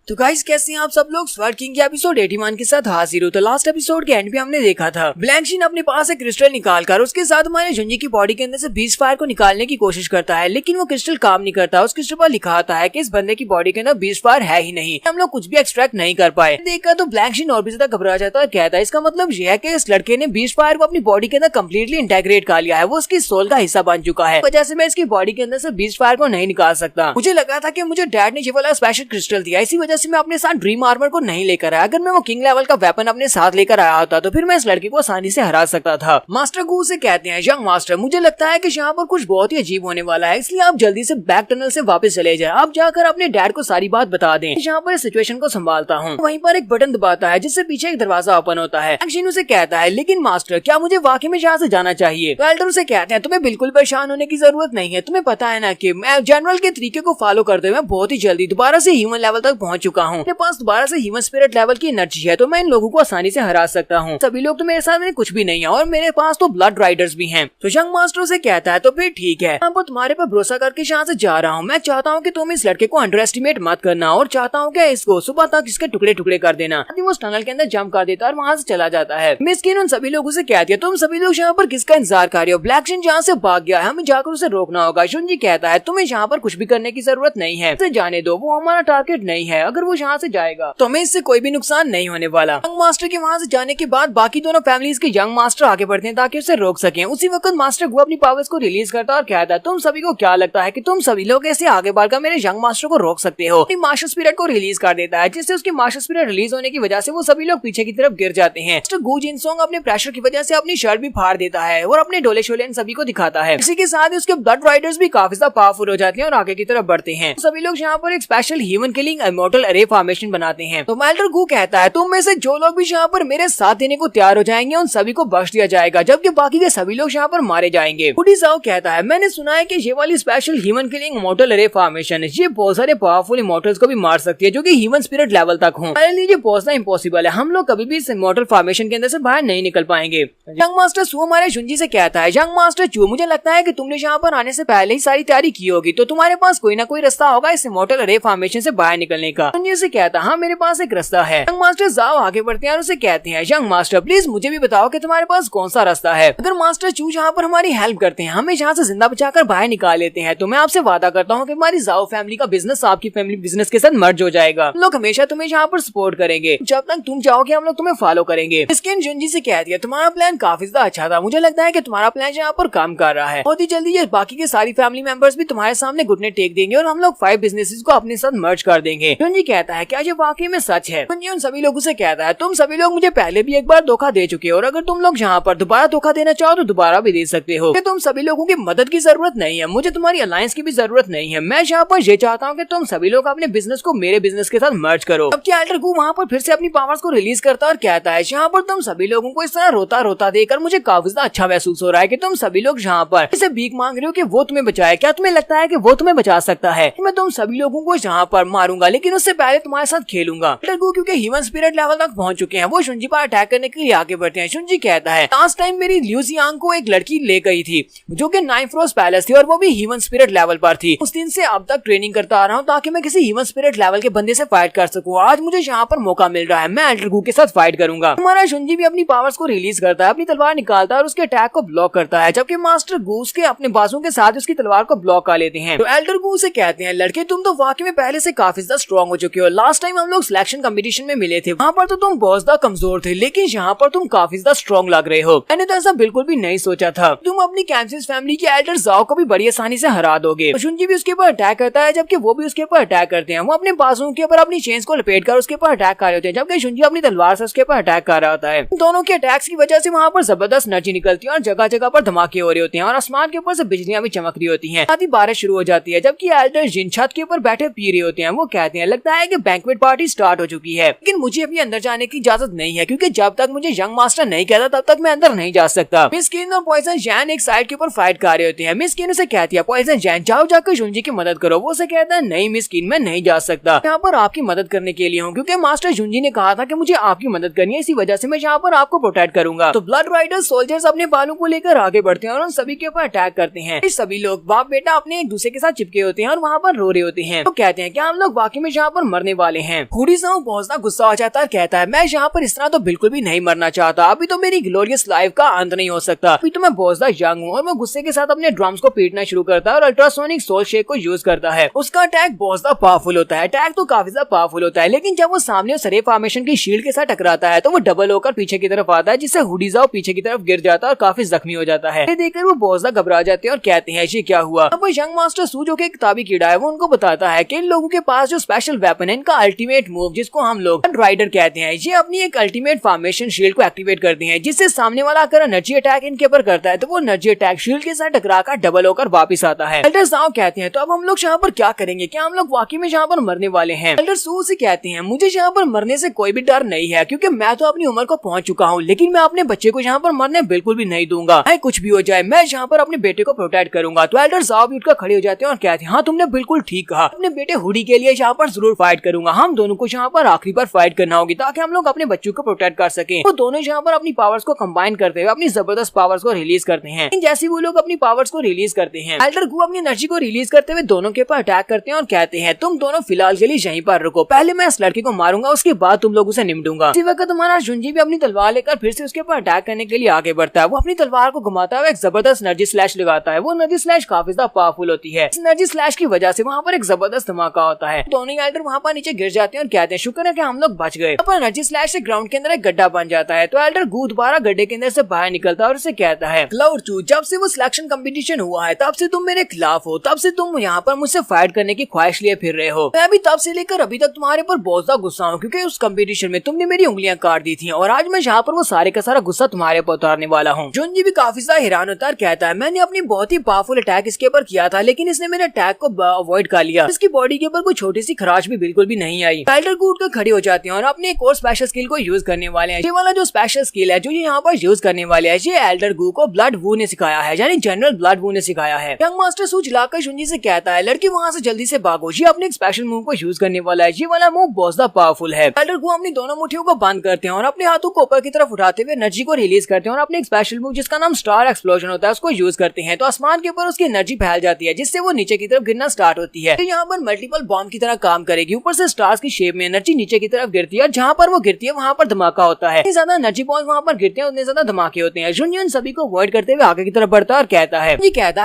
तो गाइस कैसे हैं आप सब लोग। स्वर्ड किंग के एपिसोड 81 के साथ हाजिर हो। तो लास्ट एपिसोड के एंड पे हमने देखा था ब्लैंक शीन अपने पास एक क्रिस्टल निकालकर उसके साथ हमारे जुंजी की बॉडी के अंदर से बीस्ट फायर को निकालने की कोशिश करता है, लेकिन वो क्रिस्टल काम नहीं करता। उस क्रिस्टल पर लिखा आता है कि इस बंदे की बॉडी के अंदर बीस्ट फायर है ही नहीं, हम लोग कुछ भी एक्सट्रैक्ट नहीं कर पाए। देखकर तो ब्लैंक शीन और भी ज्यादा घबरा जाता है और कहता है इसका मतलब यह है कि इस लड़के ने बीस्ट फायर को अपनी बॉडी के अंदर कम्प्लीटली इंटेग्रेट कर लिया है, वो उसकी सोल का हिस्सा बन चुका है। वजह से मैं इसकी बॉडी के अंदर से बीस्ट फायर को नहीं निकाल सकता। मुझे लगा था कि मुझे डैड ने ये वाला स्पेशल क्रिस्टल दिया, इसी वजह से मैं अपने साथ ड्रीम आर्मर को नहीं लेकर आया। अगर मैं वो किंग लेवल का वेपन अपने साथ लेकर आया होता तो फिर मैं इस लड़के को आसानी से हरा सकता था। मास्टर गू से कहते हैं यंग मास्टर, मुझे लगता है कि यहाँ पर कुछ बहुत ही अजीब होने वाला है, इसलिए आप जल्दी से बैक टनल से वापस चले जाएं। आप जाकर अपने डैड को सारी बात बता दें। यहाँ पर सिचुएशन को संभालता हूँ। वहीं पर एक बटन दबाता है जिससे पीछे एक दरवाजा ओपन होता है। शीनू से कहता है लेकिन मास्टर क्या मुझे वाकई में यहाँ से जाना चाहिए? एल्डर से कहते हैं तुम्हें बिल्कुल परेशान होने की जरूरत नहीं है, तुम्हें पता है ना कि मैं जनरल के तरीके को फॉलो करते हुए बहुत ही जल्दी दोबारा से ह्यूमन लेवल तक पहुंच चुका हूँ। मेरे पास दोबारा से ह्यूमन स्पिरिट लेवल की एनर्जी है, तो मैं इन लोगों को आसानी से हरा सकता हूँ। सभी लोग तो मेरे सामने कुछ भी नहीं है और मेरे पास तो ब्लड राइडर्स भी हैं। तो यंग मास्टर से कहता है तो फिर ठीक है, मैं तुम्हारे पर भरोसा करके यहाँ से जा रहा हूँ। मैं चाहता हूँ कि तुम इस लड़के को अंडर एस्टिमेट मत करना और चाहता हूँ कि इसको सुबह तक इसके टुकड़े टुकड़े कर देना। वो उस टनल के अंदर जंप कर देता है और वहाँ से चला जाता है। मिस्किन उन सभी लोगों से कहती है तुम सभी लोग यहाँ पर किसका इंतजार कर रहे हो? ब्लैक शीन यहाँ से भाग गया है, हमें जाकर उसे रोकना होगा। शुनजी कहता है तुम्हें यहाँ पर कुछ भी करने की जरूरत नहीं है, उसे जाने दो, वो हमारा टारगेट नहीं है। अगर वो यहाँ से जाएगा तो हमें इससे कोई भी नुकसान नहीं होने वाला। यंग मास्टर के वहाँ से जाने के बाद बाकी दोनों फैमिलीज के यंग मास्टर आगे बढ़ते हैं ताकि उसे रोक सकें। उसी वक्त मास्टर गु अपनी पावर्स को रिलीज करता है और कहता है तुम सभी को क्या लगता है कि तुम सभी लोग ऐसे आगे बढ़कर मेरे यंग मास्टर को रोक सकते हो? मास्टर स्पिरिट को रिलीज कर देता है जिससे उसकी मास्टर स्पिरिट रिलीज होने की वजह से वो सभी लोग पीछे की तरफ गिर जाते हैं। मास्टर गु जिनसोंग अपने प्रेशर की वजह से अपनी शर्ट भी फाड़ देता है और अपने डोले शोले सभी को दिखाता है। इसी के साथ ही उसके ब्लड राइडर्स भी काफी ज्यादा पावरफुल हो जाते हैं और आगे की तरफ बढ़ते हैं। सभी लोग यहाँ पर एक स्पेशल ह्यूमन किलिंग इमॉर्टल अरे फॉर्मेशन बनाते हैं। तो मेल्टर गु कहता है तुम में से जो लोग भी यहाँ पर मेरे साथ देने को तैयार हो जाएंगे उन सभी को बख्श दिया जाएगा, जबकि बाकी के सभी लोग यहाँ पर मारे जाएंगे। हुडी साओ कहता है मैंने सुना है कि ये वाली स्पेशल ह्यूमन किलिंग इमॉर्टल अरे फॉर्मेशन है, ये बहुत सारे पावरफुल इमॉर्टल्स को भी मार सकती है जो कि ह्यूमन स्पिरिट लेवल तक हो। ये पहुंचना इम्पॉसिबल है, हम लोग कभी भी इस इमॉर्टल फॉर्मेशन के अंदर से बाहर नहीं निकल पाएंगे। यंग मास्टर सू हमारे शुंजी से कहता है यंग मास्टर चू, मुझे लगता है कि तुमने यहाँ पर आने से पहले ही सारी तैयारी की होगी, तो तुम्हारे पास कोई ना कोई रास्ता होगा इस इमॉर्टल अरे फॉर्मेशन से बाहर निकलने का। शुंजी से कहता है हाँ मेरे पास एक रास्ता है। यंग मास्टर जाओ आगे बढ़ते हैं और उसे कहते हैं यंग मास्टर प्लीज मुझे भी बताओ कि तुम्हारे पास कौन सा रास्ता है। अगर मास्टर चू यहाँ पर हमारी हेल्प करते हैं, हमें यहाँ से जिंदा बचाकर बाहर निकाल लेते हैं, तो मैं आपसे वादा करता हूँ कि हमारी जाओ फैमिली का बिजनेस आपकी फैमिली बिजनेस के साथ मर्ज हो जाएगा। हम लोग हमेशा तुम्हें यहाँ पर सपोर्ट करेंगे, जब तक तुम चाहोगे हम लोग तुम्हें फॉलो करेंगे। स्किन जुंजी से कहती है तुम्हारा प्लान काफी ज्यादा अच्छा था, मुझे लगता है कि तुम्हारा प्लान यहाँ पर काम कर रहा है। बहुत ही जल्दी ये बाकी के सारी फैमिली मेंबर्स भी तुम्हारे सामने घुटने टेक देंगे और हम लोग 5 बिजनेसेस को अपने साथ मर्ज कर देंगे। जुंजी कहता है क्या ये वाकई में सच है? जुंजी उन सभी लोगों से कहता है तुम सभी लोग मुझे पहले भी एक बार धोखा दे चुके हो और अगर तुम लोग यहाँ पर दोबारा धोखा देना चाहो तो दोबारा भी दे सकते हो। तुम सभी लोगों की मदद की जरूरत नहीं है, मुझे तुम्हारी अलायंस की भी जरूरत नहीं है। मैं यहाँ पर ये चाहता हूँ कि तुम सभी लोग अपने बिजनेस को मेरे बिजनेस के साथ मर्ज करो। अब क्या एल्डर गु वहाँ पर फिर से अपनी पावर्स को रिलीज करता है और कहता है यहाँ पर तुम सभी लोगों को इस तरह रोता रोता देकर मुझे काफी ज्यादा अच्छा महसूस हो रहा है कि तुम सभी लोग यहाँ पर इसे भीख मांग रहे हो कि वो तुम्हें बचाए। क्या तुम्हें लगता है कि वो तुम्हें बचा सकता है? मैं तुम सभी लोगों को यहाँ पर मारूंगा, लेकिन उससे पहले तुम्हारे साथ खेलूंगा। एल्डर गु क्योंकि ह्यूमन स्पिरिट लेवल तक पहुंच चुके हैं, वो शुंजी पर अटैक करने के लिए आगे बढ़ते हैं। शुंजी कहता है लास्ट टाइम मेरी ल्यूजियांग को एक लड़की ले गई थी जो कि नाइफ रोज पैलेस थी और वो भी ह्यूमन स्पिरिट लेवल पर थी। उस दिन से अब तक ट्रेनिंग करता आ रहा हूँ ताकि मैं किसी ह्यूमन स्पिरिट लेवल के बंदे से फाइट कर सकूं। आज मुझे यहाँ पर मौका मिल रहा है, मैं एल्डर गु के साथ फाइट करूंगा। हमारा शुंजी भी अपनी पावर्स को रिलीज करता है, अपनी तलवार निकालता है और उसके अटैक को ब्लॉक करता है, जबकि मास्टर गु के अपने बाजू के साथ उसकी तलवार को ब्लॉक कर लेते हैं। तो एल्डर गु से कहते हैं लड़के तुम तो वाकई में पहले से काफी ज्यादा स्ट्रॉन्ग हो चुके हो। लास्ट टाइम हम लोग सिलेक्शन कंपटीशन में मिले थे, वहाँ पर तो तुम बहुत ज्यादा कमजोर थे, लेकिन यहाँ पर तुम काफी ज्यादा स्ट्रॉन्ग लग रहे हो। मैंने तो ऐसा बिल्कुल भी नहीं सोचा था। तुम अपनी कैंसिस फैमिली के एल्डर जाओ को भी बड़ी आसानी से हरा दोगे। शुंजी भी उसके ऊपर अटैक करता है, जबकि वो भी उसके ऊपर अटैक करते हैं। वो अपने बाजुओं के ऊपर अपनी चेन्स को लपेट कर उसके ऊपर अटैक कर रहे होते हैं, जबकि शुंजी अपनी तलवार से उसके ऊपर अटैक कर रहा होता है। दोनों के अटैक्स की वजह से वहाँ पर जबरदस्त एनर्जी निकलती है और जगह जगह पर धमाके हो रहे होते हैं और आसमान के ऊपर से बिजलियां भी चमक रही होती हैं। साथ ही बारिश शुरू हो जाती है, जबकि एल्डर जिन छत के ऊपर बैठे पी रहे होते हैं। वो कहते हैं लगता है कि बैंक्वेट पार्टी स्टार्ट हो चुकी है, लेकिन मुझे अभी अंदर जाने की इजाजत नहीं है क्योंकि जब तक मुझे यंग मास्टर नहीं कहता तब तक मैं अंदर नहीं जा सकता। मिस किन और पॉइजन जैन एक साइड के ऊपर फाइट कर रहे होते हैं। मिस किन उसे कहती है पॉइजन जैन जाओ जाकर शुंजी की मदद करो। वो उसे कहता है नहीं मिस किन मैं नहीं जा सकता, यहाँ पर आपकी मदद करने के लिए हूँ क्योंकि मास्टर शुंजी ने कहा था कि मुझे आपकी मदद करनी है, इसी वजह से मैं यहाँ पर आपको प्रोटेक्ट करूंगा। तो ब्लड राइडर्स सोल्जर्स अपने बालों को लेकर आगे बढ़ते हैं और उन सभी के ऊपर अटैक करते हैं। सभी लोग बाप बेटा अपने एक दूसरे के साथ चिपके होते हैं और वहाँ पर रो रहे होते हैं। तो कहते हैं कि हम लोग वाकई में यहाँ पर मरने वाले हैं। हुडीज़ाओ बहुत ज्यादा गुस्सा हो जाता है, कहता है मैं यहाँ पर इस तरह तो बिल्कुल भी नहीं मरना चाहता, अभी तो मेरी ग्लोरियस लाइफ का अंत नहीं हो सकता, अभी तो मैं बहुत ज्यादा यंग हूँ। और वो गुस्से के साथ अपने ड्रम्स को पीटना शुरू करता है और अल्ट्रासोनिक सोल शेक को यूज करता है। उसका अटैक बहुत ज्यादा पावरफुल होता है, अटैक तो काफी ज्यादा पावरफुल होता है, लेकिन जब वो सामने उस रे फॉर्मेशन की शील्ड के साथ टकराता है तो वो डबल होकर पीछे की तरफ आता है, जिससे हुडीज़ाओ पीछे की तरफ गिर जाता है और काफी जख्मी हो जाता है। ये देखकर वो बहुत ज्यादा घबरा जाते हैं और कहते हैं ये क्या हुआ। अब यंग मास्टर सू जो कि किताबी कीड़ा है वो उनको बताता है कि इन लोगों के पास जो स्पेशल वेपन है, इनका अल्टीमेट मूव जिसको हम लोग राइडर कहते हैं, ये अपनी एक अल्टीमेट फॉर्मेशन शील्ड को एक्टिवेट करते हैं, जिससे सामने वाला अगर एनर्जी अटैक इनके ऊपर करता है तो वो एनर्जी अटैक शील्ड के साथ टकराकर डबल होकर वापस आता है। एल्डर ज़ाओ कहते हैं तो अब हम लोग यहाँ पर क्या करेंगे, क्या हम लोग वाकई में यहाँ पर मरने वाले हैं। एल्डर सू से कहते हैं मुझे यहाँ पर मरने से कोई भी डर नहीं है, क्योंकि मैं तो अपनी उम्र को पहुंच चुका हूँ, लेकिन मैं अपने बच्चे को यहाँ पर मरने बिल्कुल भी नहीं दूंगा, चाहे कुछ भी हो जाए मैं यहाँ पर अपने बेटे को प्रोटेक्ट करूंगा। तो एल्डर ज़ाओ भी उठकर खड़े हो जाते हैं और कहते हैं हाँ तुमने बिल्कुल ठीक कहा, अपने बेटे हुडी के लिए यहाँ पर जरूर फाइट करूंगा, हम दोनों को यहाँ पर आखिरी बार फाइट करना होगी ताकि हम लोग अपने बच्चों को प्रोटेक्ट कर सकें। वो दोनों यहाँ पर अपनी पावर्स को कंबाइन करते हुए अपनी जबरदस्त पावर्स को रिलीज करते हैं। जैसे वो लोग अपनी पावर्स को रिलीज करते हैं, एल्डर गू अपनी एनर्जी को रिलीज करते हुए दोनों के ऊपर अटैक करते हैं और कहते हैं तुम दोनों फिलहाल के लिए यहीं पर रुको, पहले मैं इस लड़के को मारूंगा, उसके बाद तुम लोगों से निपटूंगा। इसी वक्त हमारा जुंजी भी अपनी तलवार लेकर फिर से उसके ऊपर अटैक करने के लिए आगे बढ़ता है। वो अपनी तलवार को घुमाता हुआ एक जबरदस्त एनर्जी स्लैश लगाता है। वो एनर्जी स्लैश काफी ज्यादा पावरफुल होती है। इस एनर्जी स्लैश की वजह से वहाँ पर एक जबरदस्त धमाका होता है। दोनों एल्डर वहाँ पर नीचे गिर जाते हैं और कहते हैं शुक्र है कि हम लोग बच गए। एनर्जी स्लैश से ग्राउंड के अंदर एक गड्ढा बन जाता है, तो एल्डर गू दोबारा गड्ढे के अंदर से बाहर निकलता है और उसे कहता है क्लाउड चू, जब से वो सिलेक्शन कंपटीशन हुआ है तब से तुम मेरे खिलाफ हो, तब से तुम यहाँ पर मुझसे फाइट करने की ख्वाहिश लिए फिर रहे हो। मैं भी तब से लेकर अभी तक तुम्हारे पर बहुत ज्यादा गुस्सा हूँ, क्योंकि उस कंपटीशन में तुमने मेरी उंगलियां काट दी थी और आज मैं यहाँ पर वो सारे का सारा गुस्सा तुम्हारे पर उतारने वाला हूँ। जुंजी भी काफी ज्यादा हैरान होता है, कहता है मैंने अपनी बहुत ही पावरफुल अटैक इसके ऊपर किया था, लेकिन इसने मेरे अटैक को अवॉइड कर लिया, इसकी बॉडी के ऊपर कोई छोटी सी खराश भी बिल्कुल भी नहीं आई। एल्डर गू उठकर खड़े हो जाते हैं और अपने एक और स्पेशल स्किल को यूज करने वाले हैं। ये वाला जो स्पेशल स्किल है जो ये यहाँ पर यूज करने वाले हैं, ये एल्डर गू को ब्लड वू ने सिखाया है, यानी जनरल ब्लड वू ने सिखाया है। यंग मास्टर सू चिल्लाकर जुंजी से कहता है लड़की वहाँ से जल्दी से भागो, ये अपने एक स्पेशल मूव को यूज करने वाला है। ये वाला मूव बहुत ज्यादा पावरफुल है। एल्डर गू अपनी दोनों मुट्ठियों को बंद करते हैं और अपने हाथों को ऊपर की तरफ उठाते हुए एनर्जी को रिलीज करते हैं और अपने एक स्पेशल मूव जिसका नाम स्टार एक्सप्लोजन होता है उसको यूज करते हैं। तो आसमान के ऊपर उसकी एनर्जी फैल जाती है, जिससे वो नीचे की तरफ गिरना स्टार्ट होती है। तो यहाँ पर मल्टीपल बॉम्ब की तरह काम करेगी, ऊपर से स्टार्स की शेप में एनर्जी नीचे की तरफ गिरती है और जहाँ पर वो गिरती है वहाँ पर धमाका होता है। ज्यादा एनर्जी बॉम्ब वहाँ पर गिरते हैं उतने ज्यादा धमाके होते हैं। जुनियन सभी को अवॉइड करते हुए आगे की तरफ बढ़ता है और कहता है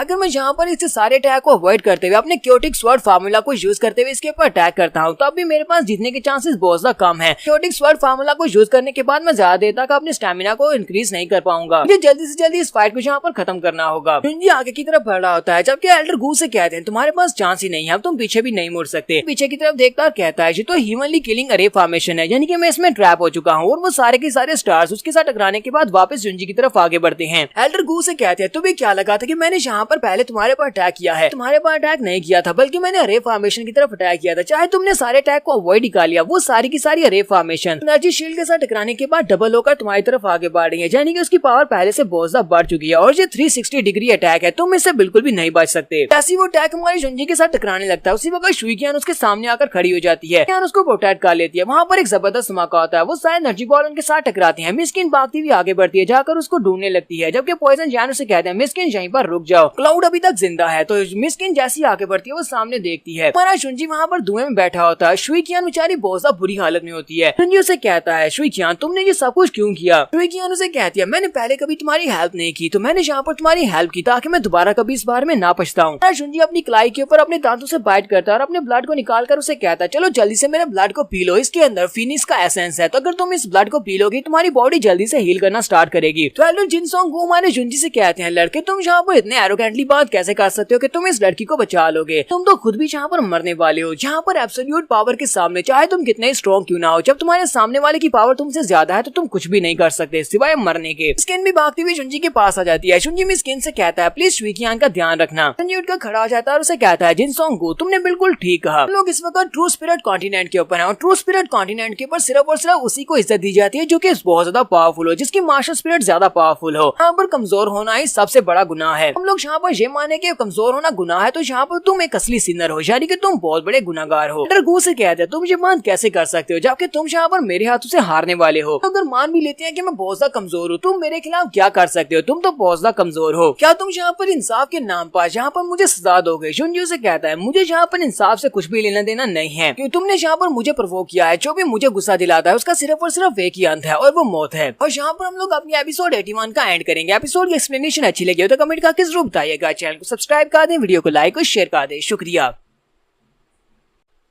अगर मैं यहाँ पर इससे सारे अटैक को अवॉइड करते हुए अपने क्योटिक स्वर्ड फार्मूला को यूज करते हुए इसके ऊपर अटैक करता हूँ तो अभी मेरे पास जीतने के चांसेस बहुत ज्यादा कम है। क्योटिक स्वर्ड फार्मूला को यूज करने के बाद मैं ज्यादा देर तक अपने स्टेमिना को इंक्रीज नहीं कर पाऊंगा, मुझे जल्दी से जल्दी इस फाइट को यहाँ पर खत्म करना होगा। जुंजी आगे की तरफ बढ़ रहा होता है, जबकि एल्डर गू से कहते हैं तुम्हारे पास चांस ही नहीं है, अब तुम पीछे भी नहीं मुड़ सकते। पीछे की तरफ देखता और कहता है ये तो ह्यूमनली किलिंग अरे फॉर्मेशन है, यानी कि मैं इसमें ट्रैप हो चुका हूँ। और वो सारे के सारे स्टार्स उसके साथ टकराने के बाद वापस जुंजी की तरफ आगे बढ़ते हैं। एल्डर गू से कहते हैं तुम्हें क्या लगा था कि मैंने यहाँ पर पहले तुम्हारे पर अटैक किया है? तुम्हारे पर अटैक नहीं किया था, बल्कि मैंने अरे फॉर्मेशन की तरफ अटैक किया था। चाहे तुमने सारे अटैक को अवॉइड कर लिया, वो सारी की सारी अरे फॉर्मेशन एनर्जी शील्ड के साथ टकराने के बाद डबल होकर तुम्हारी तरफ आगे बढ़ रही है, यानी कि उसकी पावर पहले से बहुत ज्यादा बढ़ चुकी है और ये 360 डिग्री अटैक है, तुम इससे बिल्कुल भी नहीं बच सकते। ऐसी वो अटैक हमारी जुंजी के साथ टकराने लगता है, उसी वक्त शुइकियान उसके सामने आकर खड़ी हो जाती है, उसको प्रोटेक्ट कर लेती है। वहाँ पर एक जबरदस्त धमाका होता है, वो सारे एनर्जी बॉल उनके साथ टकराते हैं। मिस्किन भागती हुई आगे बढ़ती है, जाकर उसको ढूंढने लगती है, जबकि पॉइजन जैन उसे कहते हैं मिस्किन यहीं पर रुक जाओ, क्लाउड अभी तक जिंदा है। तो मिस्किन जैसी आगे बढ़ती है वो सामने देखती है हमारा शुंजी वहाँ पर धुएं में बैठा होता है। शुइकियान बेचारी बहुत ज्यादा बुरी हालत में होती है। शुंजी उसे कहता है शुइकियान तुमने ये सब कुछ क्यों किया? शुइकियान उसे कहती है मैंने पहले कभी तुम्हारी हेल्प नहीं की, तो मैंने यहाँ पर तुम्हारी हेल्प की ताकि मैं दोबारा कभी इस बारे में ना पछताऊं। शुंजी अपनी कलाई के ऊपर अपने दांतों से बाइट करता है और अपने ब्लड को निकाल कर उसे कहता है चलो जल्दी से मेरे ब्लड को पी लो, इसके अंदर फिनिक्स का एसेंस है, तो अगर तुम इस ब्लड को पी लोगी तुम्हारी बॉडी जल्दी से हील करना स्टार्ट करेगी। तो एल्डर जिनसोंग वो हमारे जुंजी से कहते हैं लड़के तुम यहाँ पर इतने एरोगेंटली बात कैसे कर सकते हो कि तुम इस लड़की को बचा लोगे? तुम तो खुद भी यहाँ पर मरने वाले हो। यहाँ पर एब्सोल्यूट पावर के सामने चाहे तुम कितने स्ट्रॉन्ग क्यों ना हो, जब तुम्हारे सामने वाले की पावर तुमसे ज्यादा है तो तुम कुछ भी नहीं कर सकते सिवाय मरने के। स्किन भी भागती हुई जुंजी के पास आ जाती है। जुंजी में स्किन से कहता है प्लीज शुइकियान का ध्यान रखना। जुंजी उठकर खड़ा हो जाता है और उसे कहता है जिनसोंग तुमने बिल्कुल ठीक कहा, लोग इस वक्त ट्रू स्पिरिट कॉन्टिनेंट के ऊपर है और ट्रू स्पिरिट कॉन्टिनेंट के ऊपर सिर्फ और सिर्फ उसी को इज्जत दी जाती है जो कि बहुत ज्यादा पावरफुल हो, जिसकी मार्शल स्पिरिट ज्यादा पावरफुल हो। यहाँ पर कमजोर होना ही सबसे बड़ा गुनाह है। हम लोग यहाँ पर ये माने कि कमजोर होना गुनाह है, तो यहाँ पर तुम एक असली सिनर हो, यानी कि तुम बहुत बड़े गुनाहगार हो। एल्डर गू से कहते हैं तुम ये मान कैसे कर सकते हो जबकि तुम यहाँ पर मेरे हाथों से हारने वाले हो? अगर मान भी लेते हैं कि मैं बहुत ज्यादा कमजोर हूँ, तुम मेरे खिलाफ क्या कर सकते हो? तुम तो बहुत ज्यादा कमजोर हो। क्या तुम यहाँ पर इंसाफ के नाम पर यहाँ पर मुझे सजा दोगे? जुंजी से कहता है मुझे यहाँ पर इंसाफ से कुछ भी लेना देना नहीं है क्योंकि तुमने यहाँ पर मुझे प्रोवोक किया है। जो भी मुझे गुस्सा दिलाता है उसका सिर्फ और सिर्फ एक ही अंत है और वो मौत है। और यहाँ पर हम लोग अपनी एपिसोड 81 का एंड करेंगे। एपिसोड की एक्सप्लेनेशन अच्छी लगी हो तो कमेंट करके जरूर बताइएगा। चैनल को सब्सक्राइब कर दें, वीडियो को लाइक और शेयर कर दें। शुक्रिया।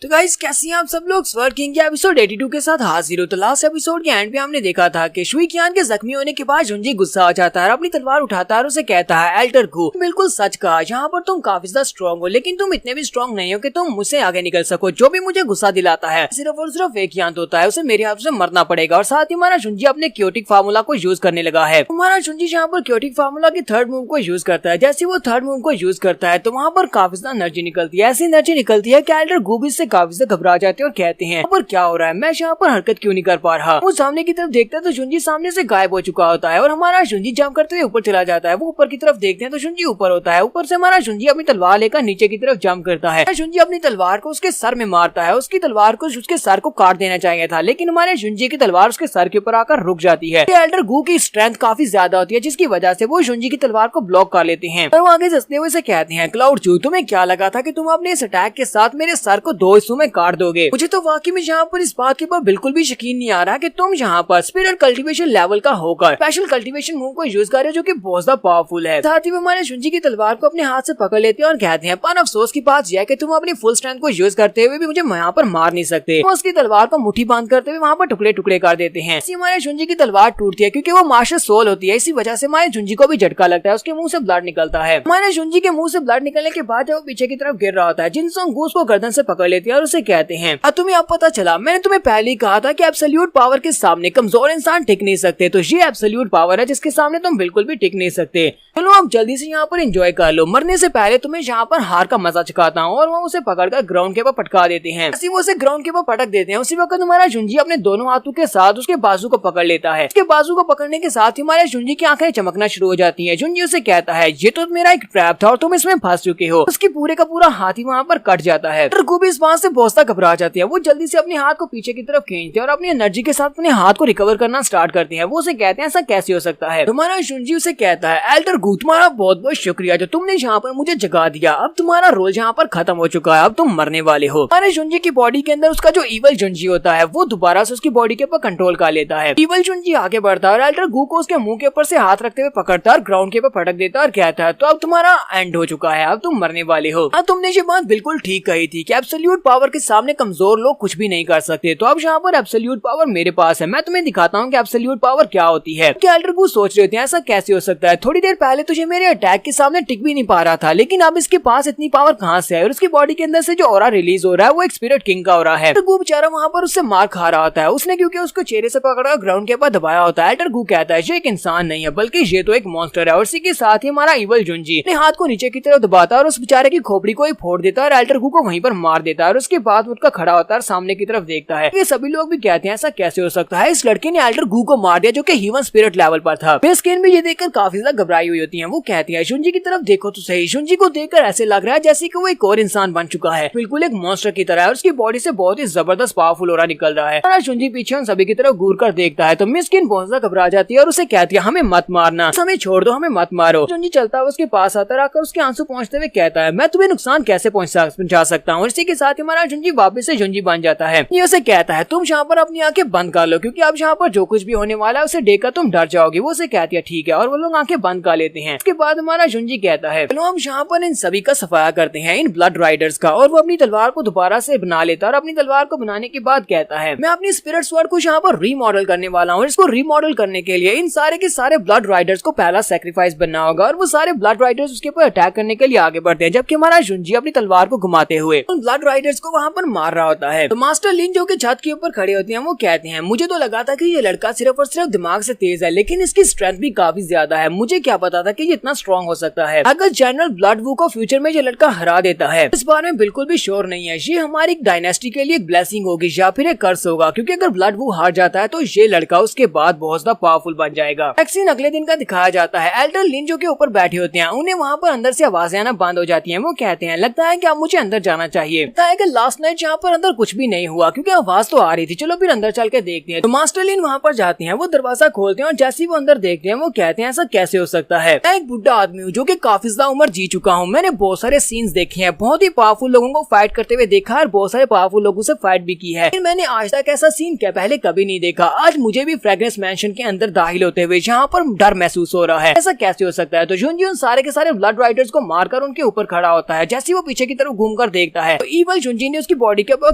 तो गाइस कैसे हैं आप सब लोग। स्वर्ड किंग के एपिसोड 82 के साथ हाजिर हो। तो लास्ट एपिसोड के एंड पे हमने देखा था कि शुई qian के जख्मी होने के बाद जुंजी गुस्सा हो जाता है और अपनी तलवार उठाता है और उसे कहता है एल्डर गु, बिल्कुल सच कहा, यहाँ पर तुम काफी ज्यादा स्ट्रॉन्ग हो लेकिन तुम इतने भी स्ट्रॉन्ग नहीं हो कि तुम मुझसे आगे निकल सको। जो भी मुझे गुस्सा दिलाता है सिर्फ और सिर्फ एक ही अंत होता है, उसे मेरे हाथ से मरना पड़ेगा। और साथ ही हमारा जुंजी अपने क्योटिक फार्मूला को यूज करने लगा है। हमारा जुंजी यहाँ पर क्योटिक फार्मूला की थर्ड मूव को यूज करता है। जैसे वो थर्ड मूव को यूज करता है तो वहाँ पर काफी ज्यादा एनर्जी निकलती है। ऐसी एनर्जी निकलती है कि एल्डर गु भी इससे काफी ज्यादा घबरा जाते हैं और कहते हैं पर क्या हो रहा है, मैं यहाँ पर हरकत क्यों नहीं कर पा रहा। वो सामने की तरफ देखता है तो जुंजी सामने से गायब हो चुका होता है और हमारा जुंजी जंप करते हुए ऊपर चला जाता है। वो ऊपर की तरफ देखते हैं तो जुंजी ऊपर होता है। ऊपर से हमारा जुंजी अपनी तलवार लेकर नीचे की तरफ जंप करता है। जुंजी अपनी तलवार को उसके सर में मारता है। उसकी तलवार को उसके सर को काट देना चाहिए था लेकिन हमारे जुंजी की तलवार उसके सर के ऊपर आकर रुक जाती है। एल्डर गु की स्ट्रेंथ काफी ज्यादा होती है जिसकी वजह से वो जुंजी की तलवार को ब्लॉक कर लेते हैं और वो आगे हंसते हुए कहते हैं क्लाउड जू, तुम्हें क्या लगा था कि तुम अपने इस अटैक के साथ मेरे सर को 2 हिस्सों में काट दोगे। मुझे तो वाकई में यहाँ पर इस बात के ऊपर बिल्कुल भी यकीन नहीं आ रहा कि तुम यहाँ पर स्पिरिट कल्टीवेशन लेवल का होकर स्पेशल कल्टीवेशन मूव को यूज कर रहे हो जो कि बहुत ज्यादा पावरफुल है। साथ ही वो हमारे जुंजी की तलवार को अपने हाथ से पकड़ लेते हैं और कहते हैं पर अफसोस की बात यह है कि तुम अपनी फुल स्ट्रेंथ को यूज करते हुए भी मुझे यहाँ पर मार नहीं सकते। वो उसकी तलवार को मुट्ठी बांध करते हुए वहाँ पर टुकड़े टुकड़े कर देते हैं। हमारे जुंजी की तलवार टूटती है क्योंकि वो मास्टर सोल होती है। इसी वजह से हमारे जुंजी को भी झटका लगता है, उसके मुंह से ब्लड निकलता है। हमारे जुंजी के मुंह से ब्लड निकलने के बाद वो पीछे की तरफ गिर रहा होता है। जिनसोंग गू उसको गर्दन से पकड़ लेती है और उसे कहते हैं तुम्हें अब पता चला, मैंने तुम्हें पहले ही कहा था कि एब्सोल्यूट पावर के सामने कमजोर इंसान टिक नहीं सकते। तो ये एब्सोल्यूट पावर है जिसके सामने तुम बिल्कुल भी टिक नहीं सकते। चलो आप जल्दी से यहाँ पर एंजॉय कर लो, मरने से पहले तुम्हें यहाँ पर हार का मजा चुकाता हूँ। और वो उसे पकड़कर ग्राउंड के ऊपर पटका देते हैं। ऐसे वो उसे ग्राउंड के ऊपर पटक देते हैं। उसी वक्त हमारा जुंजी अपने दोनों हाथों के साथ उसके बाजू को पकड़ लेता है। उसके बाजू को पकड़ने के साथ ही हमारे जुंजी की आंखें चमकना शुरू हो जाती है। जुंजी उसे कहता है ये तो मेरा एक ट्रैप था और तुम इसमें फंस चुके हो। उसकी पूरे का पूरा हाथ ही वहाँ पर कट जाता है। गु भी इस बात से बहुत ज्यादा घबरा जाती है। वो जल्दी से अपने हाथ को पीछे की तरफ खींचते हैं और अपनी एनर्जी के साथ अपने हाथ को रिकवर करना स्टार्ट करते हैं। वो उसे कहते हैं ऐसा कैसे हो सकता है। तुम्हारा जुंजी उसे कहता है एल्डर गु, तुम्हारा बहुत बहुत शुक्रिया जो तुमने यहाँ पर मुझे जगा दिया। अब तुम्हारा रोल यहाँ पर खत्म हो चुका है, अब तुम मरने वाले हो। हमारे जुंजी की बॉडी के अंदर उसका जो इवल जुंजी होता है वो दोबारा से उसकी बॉडी के ऊपर कंट्रोल कर लेता है। इवल जुंजी आगे बढ़ता है और एल्डर गु को उसके मुंह के ऊपर से हाथ रखते हुए पकड़ता है और ग्राउंड के ऊपर पटक देता है और कहता है तो अब तुम्हारा एंड हो चुका है, अब तुम मरने वाले हो। अब तुमने ये बात बिल्कुल ठीक कही थी कि एब्सोल्यूट पावर के सामने कमजोर लोग कुछ भी नहीं कर सकते। तो अब यहाँ पर एब्सोल्यूट पावर मेरे पास है, मैं तुम्हें दिखाता हूँ कि एब्सोल्यूट पावर क्या होती है। एल्डर गु सोच रहे थे ऐसा कैसे हो सकता है, थोड़ी देर पहले तुझे मेरे अटैक के सामने टिक भी नहीं पा रहा था लेकिन अब इसके पास इतनी पावर कहाँ से है। और उसकी बॉडी के अंदर से जो ऑरा रिलीज हो रहा है वो एक स्पिरिट किंग का ऑरा है। गु बेचारा वहाँ पर उससे मार खा रहा होता है। उसने क्योंकि उसको चेहरे से पकड़कर ग्राउंड के ऊपर दबाया होता है। एल्डर गु कहता है ये एक इंसान नहीं है बल्कि ये तो एक मॉन्स्टर है। और इसी के साथ ही हमारा इवल जुंजी अपने हाथ को नीचे की तरफ दबाता है और उस बेचारे की खोपड़ी को ही फोड़ देता है और एल्डर गु को वहीं पर मार देता है। और उसके बाद उठकर खड़ा होता है और सामने की तरफ देखता है। ये सभी लोग भी कहते हैं ऐसा कैसे हो सकता है, इस लड़के ने एल्डर गु को मार दिया जो कि ह्यूमन स्पिरिट लेवल पर था। बेस्किन भी ये देखकर काफी ज्यादा घबराई हुई होती है। वो कहती है जुंजी की तरफ देखो तो सही। जुंजी को देखकर ऐसे लग रहा है जैसे कि वो एक और इंसान बन चुका है, बिल्कुल एक मॉन्स्टर की तरह है। और उसकी बॉडी से बहुत ही जबरदस्त पावरफुल ऑरा निकल रहा है। जुंजी पीछे उन सभी की तरफ घूर कर देखता है तो मिस्किन बहुत ज्यादा घबरा जाती है और उसे कहती है हमें मत मारना, हमें छोड़ दो, हमें मत मारो। जुंजी चलता हुआ उसके पास आता है, आकर उसके आंसू पहुंचते हुए कहता है मैं तुम्हें नुकसान कैसे पहुंचा सकता हूँ। इसी के साथ हमारा जुंजी वापस से जुंजी बन जाता है। ये उसे कहता है तुम यहाँ पर अपनी आंखें बंद कर लो क्योंकि अब यहाँ पर जो कुछ भी होने वाला है उसे देखकर तुम डर जाओगे। वो उसे कहती है ठीक है और वो लोग आंखें बंद कर लेते हैं। उसके बाद हमारा जुंजी कहता है चलो हम यहाँ पर इन सभी का सफाया करते हैं, इन ब्लड राइडर्स का। और वो अपनी तलवार को दोबारा से बना लेता है और अपनी तलवार को बनाने के बाद कहता है मैं अपनी स्पिरिट स्वॉर्ड को यहाँ पर रीमॉडल करने वाला हूँ। इसको रीमॉडल करने के लिए इन सारे के सारे ब्लड राइडर्स को पहला सैक्रिफाइस बनना होगा। और वो सारे ब्लड राइडर्स उसके ऊपर अटैक करने के लिए आगे बढ़ते हैं जबकि हमारा जुंजी अपनी तलवार को घुमाते हुए उन ब्लड राइडर्स को वहाँ पर मार रहा होता है। तो मास्टर लिन जो कि छत के ऊपर खड़े होते हैं वो कहते हैं मुझे तो लगा था कि ये लड़का सिर्फ और सिर्फ दिमाग से तेज है लेकिन इसकी स्ट्रेंथ भी काफी ज्यादा है। मुझे क्या पता था कि ये इतना स्ट्रॉन्ग हो सकता है। अगर जनरल ब्लड वू को फ्यूचर में ये लड़का हरा देता है इस बारे में बिल्कुल भी श्योर नहीं है। ये हमारी डायनेस्टी के लिए एक ब्लेसिंग होगी या फिर एक कर्स होगा क्योंकि अगर ब्लड वू हार जाता है तो ये लड़का उसके बाद बहुत ज्यादा पावरफुल बन जाएगा। एक्सीन अगले दिन का दिखाया जाता है। एल्डर लिन जो के ऊपर बैठे होते हैं उन्हें वहाँ पर अंदर से आवाजें आना बंद हो जाती है। वो कहते हैं लगता है कि अब मुझे अंदर जाना चाहिए। कि लास्ट नाइट यहाँ पर अंदर कुछ भी नहीं हुआ क्योंकि आवाज तो आ रही थी, चलो फिर अंदर चल के देखते हैं। तो मास्टर लिन वहाँ पर जाते हैं, वो दरवाजा खोलते हैं और जैसे ही वो अंदर देखते हैं वो कहते हैं ऐसा कैसे हो सकता है। मैं एक बुढ़ा आदमी हूँ जो कि काफी ज्यादा उम्र जी चुका हूँ, मैंने बहुत सारे सीन्स देखे हैं, बहुत ही पावरफुल लोगों को फाइट करते हुए देखा है और बहुत सारे पावरफुल लोगों से फाइट भी की है, लेकिन मैंने आज तक ऐसा सीन पहले कभी नहीं देखा। आज मुझे भी फ्रेग्रेंस मैंशन के अंदर दाखिल होते हुए यहाँ पर डर महसूस हो रहा है, ऐसा कैसे हो सकता है। तो जुनजी उन सारे के सारे ब्लड राइडर्स को मारकर उनके ऊपर खड़ा होता है। जैसे वो पीछे की तरफ घूमकर देखता है तो ईवल जुनजी ने उसकी बॉडी के ऊपर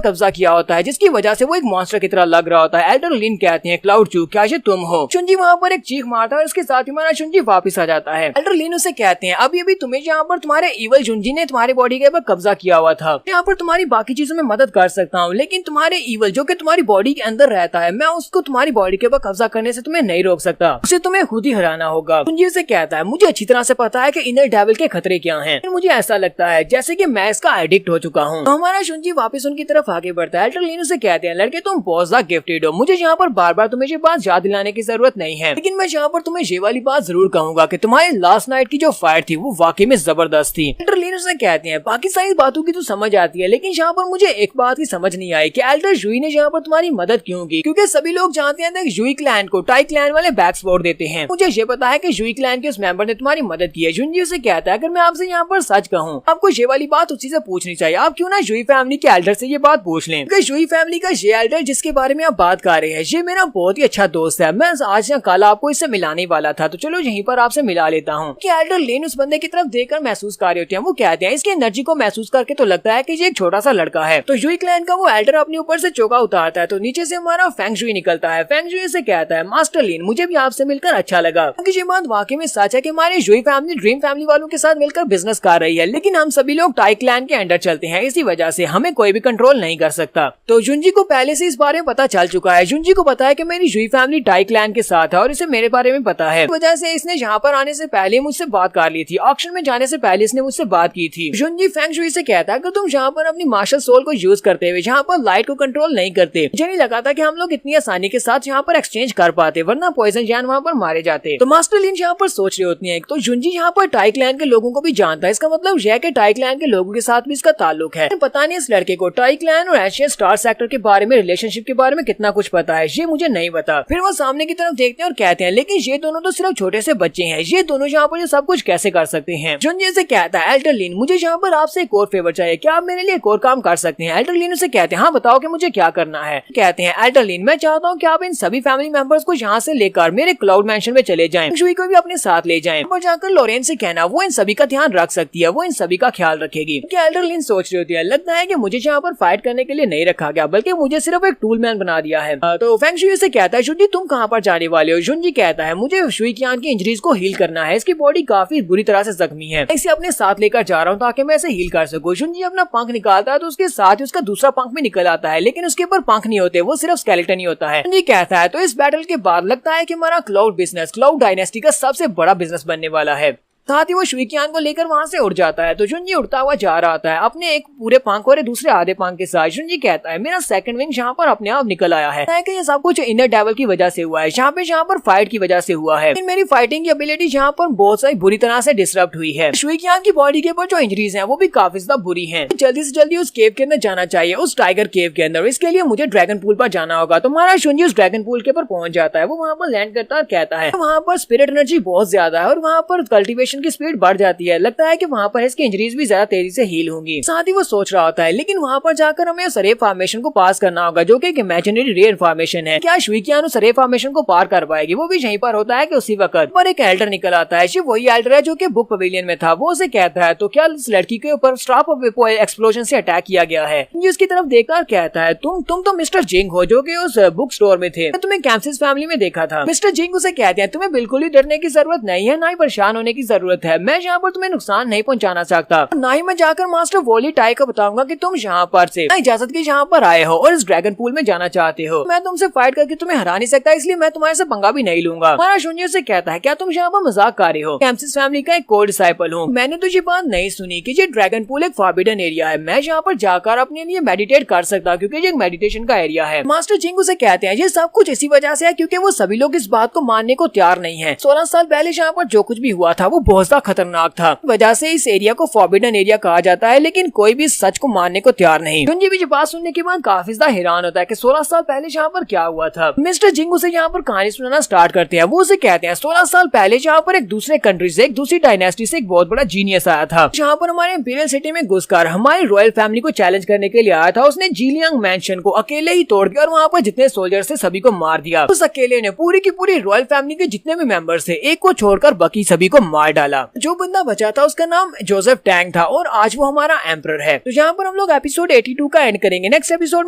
कब्जा किया होता है, जिसकी वजह से वो एक मॉन्स्टर की तरह लग रहा होता है। एल्डर लिन कहते हैं क्लाउड चू क्या ये तुम हो। जुनजी वहाँ पर एक चीख मारता है और उसके साथ ही हमारा जुनजी वापस आ जाता है। एल्डर लिन उसे कहते हैं अभी अभी तुम्हें यहाँ पर तुम्हारे ईवल जुनजी ने तुम्हारी बॉडी के ऊपर कब्जा किया हुआ था, यहाँ पर तुम्हारी बाकी चीजों में मदद कर सकता हूँ, लेकिन तुम्हारे ईवल जो कि तुम्हारी बॉडी के अंदर रहता है, मैं उसको तुम्हारी बॉडी के ऊपर कब्जा करने से तुम्हें नहीं रोक सकता, उसे तुम्हें खुद ही हराना होगा। जुनजी उसे कहता है मुझे अच्छी तरह से पता है कि इनर डेविल के खतरे क्या हैं, मुझे ऐसा लगता है जैसे कि मैं इसका एडिक्ट हो चुका हूँ। तो हमारा जुनजी वापस उनकी तरफ आगे बढ़ता है। एल्डर लिन उसे कहते हैं लड़के तुम बहुत ज्यादा गिफ्टेड हो, मुझे यहाँ पर बार बार तुम्हें ये बात याद दिलाने की जरूरत नहीं है, लेकिन मैं यहाँ पर तुम्हें ये वाली बात जरूर कहूंगा कि तुम्हारी लास्ट नाइट की जो फाइट थी वो वाकई में जबरदस्त थी। एल्डर लिन उसे कहते हैं बाकी सारी बातों की तो समझ आती है, लेकिन यहाँ पर मुझे एक बात की समझ नहीं आई कि एल्डर जुई ने यहाँ पर तुम्हारी मदद क्यों की, क्योंकि सभी लोग जानते हैं जुई क्लैन को टाई क्लैन वाले बैक सपोर्ट देते हैं, मुझे ये पता है कि जुई क्लैन के उस मेंबर ने तुम्हारी मदद की है। जुनजी उसे कहता है अगर मैं आपसे यहाँ पर सच कहूँ आपको ये वाली बात उसी से पूछनी चाहिए, आप क्यों ना जुई फैमिली के एल्डर से ये बात पूछ लें, क्योंकि जुई फैमिली का ये एल्डर जिसके बारे में आप बात कर रहे हैं ये मेरा बहुत ही अच्छा दोस्त है, मैं आज या कल आपको इससे मिलाने वाला था, तो चलो यहीं पर आपसे मिला लेता हूँ। कि एल्डर लेन उस बंदे की तरफ देखकर महसूस कर रहे होते हैं, वो कहते हैं इसकी एनर्जी को महसूस करके तो लगता है कि ये एक छोटा सा लड़का है। तो जुई क्लैन का वो एल्डर अपने ऊपर से चौका उतारता है तो नीचे से हमारा फेंग जुई निकलता है। फेंग जुई से कहता है मास्टर लिन मुझे भी आपसे मिलकर अच्छा लगा, क्योंकि ये बात वाकई में सच है कि हमारी जुई फैमिली ड्रीम फैमिली वालों के साथ मिलकर बिजनेस कर रही है, लेकिन हम सभी लोग टाई क्लैन के अंडर चलते हैं, इसी वजह से हमें कोई भी कंट्रोल नहीं कर सकता। तो जुनजी को पहले से इस बारे में पता चल चुका है, जुनजी को पता है कि मेरी जुई फैमिली टाई क्लैन के साथ है और इसे मेरे बारे में पता है, इस वजह से इसने यहाँ पर आने से पहले मुझसे बात कर ली थी, ऑक्शन में जाने से पहले इसने मुझसे बात की थी। जुनजी फेंग जुई से कहता है कि तुम यहाँ पर अपनी मार्शल सोल को यूज करते हुए यहाँ पर लाइट को कंट्रोल नहीं करते, मुझे नहीं लगा था कि हम लोग इतनी आसानी के साथ यहाँ पर एक्सचेंज कर पाते, वरना पॉइजन जैन वहाँ पर मारे जाते। तो मास्टर लिन यहाँ पर सोच रही होती है तो जुनजी यहाँ पर टाई क्लैन के लोगों को भी जानता है, इसका मतलब यह कि टाई क्लैन के लोगों के साथ भी इसका ताल्लुक है। पता नहीं इस लड़के को टाई क्लैन और एशियन स्टार सेक्टर के बारे में रिलेशनशिप के बारे में कितना कुछ पता है, ये मुझे नहीं पता। फिर वो सामने की तरफ देखते हैं और कहते हैं लेकिन ये दोनों तो सिर्फ छोटे से बच्चे हैं, ये दोनों यहाँ पर सब कुछ कैसे कर सकते हैं। जुनजी से कहता है एल्डर लिन मुझे यहाँ पर आपसे एक और फेवर चाहिए, क्या आप मेरे लिए एक और काम कर सकते हैं। एल्डर लिन उसे कहते हैं हाँ बताओ कि मुझे क्या करना है। कहते हैं एल्डर लिन मैं चाहता हूँ कि आप इन सभी फैमिली मेंबर्स को यहाँ से लेकर मेरे क्लाउड मैंशन में चले जाएं, जुई को भी अपने साथ ले जाएं और जाकर लॉरेन से कहना वो इन सभी का ध्यान रख सकती है, वो इन सभी का ख्याल रखेगी। एल्डर लिन सोच रही होती है लगता है कि मुझे यहाँ पर फाइट करने के लिए नहीं रखा गया बल्कि मुझे सिर्फ एक टूल मैन बना दिया है। तो फेंग शुई से कहता है जुनजी तुम कहाँ पर जाने वाले हो। जुनजी कहता है मुझे शुई कियान की इंजरीज को हील करना है, इसकी बॉडी काफी बुरी तरह से जख्मी है, इसे अपने साथ लेकर जा रहा हूँ ताकि मैं इसे हील कर सकूँ। जुनजी अपना पंख निकालता है तो उसके साथ ही उसका दूसरा पंख भी निकल आता है, लेकिन उसके ऊपर पंख नहीं होते, वो सिर्फ स्केलेटन ही होता है। जुनजी कहता है तो इस बैटल के बाद लगता है कि हमारा क्लाउड बिजनेस क्लाउड डायनेस्टी का सबसे बड़ा बिजनेस बनने वाला है। साथ ही वो शुई कियान को लेकर वहाँ से उड़ जाता है। तो जुनजी उड़ता हुआ जा रहा था अपने एक पूरे पंख और दूसरे आधे पंख के साथ। जुनजी कहता है मेरा सेकंड विंग यहाँ पर अपने आप निकल आया है कि ये सब कुछ इनर डेविल की वजह से हुआ है, यहाँ पर फाइट की वजह से हुआ है, लेकिन मेरी फाइटिंग की एबिलिटी यहाँ पर बहुत सारी बुरी तरह से डिस्टर्ब हुई है। शुई कियान की बॉडी के ऊपर जो इंजरीज है वो भी काफी ज्यादा बुरी है, जल्दी से जल्दी उस केव के अंदर जाना चाहिए, उस टाइगर केव के अंदर। इसके लिए मुझे ड्रैगन पूल पर जाना होगा। तो हमारा जुनजी उस ड्रैगन पूल के ऊपर पहुंच जाता है, वो वहाँ पर लैंड करता है, कहता है वहाँ पर स्पिरिट एनर्जी बहुत ज्यादा है और वहाँ पर कल्टीवेशन की स्पीड बढ़ जाती है, लगता है कि वहाँ पर इसकी इंजरीज भी ज्यादा तेजी से हील होंगी। साथ ही वो सोच रहा होता है लेकिन वहाँ पर जाकर हमें उस रे फॉर्मेशन को पास करना होगा जो कि एक इमेजिनरी रेयर फॉर्मेशन है। क्या शुई कियान उस रे फॉर्मेशन को पार कर पाएगी। वो भी यहीं पर होता है कि उसी वक्त पर एक एल्डर निकल आता है, वही एल्डर है जो कि बुक पवेलियन में था। वो उसे कहता है तो क्या इस लड़की के ऊपर स्ट्राप ऑफ एक्सप्लोजन से अटैक किया गया है। उसकी तरफ देखकर कहता है तुम तो मिस्टर जिंग हो जो कि उस बुक स्टोर में थे, तुम्हें कैम्सिस फैमिली में देखा था। मिस्टर जिंग उसे कहते हैं तुम्हें बिल्कुल ही डरने की जरूरत नहीं है, ना ही परेशान होने की जरूरत है, मैं यहाँ पर तुम्हें नुकसान नहीं पहुंचाना चाहता, ना ही मैं जाकर मास्टर वोली टाई को बताऊंगा कि तुम यहाँ पर से इजाजत की यहाँ पर आए हो और इस ड्रैगन पूल में जाना चाहते हो। मैं तुमसे फाइट करके तुम्हें हरा नहीं सकता, इसलिए मैं तुम्हारे से पंगा भी नहीं लूंगा। हमारा शुन्य से कहता है क्या तुम यहाँ पर मजाक कर रहे हो, कैम्सिस फैमिली का एक कोर डिसाइपल हूँ, मैंने तो ये बात नहीं सुनी कि ये ड्रैगन पूल एक फॉरबिडन एरिया है, मैं यहाँ पर जाकर अपने लिए मेडिटेट कर सकता क्योंकि ये एक मेडिटेशन का एरिया है। मास्टर जिंग उसे कहते हैं ये सब कुछ इसी वजह से है क्योंकि वो सभी लोग इस बात को मानने को तैयार नहीं है। 16 साल पहले यहाँ पर जो कुछ भी हुआ था वो बहुत ज्यादा खतरनाक था। वजह से इस एरिया को फॉरबिडन एरिया कहा जाता है, लेकिन कोई भी सच को मानने को तैयार नहीं। जुंजी भी बात सुनने के बाद काफी ज्यादा हैरान होता है कि 16 साल पहले यहाँ पर क्या हुआ था। मिस्टर जिंग उसे यहाँ पर कहानी सुनाना स्टार्ट करते हैं। वो उसे कहते हैं 16 साल पहले यहाँ पर एक दूसरे कंट्री से, एक दूसरी डायनेस्टी से एक बहुत बड़ा जीनियस आया था, जहाँ पर हमारे इंपीरियल सिटी में घुसकर हमारी रॉयल फैमिली को चैलेंज करने के लिए आया था। उसने जीलियांग मैंशन को अकेले ही तोड़ दिया और वहाँ पर जितने सोल्जर्स थे सभी को मार दिया। उस अकेले ने पूरी की पूरी रॉयल फैमिली के जितने भी मेंबर्स थे एक को छोड़कर बाकी सभी को मार डाला। जो बंदा बचा था उसका नाम जोसेफ टैंग था और आज वो हमारा एम्परर है। तो यहाँ पर हम लोग एपिसोड 82 का एंड करेंगे। नेक्स्ट एपिसोड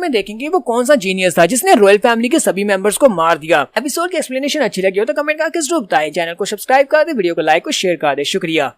में देखेंगे वो कौन सा जीनियस था जिसने रॉयल फैमिली के सभी मेंबर्स को मार दिया। एपिसोड की एक्सप्लेनेशन अच्छी लगी हो तो कमेंट करके जरूर बताएं। चैनल को सब्सक्राइब कर दे, वीडियो को लाइक और शेयर कर दे। शुक्रिया।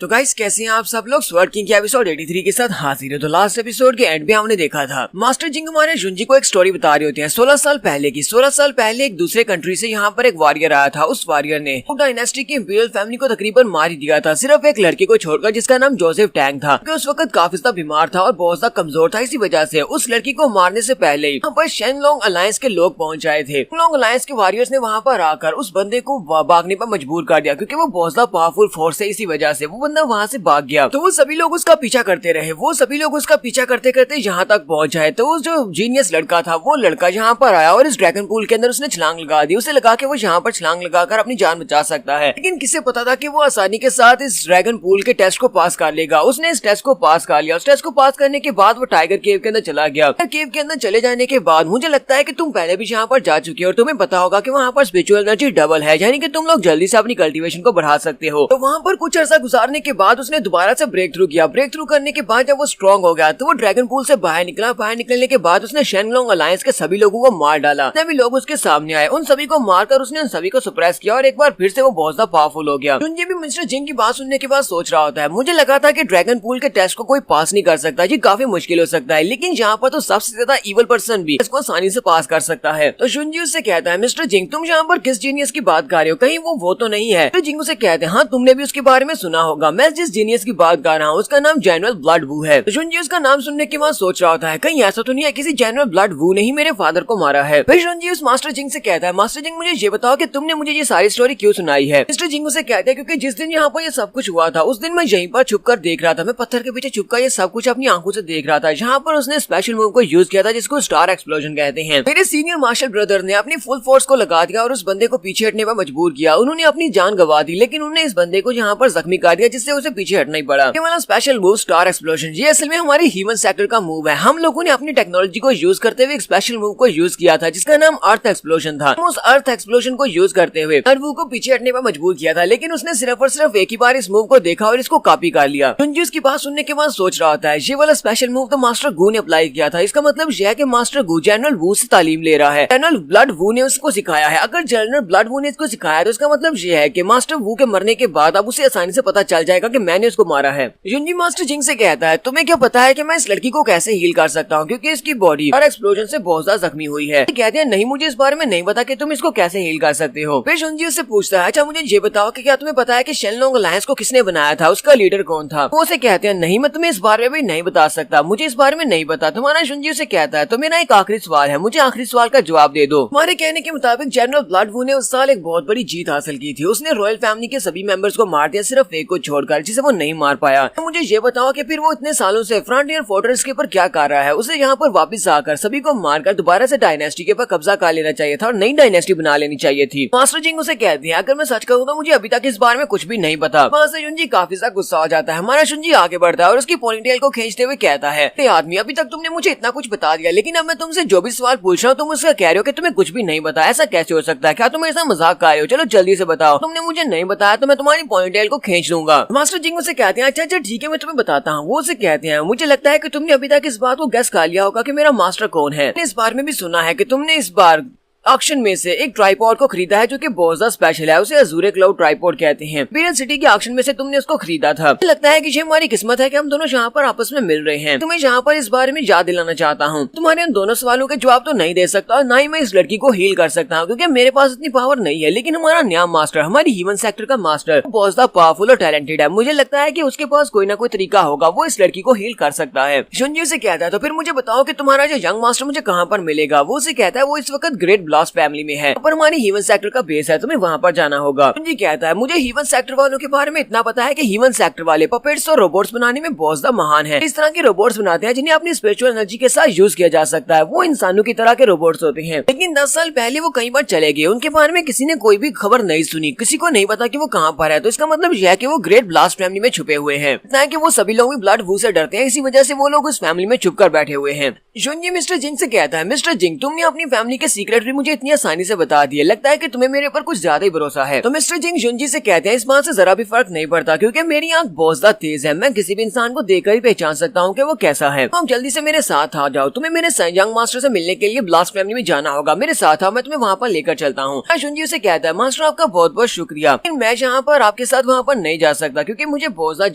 तो गाइस कैसे हैं आप सब लोग। स्वर्ड किंग के एपिसोड 83 के साथ हाजिर है। तो लास्ट एपिसोड के एंड में हमने देखा था मास्टर जिंग हमारे जुंजी को एक स्टोरी बता रहे होते हैं 16 साल पहले की। 16 साल पहले एक दूसरे कंट्री से यहाँ पर एक वॉरियर आया था। उस वॉरियर ने डायनेस्टी की इंपीरियल फैमिली को तकरीबन मार ही दिया था, सिर्फ एक लड़के को छोड़कर जिसका नाम जोसेफ टैंग था, जो उस वक्त काफी ज्यादा बीमार था और बहुत ज्यादा कमजोर था। इसी वजह से उस लड़की को मारने से पहले यहाँ पर शेनलोंग अलायंस के लोग पहुंच आए थे। शेनलोंग अलायंस के वॉरियर्स ने वहाँ पर आकर उस बंदे को भागने पर मजबूर कर दिया, क्योंकि वो बहुत ज्यादा पावरफुल फोर्स है। इसी वजह से वो बंदा वहाँ से भाग गया। तो वो सभी लोग उसका पीछा करते रहे। वो सभी लोग उसका पीछा करते करते यहाँ तक पहुंच जाए। तो उस जो जीनियस लड़का था वो लड़का यहाँ पर आया और इस ड्रैगन पूल के अंदर उसने छलांग लगा दी। उसे लगा कि वो यहाँ पर छलांग लगाकर अपनी जान बचा सकता है, लेकिन किसे पता था कि वो आसानी के साथ इस ड्रैगन पूल के टेस्ट को पास कर लेगा। उसने इस टेस्ट को पास कर लिया। उस टेस्ट को पास करने के बाद वो टाइगर केव के अंदर चला गया। केव के अंदर चले जाने के बाद मुझे लगता है कि तुम पहले भी यहाँ पर जा चुके हो और तुम्हें पता होगा कि वहाँ पर स्पिरिचुअल एनर्जी डबल है, यानी कि तुम लोग जल्दी से अपनी कल्टीवेशन को बढ़ा सकते हो। तो वहाँ पर कुछ अर्सा गुजारने के बाद उसने दोबारा से ब्रेक थ्रू किया। ब्रेक थ्रू करने के बाद जब वो स्ट्रॉन्ग हो गया तो वो ड्रैगन पूल से बाहर निकला। बाहर निकलने के बाद उसने शेनलोंग अलायंस के सभी लोगों को मार डाला। जितने भी लोग उसके सामने आए उन सभी को मारकर उसने उन सभी को सप्रेस किया और एक बार फिर से वो बहुत ज्यादा पावरफुल हो गया। जुंजी भी मिस्टर जिंग की बात सुनने के बाद सोच रहा होता है, मुझे लगा था कि ड्रैगन पूल के टेस्ट को कोई पास नहीं कर सकता, ये काफी मुश्किल हो सकता है, लेकिन यहाँ पर तो सबसे ज्यादा इवल पर्सन भी इसको आसानी से पास कर सकता है। तो जुंजी उससे कहता है, मिस्टर जिंग तुम यहाँ पर किस जीनियस की बात कर रहे हो, कहीं वो तो नहीं है। तो जिंग उसे कहते हैं, हाँ तुमने भी उसके बारे में सुना होगा, मैं जिस जीनियस की बात कर रहा हूँ उसका नाम जनरल ब्लड वू है। तो जुंजी उसका नाम सुनने के बाद सोच रहा होता है, कहीं ऐसा तो नहीं है किसी जनरल ब्लड वू ने ही मेरे फादर को मारा है। फिर जुंजी उस मास्टर जिंग से कहता है, मास्टर जिंग मुझे ये बताओ कि तुमने मुझे ये सारी स्टोरी क्यों सुनाई है। मिस्टर जिंग उसे कहते हैं, क्योंकि जिस दिन यहाँ पर ये सब कुछ हुआ था उस दिन मैं यहीं पर छुपकर देख रहा था। मैं पत्थर के पीछे छुपकर ये सब कुछ अपनी आंखों से देख रहा था। यहाँ पर उसने स्पेशल मूव को यूज किया था जिसको स्टार एक्सप्लोजन कहते हैं। मेरे सीनियर मार्शल ब्रदर ने अपनी फुल फोर्स को लगा दिया और उस बंदे को पीछे हटने पर मजबूर किया। उन्होंने अपनी जान गवा दी, लेकिन उन्होंने इस बंदे को यहाँ पर जख्मी कर दिया, जिससे उसे पीछे हटना ही पड़ा। ये वाला स्पेशल मूव स्टार एक्सप्लोजन ये असल में हमारे ह्यूमन सेक्टर का मूव है। हम लोगों ने अपनी टेक्नोलॉजी को यूज करते हुए एक स्पेशल मूव को यूज किया था जिसका नाम अर्थ एक्सप्लोजन था। उस अर्थ एक्सप्लोजन को यूज करते हुए अर्वू को पीछे हटने पर मजबूर किया था, लेकिन उसने सिर्फ और सिर्फ एक ही बार इस मूव को देखा और इसको कॉपी कर लिया। जुंजी उसकी बात सुनने के बाद सोच रहा होता है, ये वाला स्पेशल मूव तो मास्टर गू ने अप्लाई किया था। इसका मतलब यह है कि मास्टर गू जनरल वू से तालीम ले रहा है। जनरल ब्लड वू ने उसको सिखाया है। अगर जनरल ब्लड वू ने इसको सिखाया तो इसका मतलब यह है कि मास्टर वू के मरने के बाद अब उसे आसानी से पता चल जाएगा कि मैंने उसको मारा है। जुंजी मास्टर जिंग से कहता है, तुम्हें क्या पता है कि मैं इस लड़की को कैसे हील कर सकता हूँ, क्योंकि इसकी बॉडी हर एक्सप्लोजन से बहुत ज्यादा जख्मी हुई है। कहते हैं, नहीं मुझे इस बारे में नहीं पता कि तुम इसको कैसे हील कर सकते हो। फिर जुंजी उससे पूछता है, अच्छा मुझे ये बताओ कि क्या तुम्हें पता है कि शेनलोंग अलायंस को किसने बनाया था, उसका लीडर कौन था। वो उसे कहते हैं, नहीं मैं तुम्हें इस बारे में भी नहीं बता सकता, मुझे इस बारे में नहीं पता। तुम्हारा जुंजी उसे कहता है, तो मेरा एक आखिरी सवाल है, मुझे आखिरी सवाल का जवाब दे दो। हमारे कहने के मुताबिक जनरल ब्लड वू ने उस साल एक बहुत बड़ी जीत हासिल की थी। उसने रॉयल फैमिली के सभी मेंबर्स को मार दिया, सिर्फ एक को छोड़कर जिसे वो नहीं मार पाया। तो मुझे ये बताओ कि फिर वो इतने सालों से फ्रंटियर फोर्ट्रेस के ऊपर क्या कर रहा है। उसे यहाँ पर वापस आकर सभी को मारकर दोबारा से डायनेस्टी के ऊपर कब्जा कर लेना चाहिए था और नई डायनेस्टी बना लेनी चाहिए थी। मास्टर जिंग उसे कहते हैं, अगर मैं सच कहूँ तो मुझे अभी तक इस बारे में कुछ भी नहीं पता। वहाँ से जुंजी काफी ज्यादा गुस्सा हो जाता है। हमारा जुंजी आगे बढ़ता है और उसकी पोनीटेल को खींचते हुए कहता है, आदमी अभी तक तुमने मुझे इतना कुछ बता दिया, लेकिन अब मैं तुमसे जो भी सवाल पूछ रहा हूँ तुम उसका कह रहे हो कि तुम्हें कुछ भी नहीं पता। ऐसा कैसे हो सकता है? क्या तुम ऐसा मजाक कर रहे हो? चलो जल्दी से बताओ, तुमने मुझे नहीं बताया तो मैं तुम्हारी पोनीटेल को खींच लूंगा। मास्टर जिंग उसे कहते हैं, अच्छा अच्छा ठीक है मैं तुम्हें बताता हूँ। वो उसे कहते हैं, मुझे लगता है कि तुमने अभी तक इस बात को गेस कर लिया होगा कि मेरा मास्टर कौन है। इस बार में भी सुना है कि तुमने इस बार ऑक्शन में से एक ट्राइपॉड को खरीदा है जो कि बहुत ज्यादा स्पेशल है। उसे अजूरे क्लाउड ट्राइपॉड कहते हैं। इंपीरियल सिटी के ऑक्शन में से तुमने उसको खरीदा था। मुझे लगता है कि ये हमारी किस्मत है कि हम दोनों यहाँ पर आपस में मिल रहे हैं। तुम्हें यहाँ पर इस बारे में याद दिलाना चाहता हूँ, तुम्हारे इन दोनों सवालों के जवाब तो नहीं दे सकता और न ही मैं इस लड़की को हील कर सकता हूँ, क्योंकि मेरे पास इतनी पावर नहीं है। लेकिन हमारा नया मास्टर, हमारी ह्यूमन सेक्टर का मास्टर बहुत ज्यादा पावरफुल और टैलेंटेड है। मुझे लगता है कि उसके पास कोई ना कोई तरीका होगा, वो इस लड़की को हील कर सकता है। जुंजी से कहता है, तो फिर मुझे बताओ कि तुम्हारा जो यंग मास्टर मुझे कहाँ पर मिलेगा। वो उसे कहता है, वो इस वक्त ग्रेट ब्लास्ट फैमिली में है, पर हमारी ह्यूमन सेक्टर का बेस है, तुम्हें वहाँ पर जाना होगा। जी कहता है मुझे ह्यूमन सेक्टर वालों के बारे में इतना पता है कि ह्यूमन सेक्टर वाले पपेट्स और रोबोट्स बनाने में बहुत ज्यादा महान है। इस तरह के रोबोट्स बनाते हैं जिन्हें अपनी स्पिरिचुअल एनर्जी के साथ यूज किया जा सकता है। वो इंसानों की तरह के रोबोट्स होते हैं, लेकिन 10 साल पहले वो कई बार चले गए। उनके बारे में किसी ने कोई भी खबर नहीं सुनी, किसी को नहीं पता कि वो कहाँ पर है। तो इसका मतलब यह है कि वो ग्रेट ब्लास्ट फैमिली में छुपे हुए हैं। इतना है कि वो सभी लोग भी ब्लड वू से डरते हैं, इसी वजह से वो लोग उस फैमिली में छुप कर बैठे हुए हैं। जुनजी मिस्टर जिंग से कहता है, मिस्टर जिंग तुमने अपनी फैमिली के सीक्रेट भी मुझे इतनी आसानी से बता दिए, लगता है कि तुम्हें मेरे ऊपर कुछ ज्यादा ही भरोसा है। तो मिस्टर जिंग जुनजी से कहते हैं, इस बात से जरा भी फर्क नहीं पड़ता क्योंकि मेरी आंख बहुत ज्यादा तेज है, मैं किसी भी इंसान को देखकर ही पहचान सकता हूँ कि वो कैसा है। तो जल्दी से मेरे साथ आ जाओ, तुम्हें मेरे यंग मास्टर से मिलने के लिए ब्लास्ट फैमिली में जाना होगा, मेरे साथ आओ, मैं तुम्हें वहाँ पर लेकर चलता हूँ। जुनजी से कहता है, मास्टर आपका बहुत बहुत शुक्रिया, लेकिन मैं यहाँ पर आपके साथ वहाँ पर नहीं जा सकता क्योंकि मुझे बहुत ज्यादा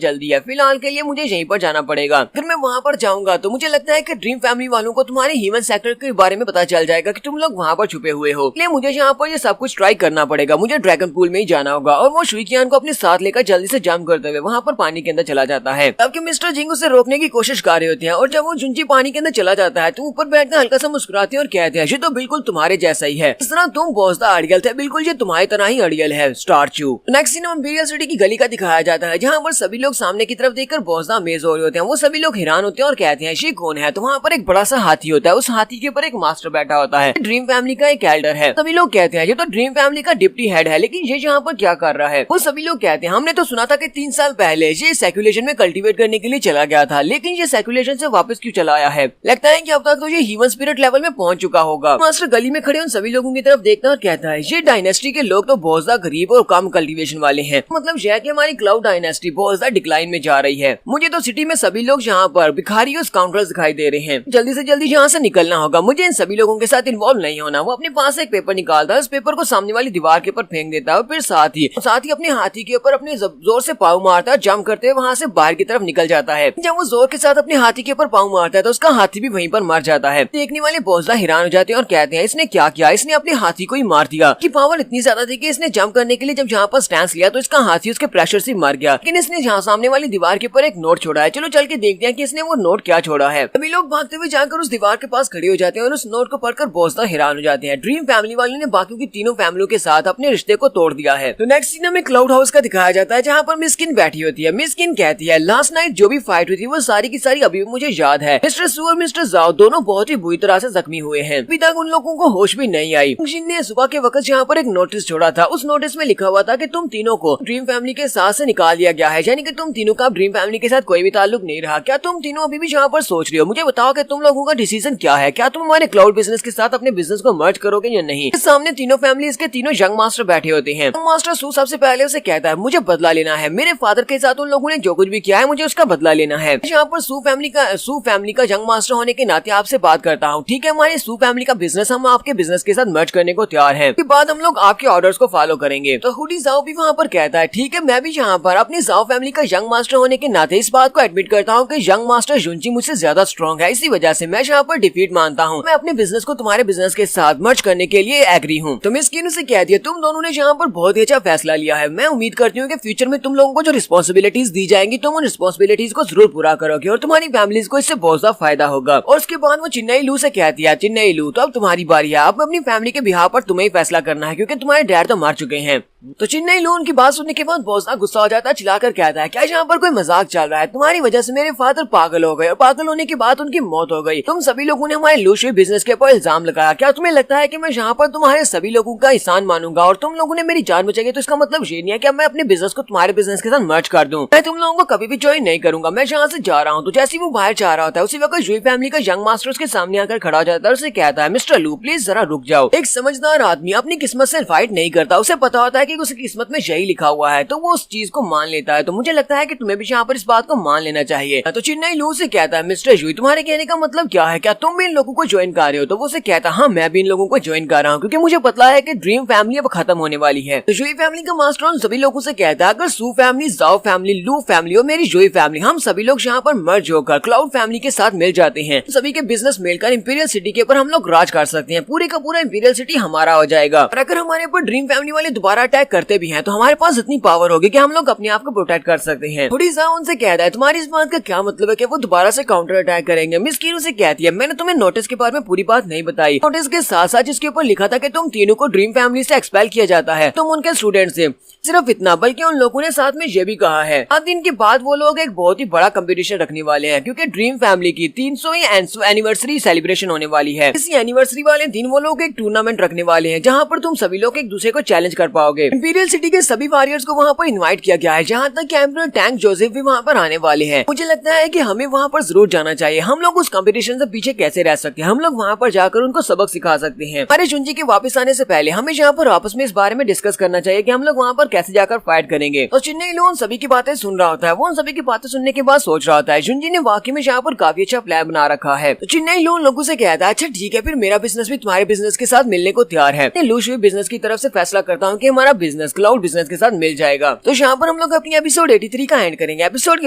जल्दी है। फिलहाल के लिए मुझे यहीं पर जाना पड़ेगा। अगर मैं वहाँ पर जाऊंगा तो मुझे लगता है कि ड्रीम फैमिली वालों को तुम्हारे ह्यूमन सेक्टर के बारे में पता चल जाएगा कि तुम लोग वहाँ पर छुपे हुए हो, इसलिए मुझे यहाँ पर ये सब कुछ ट्राई करना पड़ेगा। मुझे ड्रैगन पूल में ही जाना होगा। और वो शुइकियान को अपने साथ लेकर जल्दी से जंप करते हुए वहाँ पर पानी के अंदर चला जाता है। तब मिस्टर जिंग उसे रोकने की कोशिश कर रहे होते हैं और जब वो जुनजी पानी के अंदर चला जाता है तो ऊपर बैठकर हल्का सा मुस्कुराते हैं और कहते हैं, ये तो बिल्कुल तुम्हारे जैसा ही है, इस तरह तुम बहुत ज्यादा अड़ियल थे, बिल्कुल ये तुम्हारी तरह ही अड़ियल है स्टार्चू। नेक्स्ट सीन इंपीरियल सिटी की गली का दिखाया जाता है जहाँ पर सभी लोग सामने की तरफ देखकर बहुत ज्यादा अमेज हो रहे होते हैं। वो सभी लोग हैरान होते हैं और कहते हैं, ये कौन है? तो वहाँ पर एक बड़ा सा हाथी होता है, उस हाथी के ऊपर एक मास्टर बैठा होता है, ड्रीम फैमिली का एक एल्डर है। सभी लोग कहते हैं, ये तो ड्रीम फैमिली का डिप्टी हेड है, लेकिन ये यहाँ पर क्या कर रहा है? वो सभी लोग कहते हैं, हमने तो सुना था कि 3 साल पहले ये सेक्युलेशन में कल्टीवेट करने के लिए चला गया था, लेकिन ये सेक्युलेशन से वापस क्यों चला आया है? लगता है कि अब तक तो ये ह्यूमन स्पिरिट लेवल में पहुंच चुका होगा। मास्टर गली में खड़े उन सभी लोगों की तरफ देखता और कहता है, ये डायनेस्टी के लोग तो बहुत ज्यादा गरीब और कम कल्टीवेशन वाले हैं, मतलब यह कि हमारी क्लाउड डायनेस्टी बहुत ज्यादा डिक्लाइन में जा रही है। मुझे तो सिटी में सभी लोग यहाँ पर भिखारी और स्काउंडर्स दिखाई दे रहे हैं, जल्दी से जल्दी यहाँ से निकलना होगा, मुझे इन सभी लोगों के साथ इन्वॉल्व नहीं होना। वो अपने पास एक पेपर निकालता है, उस पेपर को सामने वाली दीवार के ऊपर फेंक देता है और फिर साथ ही अपने हाथी के ऊपर अपने जोर से पाँव मारता है, जंप करते हुए वहाँ से बाहर की तरफ निकल जाता है। जब वो जोर के साथ अपने हाथी के ऊपर पाँव मारता है तो उसका हाथी भी वहीं पर मर जाता है। देखने वाले बहुत ज्यादा हैरान हो जाते हैं और कहते हैं, इसने क्या किया? इसने अपने हाथी को ही मार दिया। की पावर इतनी ज्यादा थी कि इसने जंप करने के लिए जब यहाँ पर स्टैंस लिया तो इसका हाथी उसके प्रेशर से मर गया, लेकिन इसने यहाँ सामने वाली दीवार के ऊपर एक नोट छोड़ा है। चलो चल के देखते हैं कि इसने वो नोट क्या छोड़ा है। सभी लोग भागते हुए जाकर उस दीवार के पास खड़े हो जाते हैं और उस नोट को पढ़कर बहुत ज्यादा हैरान हो जाते हैं। ड्रीम फैमिली वालों ने बाकी की तीनों फैमिलियों के साथ अपने रिश्ते को तोड़ दिया है। तो नेक्स्ट सीन में क्लाउड हाउस का दिखाया जाता है जहाँ पर मिस्किन बैठी होती है। मिस्किन कहती है, लास्ट नाइट जो भी फाइट हुई थी वो सारी की सारी अभी भी मुझे याद है। मिस्टर सू और मिस्टर जाओ दोनों बहुत ही बुरी तरह से जख्मी हुए हैं, अभी तक उन लोगों को होश भी नहीं आई। मिस्किन ने सुबह के वक्त यहाँ पर एक नोटिस छोड़ा था, उस नोटिस में लिखा हुआ था कि तुम तीनों को ड्रीम फैमिली के साथ से निकाल दिया गया है, यानी कि तुम तीनों का ड्रीम फैमिली के साथ कोई भी ताल्लुक नहीं रहा। क्या तुम तीनों अभी भी यहाँ पर सोच रहे हो? मुझे बताओ कि तुम लोगों का डिसीजन क्या है? क्या तुम हमारे क्लाउड बिजनेस के साथ अपने बिजनेस को मर्ज करोगे या नहीं? सामने तीनों फैमिलीज के तीनों यंग मास्टर बैठे होते हैं। मास्टर सू सबसे पहले उसे कहता है, मुझे बदला लेना है, मेरे फादर के साथ उन लोगों ने जो कुछ भी किया है मुझे उसका बदला लेना है। यहाँ पर सू फैमिली का यंग मास्टर होने के नाते आपसे बात करता हूँ, ठीक है? हमारे सू फैमिली का बिजनेस हम आपके बिजनेस के साथ मर्ज करने को तैयार है, उसके बाद हम लोग आपके ऑर्डर्स को फॉलो करेंगे। तो हुडी जाओ भी वहाँ पर कहता है, ठीक है, मैं भी यहाँ पर अपने जाओ फैमिली का यंग मास्टर होने के नाते इस बात को एडमिट करता हूँ कि यंग मास्टर जुनजी मुझसे ज्यादा स्ट्रॉन्ग है, इसी वजह से मैं यहाँ पर डिफीट मानता हूँ। मैं अपने बिजनेस को तुम्हारे बिजनेस के साथ मर्ज करने के लिए एग्री हूँ। तो मिस्किन से कह दिया, तुम दोनों ने यहाँ पर बहुत ही अच्छा फैसला लिया है। मैं उम्मीद करती हूँ कि फ्यूचर में तुम लोगों को जो रिस्पॉन्सिबिलिटीज दी जाएंगी तुम उन रिस्पॉन्सिबिलिटीज को जरूर पूरा करोगे और तुम्हारी फैमिलीज को इससे बहुत ज्यादा फायदा होगा। और उसके बाद वो चिन्नई लू से कहती है, चिन्नई लू, तो अब तुम्हारी बारी है, अब अपनी फैमिली के बिहार पर तुम्हें ही फैसला करना है क्योंकि तुम्हारे डैड तो मर चुके हैं। तो चिन्नई लू उनकी बात सुनने के बाद बहुत ज्यादा गुस्सा हो जाता है, चिल्लाकर कहता है, क्या यहाँ पर कोई मजाक चल रहा है? तुम्हारी वजह से मेरे फादर पागल हो गए और पागल होने के बाद उनकी मौत हो गई। तुम सभी लोगों ने हमारे लूशी बिजनेस के ऊपर इल्जाम लगाया। क्या तुम्हें लगता है कि मैं यहाँ पर तुम्हारे सभी लोगों का एहसान मानूंगा और तुम लोगों ने मेरी जान बचाई? तो इसका मतलब ये नहीं है कि मैं अपने बिजनेस को तुम्हारे बिजनेस के साथ मर्ज कर दूं। मैं तुम लोगों को कभी भी ज्वाइन नहीं करूंगा, मैं यहाँ से जा रहा हूँ। तो जैसे वो बाहर जा रहा होता है उसी वक्त जुई फैमिली का यंग मास्टर उसके सामने आकर खड़ा हो जाता है और उसे कहता है, मिस्टर लू प्लीज जरा रुक जाओ। एक समझदार आदमी अपनी किस्मत से फाइट नहीं करता, उसे पता होता है कि उसकी किस्मत में यही लिखा हुआ है तो वो उस चीज को मान लेता है। तो मुझे लगता है कि तुम्हें भी यहाँ पर इस बात को मान लेना चाहिए। तो चिन्नई लू से कहता है, मिस्टर जुई तुम्हारे कहने का मतलब क्या है? क्या तुम भी इन लोगों को ज्वाइन कर रहे हो? तो वो उसे कहता है, हाँ मैं भी इन लोगों को ज्वाइन कर रहा हूँ क्योंकि मुझे पता है कि ड्रीम फैमिली अब खत्म होने वाली है। तो जुई फैमिली का मास्टर उन सभी लोगों से कहता है, अगर सू फैमिली, जाओ फैमिली, लू फैमिली और मेरी जुई फैमिली हम सभी लोग यहाँ पर मर्ज होकर क्लाउड फैमिली के साथ मिल जाते हैं, सभी के बिजनेस मिलकर इंपीरियल सिटी के ऊपर हम लोग राज कर सकते हैं, पूरे का पूरा इंपीरियल सिटी हमारा हो जाएगा। और अगर हमारे ऊपर ड्रीम फैमिली वाले दोबारा अटैक अटैक करते भी हैं तो हमारे पास इतनी पावर होगी कि हम लोग अपने आप को प्रोटेक्ट कर सकते हैं। थोड़ी सा उनसे कहता है तुम्हारी इस बात का क्या मतलब है कि वो दोबारा से काउंटर अटैक करेंगे। मिस कीरू से कहती है मैंने तुम्हें नोटिस के बारे में पूरी बात नहीं बताई। नोटिस के साथ साथ जिसके ऊपर लिखा था कि तुम तीनों को ड्रीम फैमिली से एक्सपेल किया जाता है, तुम उनके स्टूडेंट से। सिर्फ इतना बल्कि उन लोगों ने साथ में ये भी कहा है 7 दिन के बाद वो लोग एक बहुत ही बड़ा कंपटीशन रखने वाले हैं क्योंकि ड्रीम फैमिली की 300वीं एनिवर्सरी सेलिब्रेशन होने वाली है। इसी एनिवर्सरी वाले दिन वो लोग एक टूर्नामेंट रखने वाले हैं जहाँ पर तुम सभी लोग एक दूसरे को चैलेंज कर पाओगे। इंपीरियल सिटी के सभी वॉरियर्स को वहाँ पर इन्वाइट किया गया है, जहाँ तक एम्परर टैंक जोसेफ भी वहाँ पर आने वाले हैं। मुझे लगता है कि हमें वहाँ पर जरूर जाना चाहिए। हम लोग उस कंपटीशन से पीछे कैसे रह सकते हैं, हम लोग वहाँ पर जाकर उनको सबक सिखा सकते हैं। हमारे जुंजी के वापस आने से पहले हमें यहाँ पर आपस में इस बारे में डिस्कस करना चाहिए कि हम लोग वहाँ पर कैसे जाकर फाइट करेंगे। तो चिन्नई लो उन सभी की बातें सुन रहा होता है। वो उन सभी की बातें सुनने के बाद सोच रहा होता है जुंजी ने वाकई में यहाँ पर काफी अच्छा प्लान बना रखा है। तो चिन्नई लो उन लोगों से कहता है अच्छा ठीक है फिर मेरा बिजनेस भी तुम्हारे बिजनेस के साथ मिलने को तैयार है। लूशु बिजनेस की तरफ से फैसला करता हूँ कि हमारा बिजनेस क्लाउड बिजनेस के साथ मिल जाएगा। तो यहाँ पर हम लोग अपनी एपिसोड 83 का एंड करेंगे। एपिसोड की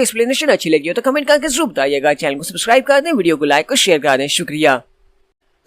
एक्सप्लेनेशन अच्छी लगी हो तो कमेंट करके जरूर बताइएगा। चैनल को सब्सक्राइब कर दें, वीडियो को लाइक और शेयर कर दें। शुक्रिया।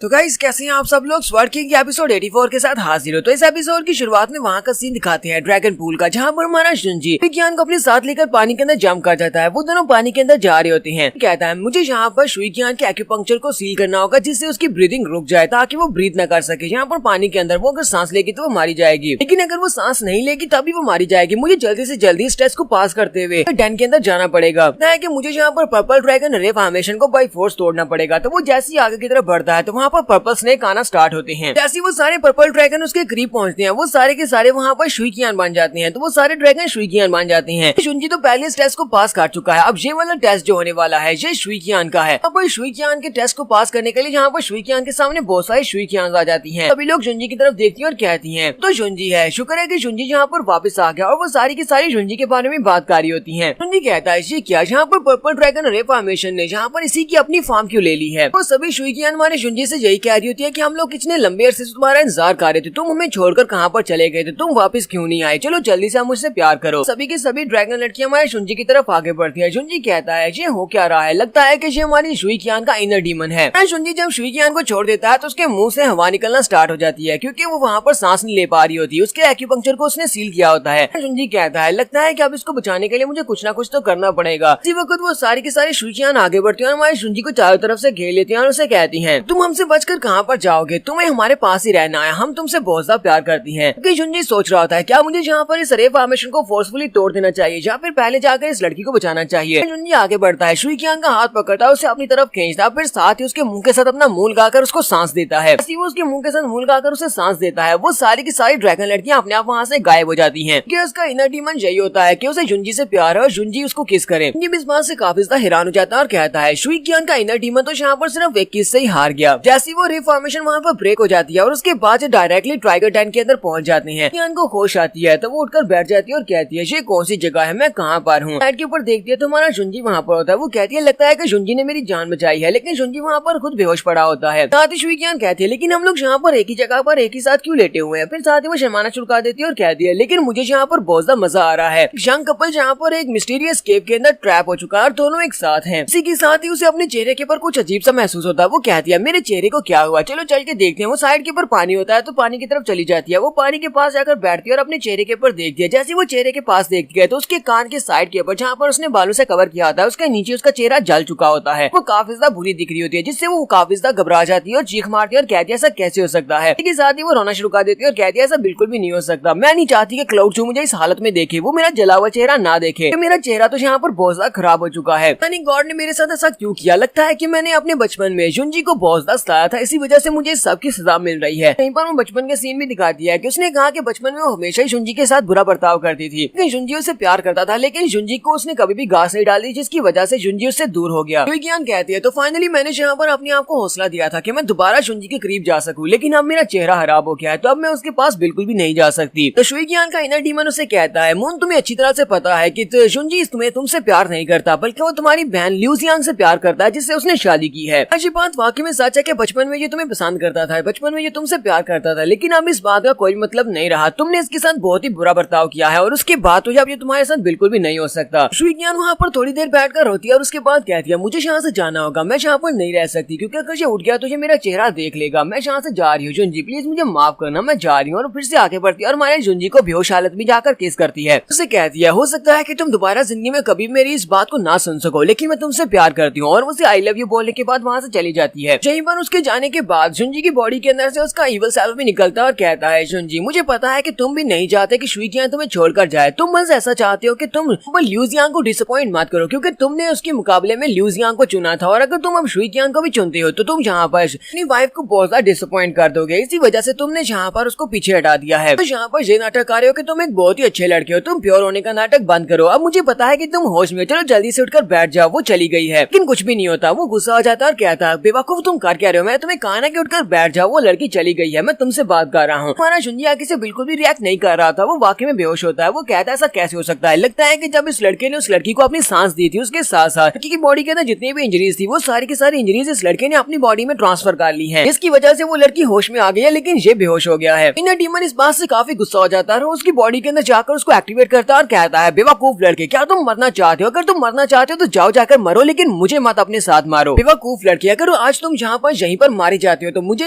तो गाइस कैसे हैं आप सब लोग। स्वर्ड किंग एपिसोड 84 के साथ हाजिर हो। तो इस एपिसोड की शुरुआत में वहाँ का सीन दिखाते हैं ड्रैगन पूल का, जहाँ पर हमारा जुंजी विज्ञान को अपने साथ लेकर पानी के अंदर जंप कर जाता है। वो दोनों पानी के अंदर जा रहे होते हैं। कहता है मुझे यहाँ पर शुइकियान के एक्यूपंक्चर को सील करना होगा जिससे उसकी ब्रीदिंग रुक जाए ताकि वो ब्रीथ न कर सके। यहाँ पर पानी के अंदर वो अगर सांस लेगी तो वो मारी जाएगी, लेकिन अगर वो सांस नहीं लेगी तभी वो मारी जाएगी। मुझे जल्दी से जल्दी इस टेस्ट को पास करते हुए डैन के अंदर जाना पड़ेगा। कि मुझे यहाँ पर पर्पल ड्रैगन रे फॉर्मेशन को बाई फोर्स तोड़ना पड़ेगा। तो वो जैसे ही आगे की तरफ बढ़ता है तो वहाँ पर पर्पल स्नेक आना स्टार्ट होते हैं। जैसे वो सारे पर्पल ड्रैगन उसके करीब पहुंचते हैं वो सारे के सारे वहाँ पर शुइकियान बन जाते हैं। तो वो सारे ड्रैगन शुइकियान बन जाते हैं। जुंजी तो पहले इस टेस्ट को पास कर चुका है। अब ये वाला टेस्ट जो होने वाला है ये शुइकियान का है। अब शुइकियान के टेस्ट को पास करने के लिए यहाँ पर शुइकियान के सामने बहुत सारे शुइकियान आ जाती हैं। सभी लोग जुंजी की तरफ देखती हैं और कहती हैं तो जुंजी है, शुक्र है कि जुंजी यहाँ पर वापस आ गया। और वो सारी की सारी जुंजी के बारे में बात कर रही होती हैं। जुंजी कहता है ये क्या, यहाँ पर पर्पल ड्रैगन रे फॉर्मेशन ने यहाँ पर इसी की अपनी फार्म क्यों ले ली है। वो सभी शुइकियान हमारे जुंजी से यही कह रही होती है कि हम लोग कितने लंबे अरसे से तुम्हारा इंतजार कर रहे थे, तुम हमें छोड़कर कहाँ पर चले गए थे, तुम वापस क्यों नहीं आए, चलो जल्दी से मुझसे प्यार करो। सभी के सभी ड्रैगन लड़कियां हमारे जुंजी की तरफ आगे बढ़ती है। जुंजी कहता है ये हो क्या रहा है, लगता है कि ये हमारी शुइकियान का इनर डीमन है। जुंजी जब शुइकियान को छोड़ देता है तो उसके मुंह से हवा निकलना स्टार्ट हो जाती है क्योंकि वो वहाँ पर सांस नहीं ले पा रही होती। उसके एक्यूपंक्चर को उसने सील किया होता है। जुंजी कहता है लगता है कि अब इसको बचाने के लिए मुझे कुछ ना कुछ तो करना पड़ेगा। इसी वक्त वो सारी की सारी शुइकियान आगे बढ़ती है और हमारे जुंजी को चारों तरफ से घेर लेती है और उसे कहती है तुम हमसे बचकर कहाँ पर जाओगे, तुम्हें हमारे पास ही रहना है, हम तुमसे बहुत ज्यादा प्यार करती हैं। क्योंकि जुंजी सोच रहा होता है क्या मुझे यहाँ पर इस रे फॉर्मेशन को फोर्सफुली तोड़ देना चाहिए या फिर पहले जाकर इस लड़की को बचाना चाहिए। जुंजी आगे बढ़ता है, शुइकियान का हाथ पकड़ता है, उसे अपनी तरफ खींचता है, फिर साथ ही उसके मुंह के साथ अपना मुंह लगाकर उसको सांस देता है। वो उसके मुंह के साथ मुंह लगाकर उसे सांस देता है। वो सारी की सारी ड्रैगन लड़कियां अपने आप वहाँ से गायब हो जाती हैं। कि उसका इनर डीमन यही होता है कि उसे जुंजी से प्यार है और जुंजी उसको किस करे। जुंजी इस बात से काफी ज्यादा हैरान हो जाता है और कहता है शुइकियान का इनर डीमन तो यहाँ पर सिर्फ एक किस से ही हार गया। जैसी वो रे फॉर्मेशन वहाँ पर ब्रेक हो जाती है और उसके बाद डायरेक्टली टाइगर डैन के अंदर पहुंच जाते हैं। शुइकियान को होश आती है तो वो उठकर बैठ जाती है और कहती है ये कौन सी जगह है, मैं कहाँ पर हूँ। साइड के ऊपर देखती है तो हमारा जुंजी वहाँ पर होता है। वो कहती है लगता है कि जुंजी ने मेरी जान बचाई है, लेकिन जुंजी वहाँ पर खुद बेहोश पड़ा होता है। साथ ही शुइकियान कहती है लेकिन हम लोग यहाँ पर एक ही जगह पर एक ही साथ क्यों लेटे हुए हैं। फिर साथ ही वो शर्माना चुका देती है और कहती है लेकिन मुझे यहाँ पर बहुत ज्यादा मजा आ रहा है। यंग कपल यहाँ पर एक मिस्टीरियस केव के अंदर ट्रैप हो चुका है और दोनों एक साथ हैं। इसी के साथ ही उसे अपने चेहरे के ऊपर कुछ अजीब सा महसूस होता है। वो कहती है मेरे चेहरे को क्या हुआ, चलो चल के देखते हैं। वो साइड के ऊपर पानी होता है तो पानी की तरफ चली जाती है। वो पानी के पास जाकर बैठती है और अपने चेहरे के ऊपर देखती है। जैसे वो चेहरे के पास देखती है तो उसके कान के साइड के ऊपर जहाँ पर उसने बालों से कवर किया होता है उसके नीचे उसका चेहरा जल चुका होता है। वो काफी ज्यादा बुरी दिख रही होती है जिससे वो काफी ज्यादा घबरा जाती है और चीख मारती है और कहती है ऐसा कैसे हो सकता है। इसके साथ ही वो रोना शुरू कर देती है और कहती है ऐसा बिल्कुल भी नहीं हो सकता, मैं नहीं चाहती कि क्लाउड शू मुझे इस हालत में देखे, वो मेरा जला हुआ चेहरा ना देखे। मेरा चेहरा तो यहाँ पर बहुत ज्यादा खराब हो चुका है। यानी गॉड ने मेरे साथ ऐसा क्यों किया, लगता है कि मैंने अपने बचपन में जुंजी को बहुत ज्यादा सताया था, इसी वजह से मुझे सबकी सजा मिल रही है। कहीं पर वो बचपन के सीन भी दिखा दिया है कि उसने कहा कि बचपन में वो हमेशा ही जुंजी के साथ बुरा बर्ताव करती थी। जुंजी उससे प्यार करता था लेकिन जुंजी को उसने कभी भी घास नहीं डाली जिसकी वजह से जुंजी उससे दूर हो गया। विज्ञान कहती है तो फाइनली मैंने यहाँ पर अपने आप को हौसला दिया था कि मैं दोबारा जुंजी के करीब जा सकूं, लेकिन अब मेरा चेहरा खराब हो गया है तो अब मैं उसके पास बिल्कुल भी नहीं जा सकती। तो शुइकियान का इनर डीमन उसे कहता है मून तुम्हें अच्छी तरह से पता है कि जुंजी तुमसे प्यार नहीं करता बल्कि वो तुम्हारी बहन ल्यूजियांग से प्यार करता है जिससे उसने शादी की है। अच्छी बात वाकई में सच है कि बचपन में ये तुम्हें पसंद करता था, बचपन में ये तुमसे प्यार करता था, लेकिन अब इस बात का कोई मतलब नहीं रहा। तुमने इसके साथ बहुत ही बुरा बर्ताव किया है और उसके बाद तो अब ये तुम्हारे साथ बिल्कुल भी नहीं हो सकता। शुइक्यान वहाँ पर थोड़ी देर बैठकर रोती है और उसके बाद कहती है मुझे यहाँ से जाना होगा, मैं यहाँ पर नहीं रह सकती क्योंकि अगर ये उठ गया तो ये मेरा चेहरा देख लेगा। मैं यहाँ से जा रही हूँ जुंजी, प्लीज मुझे माफ करना, मैं जा रही हूँ। और फिर से आगे बढ़ती है और हमारे जुंजी को बेहोश हालत में जाकर किस करती है। उससे कहती है हो सकता है कि तुम दोबारा जिंदगी में कभी मेरी इस बात को ना सुन सको, लेकिन मैं तुमसे प्यार करती हूँ। और उसे आई लव यू बोलने के बाद वहाँ से चली जाती है। यहीं पर उसके जाने के बाद जुंजी की बॉडी के अंदर से उसका इविल सेल्फ भी निकलता है और कहता है जुंजी मुझे पता है कि तुम भी नहीं चाहते कि शुइक्यान तुम्हें छोड़कर जाए, तुम बस ऐसा चाहते हो कि तुम लिू जियांग को डिसअपॉइंट मत करो क्योंकि तुमने उसके मुकाबले में लिू जियांग को चुना था। और अगर तुम अब शुइक्यान को भी चुनते हो तो तुम यहाँ पर अपनी वाइफ को बहुत ज्यादा डिसअपॉइंट कर दोगे, इसी वजह से तुमने यहाँ पर उसको पीछे हटा दिया है। तो यहाँ पर ये नाटक कर रहे हो कि तुम एक बहुत ही अच्छे लड़के हो, तुम प्योर होने का नाटक बंद करो। अब मुझे पता है कि तुम होश में, चलो जल्दी से उठकर बैठ जाओ। वो चली गई है लेकिन कुछ भी नहीं होता। वो गुस्सा हो जाता है और कहता है बेवकूफ तुम कर क्या रहे हो, मैं तुम्हें कहा ना कि उठकर बैठ जाओ। वो लड़की चली गई है, मैं तुमसे बात कर रहा हूँ। हमारा जुंजी आगे से बिल्कुल भी रिएक्ट नहीं कर रहा था, वो वाकई में बेहोश होता है। वो कहता है ऐसा कैसे हो सकता है। लगता है कि जब इस लड़के ने उस लड़की को अपनी सांस दी थी उसके साथ साथ लड़की की बॉडी के अंदर जितनी भी इंजरीज थी वो सारी की सारी इंजरीज इस लड़के ने अपनी बॉडी में ट्रांसफर कर ली है। इसकी वजह से वो लड़की होश में आ गई है लेकिन ये बेहोश हो गया है। इनर डीमन इस बात से काफी गुस्सा हो जाता है और उसकी बॉडी के अंदर जाकर उसको एक्टिवेट करता है और कहता है बेवकूफ लड़के, क्या तुम मरना चाहते हो? अगर तुम मरना चाहते हो तो जाओ जाकर मरो, लेकिन मुझे मत अपने साथ मारो। बेवकूफ लड़के, अगर आज तुम यहाँ पर यहीं पर मारे जाते हो तो मुझे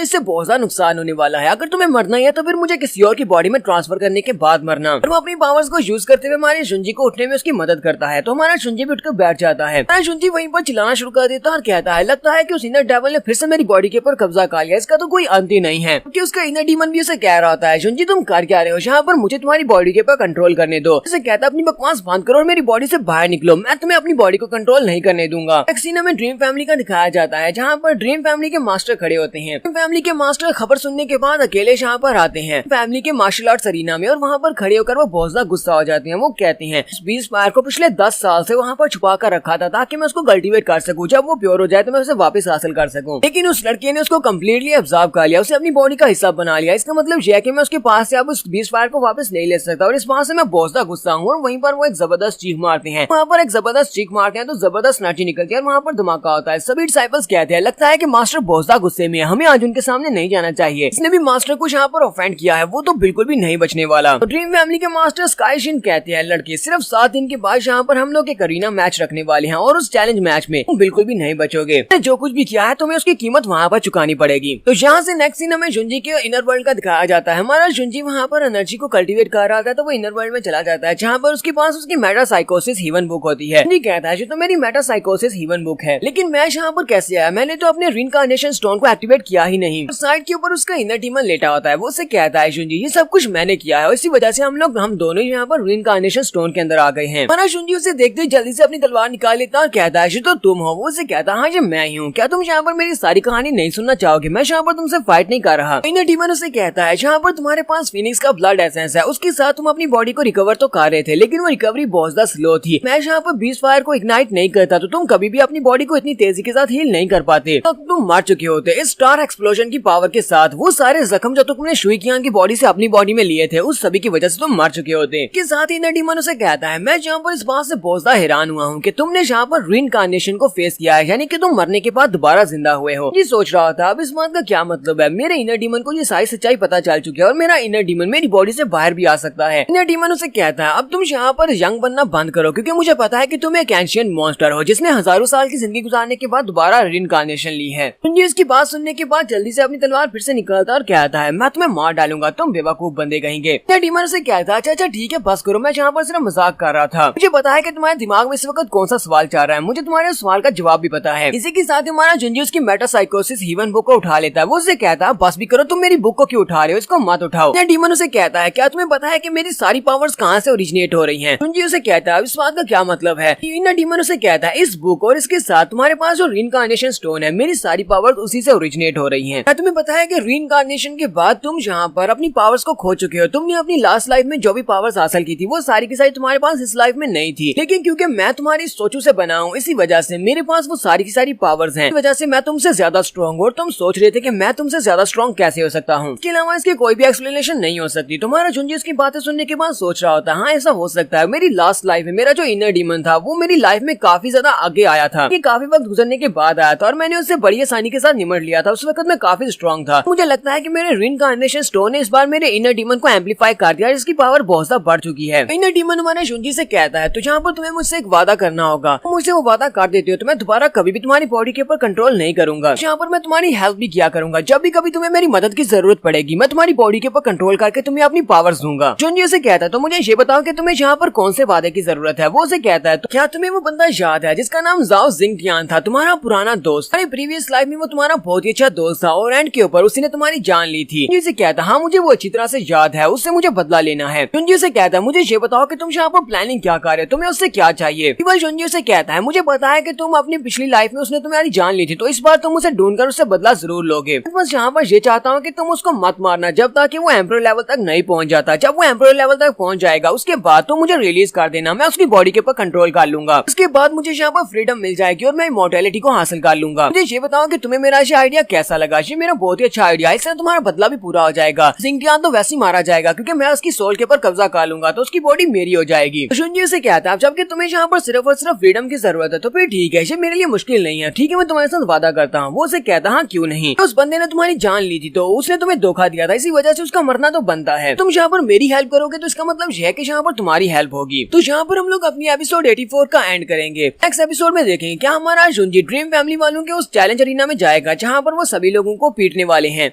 इससे बहुत ज्यादा नुकसान होने वाला है। अगर तुम्हें मरना है तो फिर मुझे किसी और की बॉडी में ट्रांसफर करने के बाद मरना। और वो अपनी पावर्स को यूज करते हुए हमारे जुंजी को उठने में उसकी मदद करता है। तो हमारा जुंजी भी उठकर बैठ जाता है। हमारा जुंजी वहीं पर चिल्लाना शुरू कर देता है और कहता है लगता है कि उस इनर डेविल ने फिर से मेरी बॉडी के ऊपर कब्जा कर लिया, इसका तो कोई अंत ही नहीं है। क्योंकि उसका इनर डीमन भी उसे कह रहा होता है जुंजी तुम कर क्या रहे हो, यहाँ पर मुझे तुम्हारी बॉडी के ऊपर कंट्रोल करने दो। उसे कहता है अपनी बकवास बंद करो और मेरी बॉडी से बाहर निकलो, मैं तुम्हें अपनी बॉडी को कंट्रोल नहीं करने दूंगा। एक सीन हमें ड्रीम फैमिली का दिखाया जाता है जहाँ पर ड्रीम फैमिली के मास्टर खड़े होते हैं। ड्रीम फैमिली के मास्टर खबर सुनने के बाद अकेले यहाँ पर आते हैं फैमिली के मार्शल आर्ट अरीना में और वहाँ पर खड़े होकर वो बहुत ज्यादा गुस्सा हो जाते हैं। वो कहते हैं इस बीस फायर को पिछले 10 साल से वहाँ पर छुपा कर रखा था ताकि मैं उसको कल्टीवेट कर सकूं, जब वो प्योर हो जाए तो मैं उसे वापस हासिल कर सकूं। लेकिन उस लड़के ने उसको कम्प्लीटली ऑब्जर्व कर लिया, उसे अपनी बॉडी का हिस्सा बना लिया। इसका मतलब यह है कि मैं उसके पास से अब उस बीस फायर को वापस नहीं ले सकता और इस बात से मैं बहुत ज्यादा गुस्सा हूँ। और वहीं पर वो एक जबरदस्त चीख मारते हैं। वहाँ पर एक जबरदस्त चीख मारते हैं तो जबरदस्त नाची निकलती है और वहाँ पर धमाका होता है। सभी डिसाइपल्स कहते हैं लगता है कि मास्टर बहुत ज्यादा गुस्से में है, हमें आज उनके सामने नहीं जाना चाहिए। इसने भी मास्टर को यहाँ पर ऑफेंड किया है, वो तो बिल्कुल भी नहीं बचने वाला। तो ड्रीम फैमिली के मास्टर स्काई शिन कहते हैं लड़के सिर्फ 7 दिन के बाद यहाँ पर हम लोग एक अरीना मैच रखने वाले हैं और उस चैलेंज मैच में तुम बिल्कुल भी नहीं बचोगे। जो कुछ भी किया है तुम्हें उसकी कीमत वहाँ पर चुकानी पड़ेगी। तो यहाँ से नेक्स्ट सीन हमें जुंजी के इनर वर्ल्ड का दिखाया जाता है। हमारा जुंजी वहाँ पर एनर्जी को कल्टीवेट कर रहा था तो वो इनर वर्ल्ड में चला जाता है जहाँ पर उसके पास उसकी मेटासाइकोसिस हीवन बुक होती है। जुंजी कहता है जो तो मेरी मेटासाइकोसिस हीवन बुक है, लेकिन मैं यहाँ पर कैसे आया, मैंने तो अपने रीइंकार्नेशन स्टोन को एक्टिवेट किया ही नहीं। साइड के ऊपर उसका इनर डीमन लेटा होता है। वो उसे कहता है जुंजी ये सब कुछ मैंने किया है और इसी वजह से हम दोनों यहाँ पर रीइंकार्नेशन स्टोन के अंदर आ गए हैं। हमारा जुंजी उसे देखते ही जल्दी से अपनी तलवार निकाल लेता और कहता है तो तुम हो? वो उसे कहता है हाँ ये मैं ही हूँ, क्या तुम यहाँ पर मेरी सारी कहानी नहीं सुनना चाहोगे? मैं यहाँ पर तुमसे फाइट नहीं कर रहा। इनर डीमन उसे कहता है जहाँ पर तुम्हारे पास फिनिक्स का ब्लड एसेंस है उसके साथ तुम अपनी बॉडी को रिकवर तो कर रहे थे, लेकिन वो रिकवरी बहुत ज्यादा स्लो थी। मैं यहाँ पर बीस फायर को इग्नाइट नहीं करता तो तुम कभी भी अपनी बॉडी को इतनी तेजी के साथ हील नहीं कर पाते, तो तुम मर चुके होते। इस स्टार एक्सप्लोजन की पावर के साथ वो सारे जख्म जो तुमने शुइक्यान की बॉडी से अपनी बॉडी में लिए थे उस सभी की वजह से तुम मर चुके होते। के साथ ही इनर डीमन उसे कहता है मैं यहाँ पर इस बात से बहुत ज्यादा हैरान हुआ हूँ कि तुमने यहाँ पर रीइंकार्नेशन को फेस किया है, यानी कि तुम मरने के बाद दोबारा जिंदा हुए हो। ये सोच रहा था अब इस बात का क्या मतलब है। मेरे इनर डीमन को ये सारी सच्चाई पता चल चुकी है और मेरा इनर डीमन मेरी बॉडी से बाहर भी आ सकता है। इनर डीमन उसे कहता है अब तुम यहाँ पर यंग बनना बंद करो क्योंकि मुझे पता है कि तुम एक एंशिएंट मॉन्स्टर हो जिसने हजारों साल की जिंदगी गुजारने के बाद दोबारा रीइंकार्नेशन ली है। मुझे इसकी बात सुनने के बाद जल्दी से अपनी तलवार फिर से निकालता और कहता है मैं तुम्हें मार डालूंगा, तुम बेवकूफ बंदे कहेंगे। इनर डीमन उसे कहता है अच्छा ठीक है बस करो, मैं यहाँ पर सिर्फ मजाक कर रहा था। मुझे पता है कि तुम्हारे दिमाग में इस वक्त कौन सा सवाल चल रहा है, मुझे तुम्हारे सवाल का जवाब भी पता है। इसी के साथ हमारा जुंजी उसकी मेटासाइकोसिस हीवन बुक को उठा लेता है। वो उसे कहता है बस भी करो, तुम मेरी बुक को क्यों उठा रहे हो, इसको मत उठाओ। इनर डीमन उसे कहता है क्या तुम्हें पता है कि मेरी सारी पावर्स कहाँ से ओरिजिनेट हो रही हैं? जुंजी उसे कहता है इस बात का क्या मतलब है? इनर डीमन उसे कहता है इस बुक और इसके साथ तुम्हारे पास जो रीइंकार्नेशन स्टोन है मेरी सारी पावर्स उसी से ओरिजिनेट हो रही हैं। तुम्हें पता है कि रीइंकार्नेशन के बाद तुम यहाँ पर अपनी पावर्स को खो चुके हो। तुमने अपनी लास्ट लाइफ में जो भी पावर्स हासिल की थी वो सारी की सारी तुम्हारे पास इस लाइफ में नहीं थी, लेकिन क्योंकि मैं तुम्हारी सोचों से बना हूँ इसी वजह से मेरे पास वो सारी की सारी पावर्स हैं। इस वजह से मैं तुमसे ज्यादा स्ट्रॉन्ग हूँ और तुम सोच रहे थे कि मैं तुमसे ज्यादा स्ट्रॉन्ग कैसे हो सकता हूँ। इसके अलावा इसकी कोई भी एक्सप्लेनेशन नहीं हो सकती। तुम्हारा जुंजी इसकी बातें सुनने के बाद सोच रहा होता है हाँ ऐसा हो सकता है, मेरी लास्ट लाइफ में मेरा जो इनर डीमन था वो मेरी लाइफ में काफी ज्यादा आगे आया था, ये काफी वक्त गुजरने के बाद आया था और मैंने उससे बड़ी आसानी के साथ निमट लिया था उस वक्त मैं काफी स्ट्रॉन्ग था। मुझे लगता है कि मेरे रीइंकार्नेशन स्टोन ने इस बार मेरे इनर डीमन को एम्पलीफाई कर दिया, जिसकी पावर बहुत ज्यादा बढ़ चुकी है। इनर डीमन हमारे शुंजी से कहता है तो यहाँ पर तुम्हें मुझसे एक वादा करना होगा, मुझसे वो वादा कर देते हो तो मैं दोबारा कभी भी तुम्हारी बॉडी के ऊपर कंट्रोल नहीं करूंगा। यहाँ पर मैं तुम्हारी हेल्प भी किया करूंगा, जब भी कभी तुम्हें मेरी मदद की जरूरत पड़ेगी मैं तुम्हारी बॉडी के ऊपर कंट्रोल करके तुम्हें अपनी पावर्स दूंगा। शुंजी उसे कहता है तो मुझे ये बताओ कि तुम्हें यहाँ पर कौन से वादे की जरूरत है। वो उसे कहता है तो क्या तुम्हें वो बंदा याद है जिसका नाम जाओ जिंगटियान था, तुम्हारा पुराना दोस्त। प्रीवियस लाइफ में वो तुम्हारा बहुत ही अच्छा दोस्त था और एंड के ऊपर उसने तुम्हारी जान ली थी। उसे कहता हाँ मुझे वो अच्छी तरह से याद है, उससे मुझे बदला लेना है। शुंजी उसे कहता है मुझे ये बताओ कि तुम यहाँ पर प्लानिंग क्या कर रहे हो, तुम्हें उससे क्या चाहिए। शुंजी उसे कहता है मुझे पता है कि तुम अपनी पिछली लाइफ में उसने तुम्हारी जान ली थी तो इस बार तुम उसे ढूंढकर उससे बदला जरूर लोगे। बस यहाँ पर ये चाहता हूँ कि तुम उसको मत मारना जब तक कि वो एम्परर लेवल तक नहीं पहुँच जाता। जब वो एम्परर लेवल तक पहुँच जाएगा उसके बाद तो मुझे रिलीज कर देना, मैं उसकी बॉडी के ऊपर कंट्रोल कर लूंगा। उसके बाद मुझे यहाँ पर फ्रीडम मिल जाएगी और मैं इमॉर्टैलिटी को हासिल कर लूंगा। मुझे ये बताओ कि तुम्हें मेरा ये आइडिया कैसा लगा। ये मेरा बहुत ही अच्छा आइडिया है, इससे तुम्हारा बदला भी पूरा हो जाएगा। जिंगटियान तो वैसे ही मारा जाएगा क्योंकि मैं उसकी सोल के ऊपर कब्जा कर लूंगा तो उसकी बॉडी मेरी हो जाएगी। शुंजी उसे कहता है जबकि तुम्हें यहाँ पर सिर्फ और सिर्फ फ्रीडम की जरूरत है तो फिर ठीक है, ये मेरे लिए मुश्किल नहीं है। ठीक है मैं तुम्हारे साथ वादा करता हूँ। वो उसे कहता हाँ क्यों नहीं, उस बंदे ने तुम्हारी जान ली थी तो उसने तुम्हें धोखा दिया था, इसी वजह से उसका मरना तो बनता है। तुम यहाँ पर मेरी हेल्प करोगे तो इसका मतलब यह है कि यहाँ पर तुम्हारी हेल्प होगी। तो यहाँ पर हम लोग अपनी एपिसोड 84 का एंड करेंगे। नेक्स्ट एपिसोड में देखेंगे क्या हमारा शुंजी ड्रीम फैमिली वालों के उस चैलेंज अरीना में जाएगा जहाँ पर वो सभी लोगों को पीटने वाले हैं।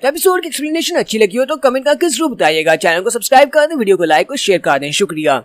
एपिसोड की एक्सप्लेनेशन अच्छी लगी हो तो कमेंट करके जरूर बताइएगा। चैनल को सब्सक्राइब कर दें, वीडियो को लाइक और शेयर कर दें। शुक्रिया।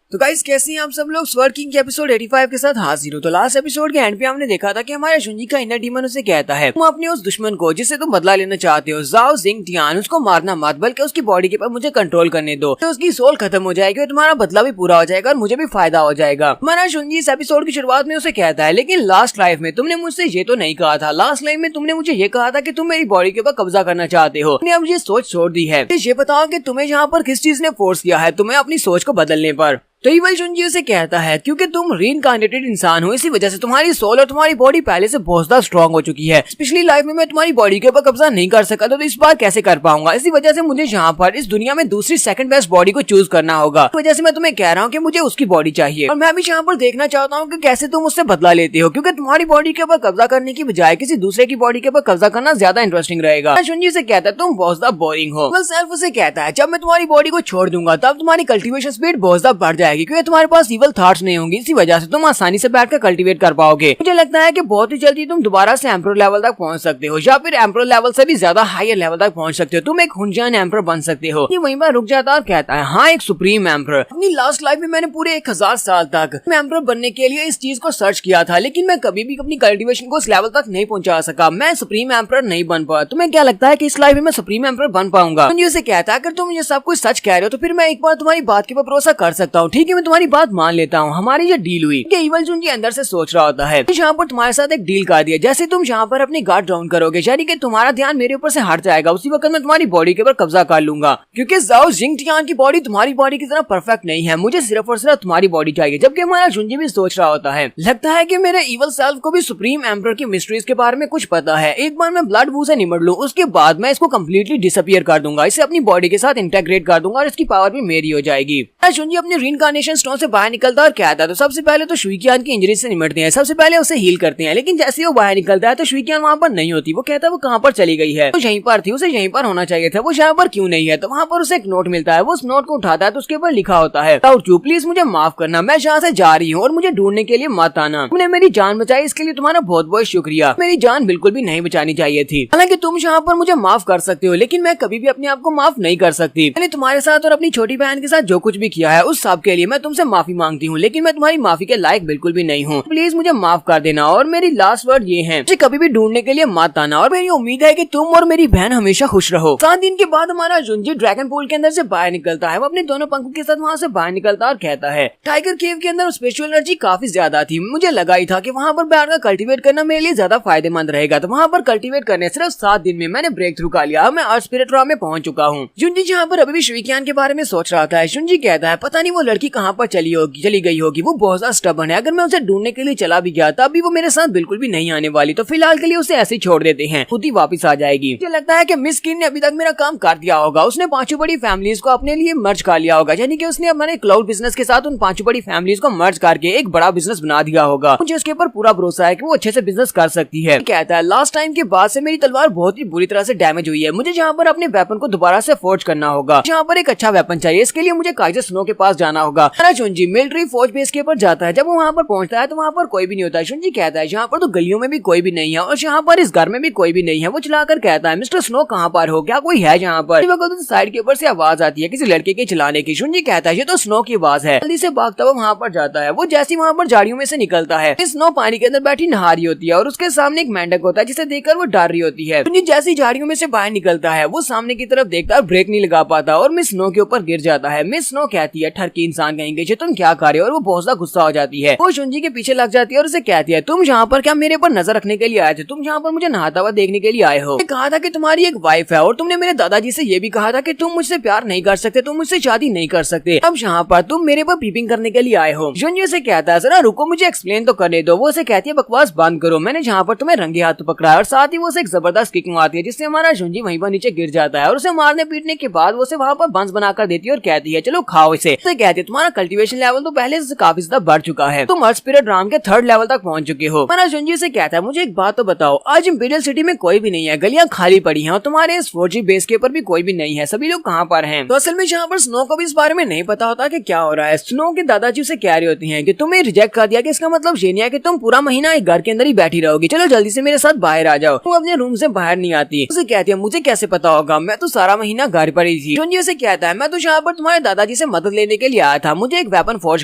तो गाइस कैसे हैं आप सब लोग। स्वर्ड किंग के एपिसोड 85 के साथ हाजिर हो। तो लास्ट एपिसोड के एंड पे हमने देखा था कि हमारे शुंजी का इनर डीमन उसे कहता है तुम अपने उस दुश्मन को जिससे तुम बदला लेना चाहते हो जाओ जिंगटियान उसको मारना मत बल्कि उसकी बॉडी के ऊपर मुझे कंट्रोल करने दो तो उसकी सोल खत्म हो जाएगी और तुम्हारा बदला भी पूरा हो जाएगा और मुझे भी फायदा हो जाएगा। हमारा शुंजी इस एपिसोड की शुरुआत में उसे कहता है लेकिन लास्ट लाइफ में तुमने मुझसे ये तो नहीं कहा था। लास्ट लाइफ में तुमने मुझे ये कहा था कि तुम मेरी बॉडी के ऊपर कब्जा करना चाहते हो। तुमने अब ये सोच छोड़ दी है। ये बताओ कि तुम्हें यहाँ पर किस चीज ने फोर्स किया है तुम्हें अपनी सोच को बदलने पर। तो इवल शुंजी उसे कहता है क्योंकि तुम रीइंकार्नेटेड इंसान हो इसी वजह से तुम्हारी सोल और तुम्हारी बॉडी पहले से बहुत ज्यादा स्ट्रॉन्ग हो चुकी है। पिछली लाइफ में मैं तुम्हारी बॉडी के ऊपर कब्जा नहीं कर सका तो इस बार कैसे कर पाऊंगा। इसी वजह से मुझे यहाँ पर इस दुनिया में दूसरी सेकंड बेस्ट बॉडी को चूज करना होगा। इस वजह से मैं तुम्हें कह रहा हूँ कि मुझे उसकी बॉडी चाहिए और मैं भी यहाँ पर देखना चाहता हूँ कि कैसे तुम उससे बदला लेते हो क्योंकि तुम्हारी बॉडी के ऊपर कब्जा करने की बजाय किसी दूसरे की बॉडी के ऊपर कब्जा करना ज्यादा इंटरेस्टिंग रहेगा। शुंजी से कहता है तुम बहुत ज्यादा बोरिंग हो। सेल्फ उसे कहता है जब मैं तुम्हारी बॉडी को छोड़ दूंगा तब तुम्हारी कल्टीवेशन स्पीड बहुत ज्यादा बढ़ जाएगी क्योंकि तुम्हारे पास इवल थॉट्स नहीं होंगी। इसी वजह से तुम आसानी से बैठकर कल्टीवेट कर पाओगे। मुझे लगता है कि बहुत ही जल्दी तुम दोबारा से एम्परर लेवल तक पहुंच सकते हो या फिर एम्परर लेवल से भी ज्यादा हायर लेवल तक पहुंच सकते हो। तुम एक हुनजान एम्परर बन सकते हो। ये वहीं पर रुक जाता और कहता है हाँ एक सुप्रीम एम्परर। अपनी लास्ट लाइफ में मैंने पूरे 1000 साल तक एम्परर बनने के लिए इस चीज को सर्च किया था लेकिन मैं कभी भी अपनी कल्टीवेशन को इस लेवल तक नहीं पहुंचा सका। मैं सुप्रीम एम्परर नहीं बन पाया। तुम्हें क्या लगता है कि इस लाइफ में मैं सुप्रीम एम्परर बन पाऊंगा। मुझे कहता है अगर तुम ये सब कुछ सच कह रहे हो तो फिर मैं एक बार तुम्हारी बात के ऊपर भरोसा कर सकता हूँ। ठीक है मैं तुम्हारी बात मान लेता हूँ। हमारी ये डील हुई कि इवल शुंजी अंदर से सोच रहा होता है यहाँ पर तुम्हारे साथ एक डील कर दिया जैसे तुम यहाँ पर अपनी गार्ड डाउन करोगे यानी कि तुम्हारा ध्यान मेरे ऊपर से हट जाएगा उसी वक्त मैं तुम्हारी बॉडी के ऊपर कब्जा कर लूंगा क्योंकि जाओ जिंगटियान की बॉडी तुम्हारी बॉडी की तरह परफेक्ट नहीं है। मुझे सिर्फ और सिर्फ तुम्हारी बॉडी चाहिए। जबकि हमारा शुंजी भी सोच रहा होता है लगता है कि मेरे इवल सेल्फ को भी सुप्रीम एम्परर की मिस्ट्रीज के बारे में कुछ पता है। एक बार मैं ब्लड वू से निमट लूं उसके बाद मैं इसको कम्प्लीटली डिसअपियर कर दूंगा, इसे अपनी बॉडी के साथ इंटेग्रेट कर दूंगा और इसकी पावर भी मेरी हो जाएगी। शुंजी अपने रीइंकार्नेशन स्टोन से बाहर निकलता और कहता है तो सबसे पहले तो शुइकियान की इंजरी से निमटते हैं, सबसे पहले उसे हील करते हैं। लेकिन जैसे वो बाहर निकलता है तो शुइकियान वहाँ पर नहीं होती। वो कहता है वो कहाँ पर चली गई है। वो यहीं पर थी, उसे यहीं पर होना चाहिए था, वो यहाँ पर क्यों नहीं है। तो वहाँ पर उसे एक नोट मिलता है। वो उस नोट को उठाता है तो उसके ऊपर लिखा होता है प्लीज मुझे माफ करना, मैं यहाँ से जा रही हूँ और मुझे ढूंढने के लिए मत आना। तुमने मेरी जान बचाई इसके लिए तुम्हारा बहुत बहुत शुक्रिया। मेरी जान बिल्कुल भी नहीं बचानी चाहिए थी। हालांकि तुम यहाँ पर मुझे माफ कर सकते हो लेकिन मैं कभी भी अपने आप को माफ नहीं कर सकती। मैंने तुम्हारे साथ और अपनी छोटी बहन के साथ जो कुछ भी किया है उस सब के लिए मैं तुमसे माफी मांगती हूँ लेकिन मैं तुम्हारी माफी के लायक बिल्कुल भी नहीं हूँ। प्लीज मुझे माफ कर देना और मेरी लास्ट वर्ड ये है मुझे कभी भी ढूंढने के लिए मत आना और मेरी उम्मीद है कि तुम और मेरी बहन हमेशा खुश रहो। 7 दिन के बाद हमारा शुंजी ड्रैगन पूल के अंदर से बाहर निकलता है। वो अपने दोनों पंखों के साथ वहाँ से बाहर निकलता और कहता है टाइगर केव के अंदर स्पिरिचुअल एनर्जी काफी ज्यादा थी। मुझे लगा ही था कि वहाँ पर बैठकर कल्टीवेट करना मेरे लिए ज्यादा फायदेमंद रहेगा। तो वहाँ पर कल्टीवेट करने सिर्फ 7 दिन में मैंने ब्रेक थ्रू कर लिया। मैं अर्थ स्पिरिट रॉ में पहुंच चुका हूँ। शुंजी यहाँ पर अभी भी शुइकियान के बारे में सोच रहा था। शुंजी कहता है पता नहीं वो लड़की लड़की कहाँ पर चली गई होगी, वो बहुत ज्यादा स्टबर्न है। अगर मैं उसे ढूंढने के लिए चला भी गया तब भी वो मेरे साथ बिल्कुल भी नहीं आने वाली, तो फिलहाल के लिए उसे ऐसे ही छोड़ देते हैं, खुद ही वापस आ जाएगी। मुझे लगता है कि मिस किन ने अभी तक मेरा काम कर दिया होगा। उसने पांचों बड़ी फैमिलीज को अपने लिए मर्ज कर लिया होगा, यानी कि उसने अपने क्लाउड बिजनेस के साथ उन पांचों बड़ी फैमिलीज को मर्ज करके एक बड़ा बिजनेस बना दिया होगा। मुझे उसके ऊपर पूरा भरोसा है कि वो अच्छे से बिजनेस कर सकती है। कहता है लास्ट टाइम के बाद से मेरी तलवार बहुत ही बुरी तरह से डैमेज हुई है, मुझे जहाँ पर अपने वेपन को दोबारा से फोर्ज करना होगा, जहाँ पर एक अच्छा वेपन चाहिए। इसके लिए मुझे काइजर स्नो के पास जाना होगा। शुंजी मिलिट्री फौज बेस के ऊपर जाता है। जब वो वहाँ पर पहुंचता है तो वहाँ पर कोई भी नहीं होता है। शुंजी कहता है यहाँ पर तो गलियों में भी कोई भी नहीं है और यहाँ पर इस घर में भी कोई भी नहीं है। वो चलाकर कहता है मिस्टर स्नो कहाँ पर हो, क्या कोई है यहाँ पर? तो साइड के ऊपर से आवाज आती है किसी लड़के के चलाने की। शुंजी कहता है ये तो स्नो की आवाज है। जल्दी से भागता हुआ वहाँ पर जाता है। वो जैसे वहाँ पर झाड़ियों में से निकलता है, स्नो पानी के अंदर बैठी नहा रही होती है और उसके सामने एक मेंढक होता है जिसे देखकर वो डर रही होती है। शुंजी जैसी झाड़ियों में से बाहर निकलता है वो सामने की तरफ देखता है, ब्रेक नहीं लगा पाता और मिस स्नो के ऊपर गिर जाता है। मिस स्नो कहती है ठरकी इंसान कहेंगे जो तुम क्या कर रहे हो, और वो बहुत ज्यादा गुस्सा हो जाती है। वो शुंजी के पीछे लग जाती है और उसे कहती है तुम यहाँ पर क्या मेरे पर नजर रखने के लिए आए थे? तुम यहाँ पर मुझे नहाता हुआ देखने के लिए आए हो? कहा था कि तुम्हारी एक वाइफ है और तुमने मेरे दादाजी से ये भी कहा था कि तुम मुझसे प्यार नहीं कर सकते, तुम मुझसे शादी नहीं कर सकते। अब यहाँ पर तुम मेरे पर पीपिंग करने के लिए आए हो। शुंजी से कहता है जरा रुको मुझे एक्सप्लेन तो करने दो। वो उसे कहती है बकवास बंद करो, मैंने जहाँ पर तुम्हें रंगे हाथ पकड़ा है। और साथ ही वो उसे एक जबरदस्त किक मारती है जिससे हमारा शुंजी वहीं पर नीचे गिर जाता है और उसे मारने पीटने के बाद वो उसे वहाँ पर बंस बनाकर देती है और कहती है चलो खाओ इसे। कहती है तुम्हारा कल्टीवेशन लेवल तो पहले से काफी ज्यादा बढ़ चुका है, तुम अर्थ स्पिरिट राम के 3rd लेवल तक पहुंच चुके हो। हमारा शुंजी से कहता है मुझे एक बात तो बताओ, आज इंपीरियल सिटी में कोई भी नहीं है, गलियां खाली पड़ी हैं और तुम्हारे इस 4G बेस के ऊपर भी कोई भी नहीं है, सभी लोग कहाँ पर हैं? तो असल में यहाँ पर स्नो को भी इस बारे में नहीं पता होता कि क्या हो रहा है। स्नो के दादाजी उसे कह रही होती हैं कि तुम्हें रिजेक्ट कर दिया, कि इसका मतलब ये नहीं है कि तुम पूरा महीना एक घर के अंदर ही बैठी रहोगी, चलो जल्दी से मेरे साथ बाहर आ जाओ, तुम अपने रूम से बाहर नहीं आती। उसे कहती है मुझे कैसे पता होगा, मैं तो सारा महीना घर पर ही थी। शुंजी उसे कहता है मैं तो यहाँ पर तुम्हारे दादाजी से मदद लेने के लिए आया था, मुझे एक वेपन फोर्ज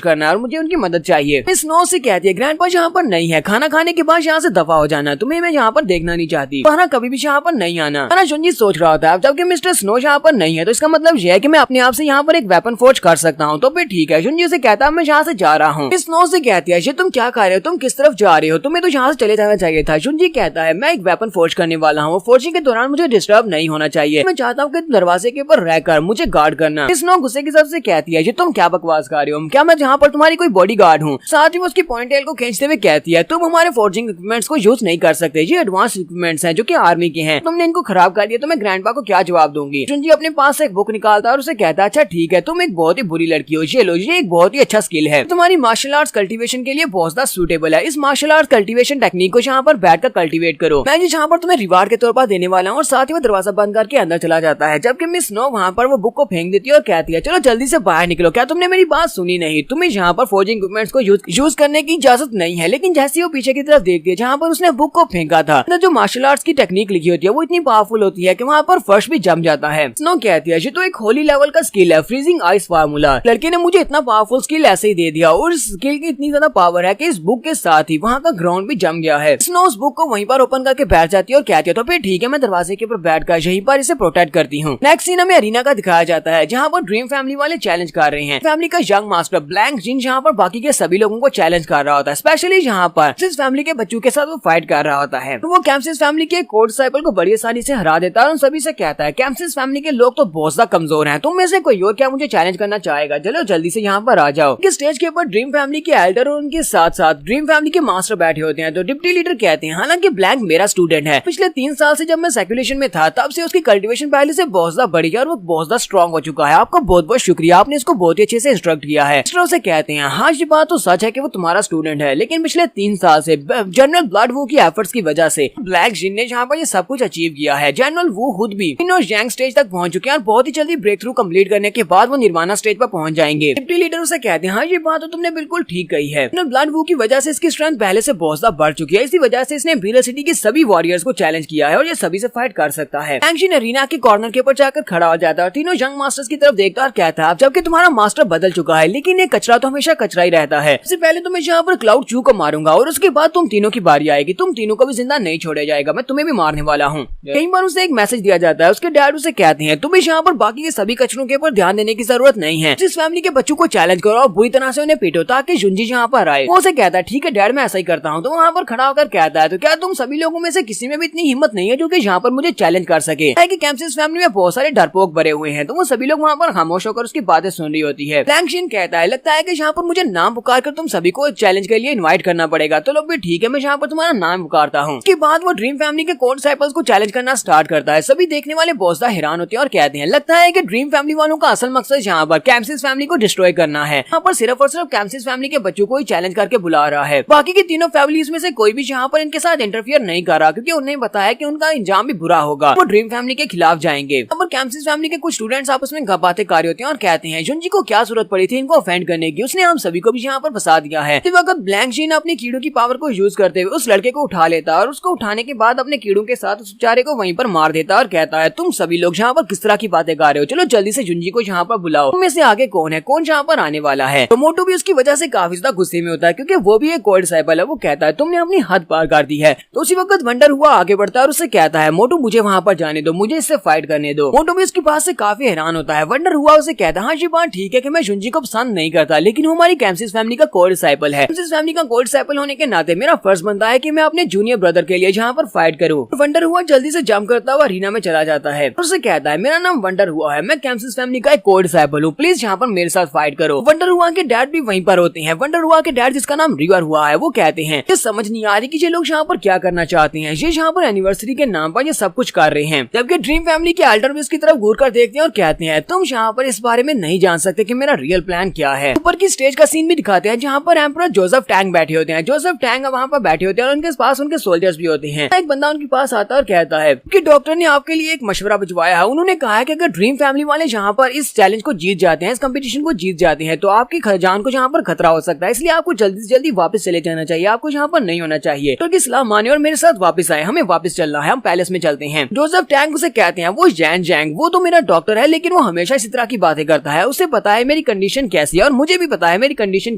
करना है और मुझे उनकी मदद चाहिए। मिस स्नो से कहती है ग्रैंडपा यहाँ पर नहीं है, खाना खाने के बाद यहाँ से दफा हो जाना, तुम्हें मैं यहाँ पर देखना नहीं चाहती, वरना कभी भी यहाँ पर नहीं आना। शुंजी सोच रहा होता है जबकि मिस्टर स्नो यहाँ पर नहीं है तो इसका मतलब यह है कि मैं अपने आप से यहाँ पर एक वेपन फोर्ज कर सकता हूँ, तो फिर ठीक है। शुंजी से कहता है मैं यहाँ से जा रहा हूँ। मिस स्नो से कहती है ये तुम क्या कर रहे हो, तुम किस तरफ जा रहे हो, तुम्हें तो यहाँ से चले जाना चाहिए था। शुंजी कहता है मैं एक वेपन फोर्ज करने वाला हूँ, फोर्जिंग के दौरान मुझे डिस्टर्ब नहीं होना चाहिए, मैं चाहता हूँ कि दरवाजे के ऊपर रहकर मुझे गार्ड करना। मिस स्नो गुस्से की सबसे कहती है ये तुम क्या बकवास कर रहे हो, क्या मैं यहाँ पर तुम्हारी कोई बॉडी गार्ड हूँ? साथ ही वो उसकी पॉइंटेल को खींचते हुए कहती है तुम हमारे फोर्जिंग इक्विपमेंट्स को यूज नहीं कर सकते, ये एडवांस इक्विपमेंट्स हैं जो कि आर्मी के हैं, तुमने इनको खराब कर दिया तो मैं ग्रैंडपा को क्या जवाब दूंगी? शुंजी अपने पास से एक बुक निकालता है और उसे कहता है अच्छा ठीक है तुम एक बहुत ही बुरी लड़की हो, ये लो ये एक बहुत ही अच्छा स्किल है, तुम्हारी मार्शल आर्ट्स कल्टीवेशन के लिए बहुत ज्यादा सूटेबल है, इस मार्शल आर्ट्स कल्टीवेशन टेक्निक को यहाँ पर बैठकर कल्टीवेट करो, मैं यहाँ पर तुम्हें रिवार्ड के तौर पर देने वाला हूँ। और साथ ही वो दरवाजा बंद करके अंदर चला जाता है, जबकि मिस स्नो वहाँ पर वो बुक को फेंक देती है और कहती है चलो जल्दी से बाहर निकलो, क्या तुमने मेरी बात सुनी नहीं? तुम्हें यहाँ पर फोर्जिंग इक्विपमेंट्स को यूज करने की इजाजत नहीं है। लेकिन जैसे वो पीछे की तरफ देखती है जहाँ पर उसने बुक को फेंका था, जो मार्शल आर्ट्स की टेक्निक लिखी होती है वो इतनी पावरफुल होती है कि वहाँ पर फर्श भी जम जाता है। स्नो कहती है ये तो एक होली लेवल का स्किल है, फ्रीजिंग आइस फार्मूला, लड़के ने मुझे इतना पावरफुल स्किल ऐसे ही दे दिया और इस स्किल की इतनी ज्यादा पावर है कि इस बुक के साथ ही वहाँ का ग्राउंड भी जम गया है। स्नो उस बुक को वहीं पर ओपन करके बैठ जाती है और कहती है तो फिर ठीक है मैं दरवाजे के ऊपर बैठकर यहीं पर इसे प्रोटेक्ट करती हूँ। नेक्स्ट सीन हमें अरीना का दिखाया जाता है जहाँ पर ड्रीम फैमिली वाले चैलेंज कर रहे हैं। फैमिली का यंग मास्टर ब्लैंक जिन यहाँ पर बाकी के सभी लोगों को चैलेंज कर रहा होता है, स्पेशली यहाँ पर सिस फैमिली के बच्चों के साथ वो फाइट कर रहा होता है। तो वो कैम्सिस फैमिली के कोड डिसाइपल को बड़ी आसानी से हरा देता है और उन सभी से कहता है कैम्सिस फैमिली के लोग तो बहुत ज्यादा कमजोर हैं, तुम में से कोई और क्या मुझे चैलेंज करना चाहेगा, चलो जल्दी से यहाँ पर आ जाओ। स्टेज के ऊपर ड्रीम फैमिली के एल्डर और उनके साथ साथ ड्रीम फैमिली के मास्टर बैठे होते हैं। तो डिप्टी लीडर कहते हैं हालांकि ब्लैंक मेरा स्टूडेंट है, पिछले 3 साल से जब मैं सर्कुलेशन में था तब से उसकी कल्टीवेशन पहले से बहुत ज्यादा बढ़ी है और वो बहुत ज्यादा स्ट्रॉन्ग हो चुका है, आपका बहुत बहुत शुक्रिया, आपने इसको बहुत ही अच्छे से इंस्ट्रक्ट किया है। से कहते हैं हाँ ये बात तो सच है कि वो तुम्हारा स्टूडेंट है, लेकिन पिछले 3 साल से जनरल ब्लड वू की एफर्ट्स की वजह से ब्लैक जिन ने जहाँ पर ये सब कुछ अचीव किया है। जनरल वू खुद भी इन यंग स्टेज तक पहुंच चुके हैं और बहुत ही जल्दी ब्रेक थ्रू कम्प्लीट करने के बाद वो निर्वाणा स्टेज पर पहुंच जाएंगे। डिप्टी लीडर उसे कहते हैं हाँ ये बात तो तुमने बिल्कुल ठीक कही है, ब्लड वू की वजह से इसकी स्ट्रेंथ पहले से बहुत ज्यादा बढ़ चुकी है, इसी वजह से इसने इंपीरियल सिटी के सभी वॉरियर्स को चैलेंज किया है और ये सभी से फाइट कर सकता है। एंगशिन अरीना के कॉर्नर के ऊपर जाकर खड़ा हो जाता है और तीनों यंग मास्टर्स की तरफ देखता और कहता है जबकि तुम्हारा मास्टर बदल चुका है लेकिन ये कचरा तो हमेशा कचरा ही रहता है, इससे पहले तो मैं यहाँ पर क्लाउड चू को मारूंगा और उसके बाद तुम तीनों की बारी आएगी, तुम तीनों को भी जिंदा नहीं छोड़ा जाएगा, मैं तुम्हें भी मारने वाला हूँ। कई बार उसे एक मैसेज दिया जाता है, उसके डैड उसे कहते हैं तुम्हें यहाँ पर बाकी के सभी कचरों के ऊपर ध्यान देने की जरूरत नहीं है, जिस फैमिली के बच्चों को चैलेंज करो और बुरी तरह से उन्हें पीटो ताकि जुंजी यहाँ पर आए। वो उसे कहता है ठीक है डैड मैं ऐसा ही करता हूँ। तो वहाँ पर खड़ा होकर कहता है तो क्या तुम सभी लोगों में से किसी में भी इतनी हिम्मत नहीं है जो कि यहाँ पर मुझे चैलेंज कर सके? कैम्सिस फैमिली में बहुत सारे डरपोक भरे हुए हैं, तो वो सभी लोग वहाँ पर खामोश होकर उसकी बातें सुन रही होती है। ब्लैंक शीन कहता है लगता है कि यहाँ पर मुझे नाम पुकार कर तुम सभी को चैलेंज के लिए इनवाइट करना पड़ेगा। तो लोग भी ठीक है, मैं यहाँ पर तुम्हारा नाम पुकारता हूँ। उसके बाद वो ड्रीम फैमिली के कोड डिसाइपल्स को चैलेंज करना स्टार्ट करता है। सभी देखने वाले बॉसदा हैरान होते हैं और कहते हैं लगता है कि ड्रीम फैमिली वालों का असल मकसद यहाँ पर कैम्सिस फैमिली को डिस्ट्रॉय करना है। यहाँ पर सिर्फ और सिर्फ कैम्सिस फैमिली के बच्चों को ही चैलेंज करके बुला रहा है। बाकी की तीनों फैमिलीज में से कोई भी यहाँ पर इनके साथ इंटरफियर नहीं कर रहा, क्योंकि उन्हें बताया कि उनका इंजाम भी बुरा होगा। वो ड्रीम फैमिली के खिलाफ जाएंगे। यहाँ पर कैम्सिस फैमिली के कुछ स्टूडेंट्स आपस में बातें कर रहे होते हैं और कहते हैं जुंजी को क्या जरूरत पड़ी थी इनको ऑफेंड करने की, उसने हम सभी को भी यहाँ पर फंसा दिया है। इस वक्त ब्लैंक शीन अपनी कीड़ों की पावर को यूज करते हुए उस लड़के को उठा लेता है और उसको उठाने के बाद अपने कीड़ों के साथ उस बेचारे को वहीं पर मार देता है और कहता है तुम सभी लोग यहाँ पर किस तरह की बातें कर रहे हो, चलो जल्दी से जुंजी को यहाँ पर बुलाओ, तुम में से आगे कौन है, कौन यहाँ पर आने वाला है। तो मोटू भी उसकी वजह से काफी ज्यादा गुस्से में होता है, क्योंकि वो भी एक कोड डिसाइपल है। वो कहता है तुमने अपनी हद पार कर दी है। तो उसी वक्त वंडर हुआ आगे बढ़ता है और उससे कहता है मोटू मुझे वहाँ पर जाने दो, मुझे इससे फाइट करने दो। मोटू भी उसकी बात से काफी हैरान होता है। वंडर हुआ उसे कहता है हाँ ये बात ठीक है कि मैं जुंजी को पसंद नहीं करता, लेकिन वो हमारी कैम्सिस फैमिली का कोड डिसाइपल है। कैम्सिस फैमिली का कोड डिसाइपल होने के नाते मेरा फर्ज बनता है कि मैं अपने जूनियर ब्रदर के लिए यहाँ पर फाइट करूँ। वंडर हुआ जल्दी से जंप करता हुआ अरीना में चला जाता है और उसे कहता है मेरा नाम वंडर हुआ है, मैं कैम्सिस फैमिली का एक कोड डिसाइपल हूँ, प्लीज यहाँ पर मेरे साथ फाइट करो। वंडर हुआ के डैड भी वहीं पर होते हैं। वंडर हुआ के डैड जिसका नाम रिवर हुआ है वो कहते हैं ये समझ नहीं आ रही कि ये लोग यहाँ पर क्या करना चाहते हैं, ये यहाँ पर एनिवर्सरी के नाम पर ये सब कुछ कर रहे हैं। जबकि ड्रीम फैमिली के एल्डर भी उसकी तरफ घूर कर देखते हैं और कहते हैं तुम यहाँ पर इस बारे में नहीं जान सकते कि मेरा रियल प्लान क्या है। ऊपर की स्टेज का सीन भी दिखाते हैं जहाँ पर एम्परर जोसेफ टैंग बैठे होते हैं। जोसेफ टैंग वहाँ पर बैठे होते हैं और उनके पास उनके सोल्जर्स भी होते हैं। एक बंदा उनके पास आता है और कहता है कि डॉक्टर ने आपके लिए एक मशवरा भिजवाया है। उन्होंने कहा है कि अगर ड्रीम फैमिली वाले यहाँ पर इस चैलेंज को जीत जाते हैं, इस कंपटीशन को जीत जाते हैं, तो आपकी जान को यहाँ पर खतरा हो सकता है, इसलिए आपको जल्दी से जल्दी वापस चले जाना चाहिए, आपको यहाँ पर नहीं होना चाहिए। तो सलाह माने और मेरे साथ वापस आए, हमें वापस चलना है, हम पैलेस में चलते हैं। जोसेफ टैंग उसे कहते हैं वो जैन जैंग वो तो मेरा डॉक्टर है, लेकिन वो हमेशा इसी तरह की बातें करता है, उसे पता है मेरी कंडीशन कैसी है और मुझे भी पता है मेरी कंडीशन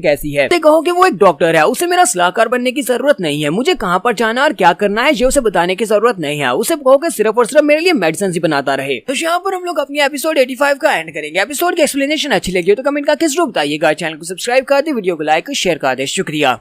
कैसी है। कहो कि वो एक डॉक्टर है, उसे मेरा सलाहकार बनने की जरूरत नहीं है, मुझे कहाँ पर जाना और क्या करना है ये उसे बताने की जरूरत नहीं है, उसे कहो कि सिर्फ और सिर्फ मेरे लिए मेडिसिन ही बनाता रहे। तो यहाँ पर हम लोग अपनी एपिसोड 85 का एंड करेंगे। एपिसोड की एक्सप्लेनेशन अच्छी लगी हो तो कमेंट करके जरूर बताइएगा, चैनल को सब्सक्राइब कर दे, वीडियो को लाइक और शेयर कर दे। शुक्रिया।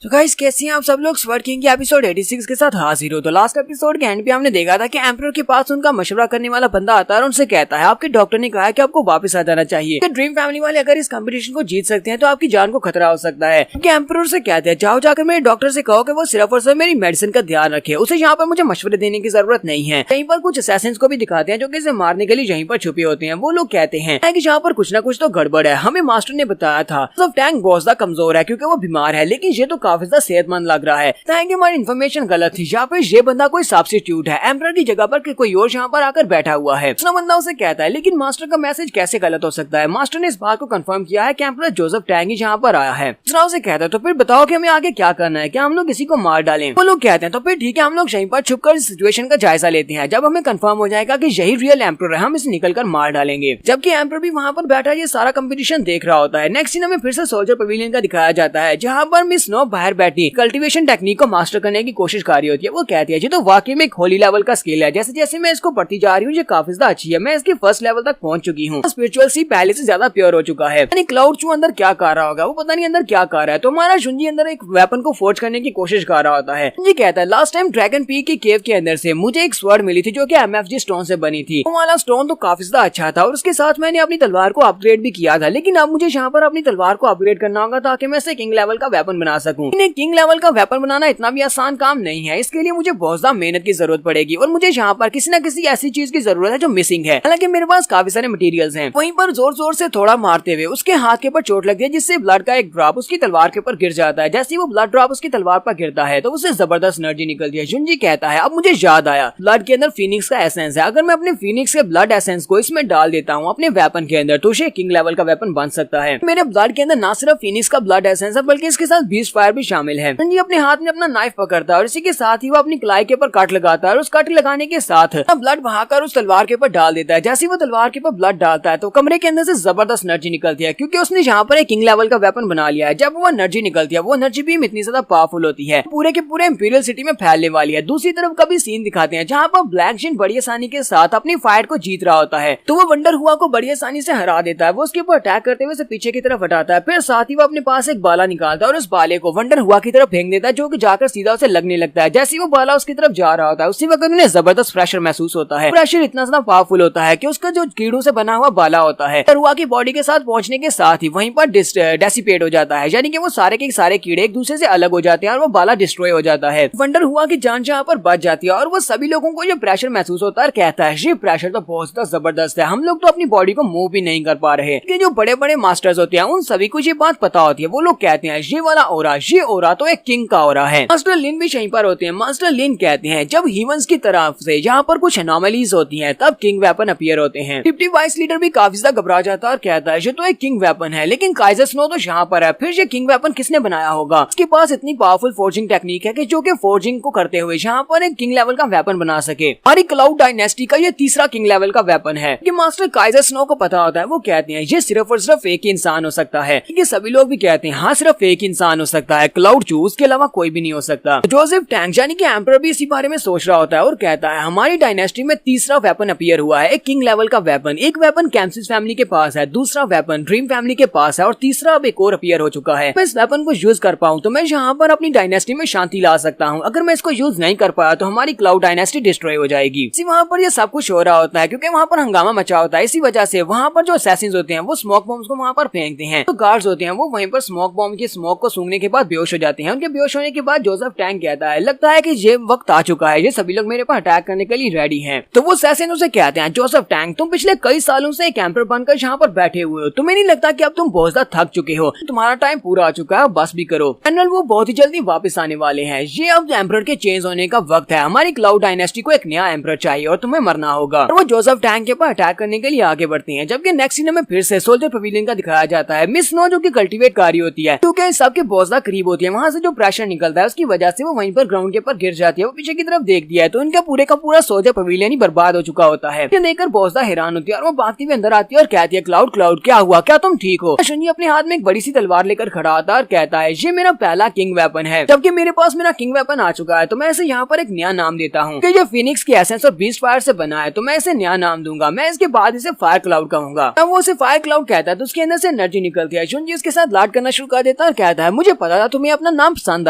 तो गाइस कैसे हैं आप सब लोग। स्वर्ड किंग की एपिसोड 86 के साथ हाजिर हो। तो लास्ट एपिसोड के एंड पे हमने देखा था कि एम्परर के पास उनका मशवरा करने वाला बंदा आता है और उनसे कहता है आपके डॉक्टर ने कहा है कि आपको वापस आ जाना चाहिए, ड्रीम फैमिली वाले अगर इस कंपटीशन को जीत सकते हैं तो आपकी जान को खतरा हो सकता है। क्योंकि एम्परर से कहते हैं जाओ जाकर मेरे डॉक्टर से कहो कि वो सिर्फ और सिर्फ मेरी मेडिसिन का ध्यान रखे, उसे यहाँ पर मुझे मशवरे देने की जरूरत नहीं है। कहीं पर कुछ असैसिन्स को भी दिखाते हैं जो कि इसे मारने के लिए यहीं पर छुपे होते हैं। वो लोग कहते हैं कि यहाँ पर कुछ ना कुछ तो गड़बड़ है, हमें मास्टर ने बताया था। तो टैंक बहुत ज्यादा कमजोर है क्योंकि वो बीमार है, लेकिन ये तो काफी ज्यादा सेहतमंद लग रहा है। हमारी इन्फॉर्मेशन गलत थी, यहाँ पे ये बंदा कोई सब्स्टिट्यूट है, एम्परर की जगह पर कोई और यहाँ पर आकर बैठा हुआ है। दूसरा बंदा उसे कहता है लेकिन मास्टर का मैसेज कैसे गलत हो सकता है, मास्टर ने इस बात को कंफर्म किया है कि एम्परर जोसेफ टैंग यहाँ पर आया है। दूसरा उसे कहता है तो फिर बताओ कि हमें आगे क्या करना है, क्या हम लोग किसी को मार डालें। वो लोग कहते हैं तो फिर ठीक है, हम लोग यहीं पर छुपकर इस सिचुएशन का जायजा लेते हैं, जब हमें कंफर्म हो जाएगा कि यही रियल एम्परर है हम इसे निकलकर मार डालेंगे। जबकि एम्परर भी वहाँ पर बैठा ये सारा कंपटीशन देख रहा होता है। नेक्स्ट सीन हमें फिर से सोल्जर पवेलियन का दिखाया जाता है, जहाँ पर मिस स्नो बाहर बैठी कल्टीवेशन टेक्निक को मास्टर करने की कोशिश कर रही होती है। वो कहती है ये तो वाकई में एक होली लेवल का स्किल है, जैसे जैसे मैं इसको पढ़ती जा रही हूँ ये काफी ज्यादा अच्छी है, मैं इसके फर्स्ट लेवल तक पहुंच चुकी हूँ। स्पिरिचुअल सी पहले से ज्यादा प्योर हो चुका है। यानी क्लाउड चू अंदर क्या कर रहा होगा, वो पता नहीं अंदर क्या कर रहा है। तो हमारा शुंजी अंदर एक वेपन को फोर्ज करने की कोशिश कर रहा होता है। ये कहता है लास्ट टाइम ड्रैगन पीक की केव के अंदर से मुझे एक स्वर्ड मिली थी जो कि MFG स्टोन से बनी थी। वो वाला स्टोन तो काफी ज्यादा अच्छा था और उसके साथ मैंने अपनी तलवार को अपग्रेड भी किया था, लेकिन अब मुझे यहाँ पर अपनी तलवार को अपग्रेड करना होगा ताकि मैं इसे किंग लेवल का वेपन बना सकूं। किंग लेवल का वेपन बनाना इतना भी आसान काम नहीं है, इसके लिए मुझे बहुत ज्यादा मेहनत की जरूरत पड़ेगी और मुझे यहाँ पर किसी न किसी ऐसी चीज की जरूरत है जो मिसिंग है। हालांकि मेरे पास काफी सारे मटेरियल्स हैं। वहीं पर जोर जोर से थोड़ा मारते हुए उसके हाथ के ऊपर चोट लगती है, जिससे ब्लड का एक ड्रॉप उसकी तलवार के ऊपर गिर जाता है। जैसे ही वो ब्लड ड्रॉप उसकी तलवार पर गिरता है तो उससे जबरदस्त एनर्जी निकलती है। जुंजी कहता है अब मुझे याद आया, ब्लड के अंदर फीनिक्स का एसेंस है, अगर मैं अपने फीनिक्स के ब्लड एसेंस को इसमें डाल देता हूँ अपने वेपन के अंदर तो उसे किंग लेवल का वेपन बन सकता है। मेरे ब्लड के अंदर ना सिर्फ फीनिक्स का ब्लड एसेंस है बल्कि इसके साथ बीस्ट फायर भी शामिल है। जुंजी अपने हाथ में अपना नाइफ पकड़ता है और इसी के साथ ही वो अपनी कलाई के ऊपर कट लगाता है और उस कट लगाने के साथ ब्लड बहाकर उस तलवार के ऊपर डाल देता है। जैसे वो तलवार के ऊपर ब्लड डालता है तो कमरे के अंदर से जबरदस्त एनर्जी निकलती है, क्योंकि उसने यहाँ पर एक किंग लेवल का वेपन बना लिया है। जब वो एनर्जी निकलती है वो एनर्जी भी इतनी ज्यादा पावरफुल होती है, पूरे के पूरे इंपीरियल सिटी में फैलने वाली है। दूसरी तरफ का भी सीन दिखाते हैं जहाँ पर ब्लैंक शीन बड़ी आसानी के साथ अपनी फाइट को जीत रहा होता है, तो वो वंडर हुआ को बड़ी आसानी से हरा देता है। वो उसके ऊपर अटैक करते हुए पीछे की तरफ हटाता है, फिर साथ ही वो अपने पास एक बाला निकालता है और उस बाले को वंडर हुआ की तरफ फेंक देता है, जो कि जाकर सीधा उसे लगने लगता है। जैसे ही वो बाला उसकी तरफ जा रहा होता है उसी वक्त उन्हें जबरदस्त प्रेशर महसूस होता है। प्रेशर इतना ज्यादा पावरफुल होता है कि उसका जो कीड़ों से बना हुआ बाला होता है हुआ की बॉडी के साथ पहुंचने के साथ ही वहीं पर डेसिपेट हो जाता है, यानी कि वो सारे के सारे कीड़े एक दूसरे से अलग हो जाते हैं और वो बाला डिस्ट्रॉय हो जाता है। वंडर हुआ की जान जहाँ पर बच जाती है और वो सभी लोगों को जो प्रेशर महसूस होता है कहता है ये प्रेशर तो बहुत ज्यादा जबरदस्त है, हम लोग तो अपनी बॉडी को मूव भी नहीं कर पा रहे। कि जो बड़े बड़े मास्टर्स होते हैं उन सभी को ये बात पता होती है। वो लोग कहते हैं ये वाला ओरा, ये ओरा तो एक किंग का ओरा है। मास्टर लिन भी यहीं पर होते हैं। मास्टर लिन कहते हैं जब ह्यूमंस की तरफ से यहाँ पर कुछ एनोमलीज होती हैं तब किंग वेपन अपीयर होते हैं। 50 वाइस लीडर भी काफी ज्यादा घबरा जाता है और कहता है ये तो एक किंग वेपन है, लेकिन काइजर स्नो तो यहाँ पर है, फिर ये किंग वेपन किसने बनाया होगा? उसके पास इतनी पावरफुल फोर्जिंग टेक्निक है कि जो कि फोर्जिंग को करते हुए यहाँ पर एक किंग लेवल का वेपन बना सके। हमारी क्लाउड डायनेस्टी का ये तीसरा किंग लेवल का वेपन है। कि मास्टर काइजर स्नो को पता होता है। वो कहते हैं ये सिर्फ और सिर्फ एक ही इंसान हो सकता है। ये सभी लोग भी कहते हैं हाँ सिर्फ एक इंसान हो सकता है, क्लाउड चू, उसके अलावा कोई भी नहीं हो सकता। जोसेफ टैंक यानी कि एम्परर भी इसी बारे में सोच रहा होता है और कहता है हमारी डायनेस्टी में तीसरा वेपन अपीयर हुआ है, एक किंग लेवल का वेपन। एक वेपन कैम्सिस फैमिली के पास है, दूसरा वेपन ड्रीम फैमिली के पास है और तीसरा अब एक और अपीयर हो चुका है। मैं इस वेपन को यूज कर पाऊँ तो मैं यहाँ पर अपनी डायनेस्टी में शांति ला सकता हूँ। अगर मैं इसको यूज नहीं कर पाया तो हमारी क्लाउड डायनेस्टी डिस्ट्रॉय हो जाएगी। वहाँ पर ये सब कुछ हो रहा होता है क्योंकि वहाँ पर हंगामा मचा होता है। इसी वजह से वहाँ पर जो असैसिन्स होते हैं वो स्मोक बॉम्ब्स को वहाँ पर फेंकते हैं। तो गार्ड्स होते हैं वो वहीं पर स्मोक बॉम्ब की स्मोक को सूंघने के बाद बेहोश हो जाते हैं। उनके बेहोश होने के बाद जोसेफ टैंक कहता है लगता है कि ये वक्त आ चुका है, ये सभी लोग मेरे पर अटैक करने के लिए रेडी हैं। तो वो असैसिन उसे कहते हैं जोसेफ टैंक तुम पिछले कई सालों से एक एम्परर बनकर यहाँ पर बैठे हुए हो, तुम्हें नहीं लगता कि अब तुम बहुत ज्यादा थक चुके हो, तुम्हारा टाइम पूरा आ चुका है, बस भी करो। जनरल वो बहुत ही जल्दी वापस आने वाले हैं, ये अब एम्परर के चेंज होने का वक्त है, हमारी क्लाउड डायनेस्टी को एक नया एम्परर चाहिए और तुम्हें मरना होगा। और वो जोसेफ टैंक के ऊपर अटैक करने के लिए आगे बढ़ती हैं। जबकि नेक्स्ट सीन में फिर से सोल्जर पवेलियन का दिखाया जाता है। मिस स्नो जो कि कल्टीवेट कर रही होती है क्योंकि सबके बहुत ज्यादा करीब होती है, वहाँ से जो प्रेशर निकलता है उसकी वजह से वो वहीं पर ग्राउंड के ऊपर गिर जाती है। वो पीछे की तरफ देखती है तो इनका पूरे का पूरा सोल्जर पवेलियन ही बर्बाद हो चुका होता है। ये देखकर बहुत ज्यादा हैरान होती है और वो भागती हुई अंदर आती है और कहती है क्लाउड क्लाउड क्या हुआ, क्या तुम ठीक हो? शुंजी अपने हाथ में एक बड़ी सी तलवार लेकर खड़ा आता है और कहता है ये मेरा पहला किंग वेपन है, जबकि मेरे पास मेरा किंग वेपन आ चुका है तो मैं इसे यहाँ पर एक नया नाम देता हूँ कि ये फिनिक्स की एसेंस और बीस्ट फायर से बना है तो मैं इसे नया नाम दूंगा। मैं इसके बाद इसे फायर क्लाउड कहूंगा। तब वो उसे फायर क्लाउड कहता है तो उसके अंदर से एनर्जी निकलती है। शुंजी उसके साथ लाड करना शुरू कर देता है और कहता है मुझे पता था तुम्हें अपना नाम पसंद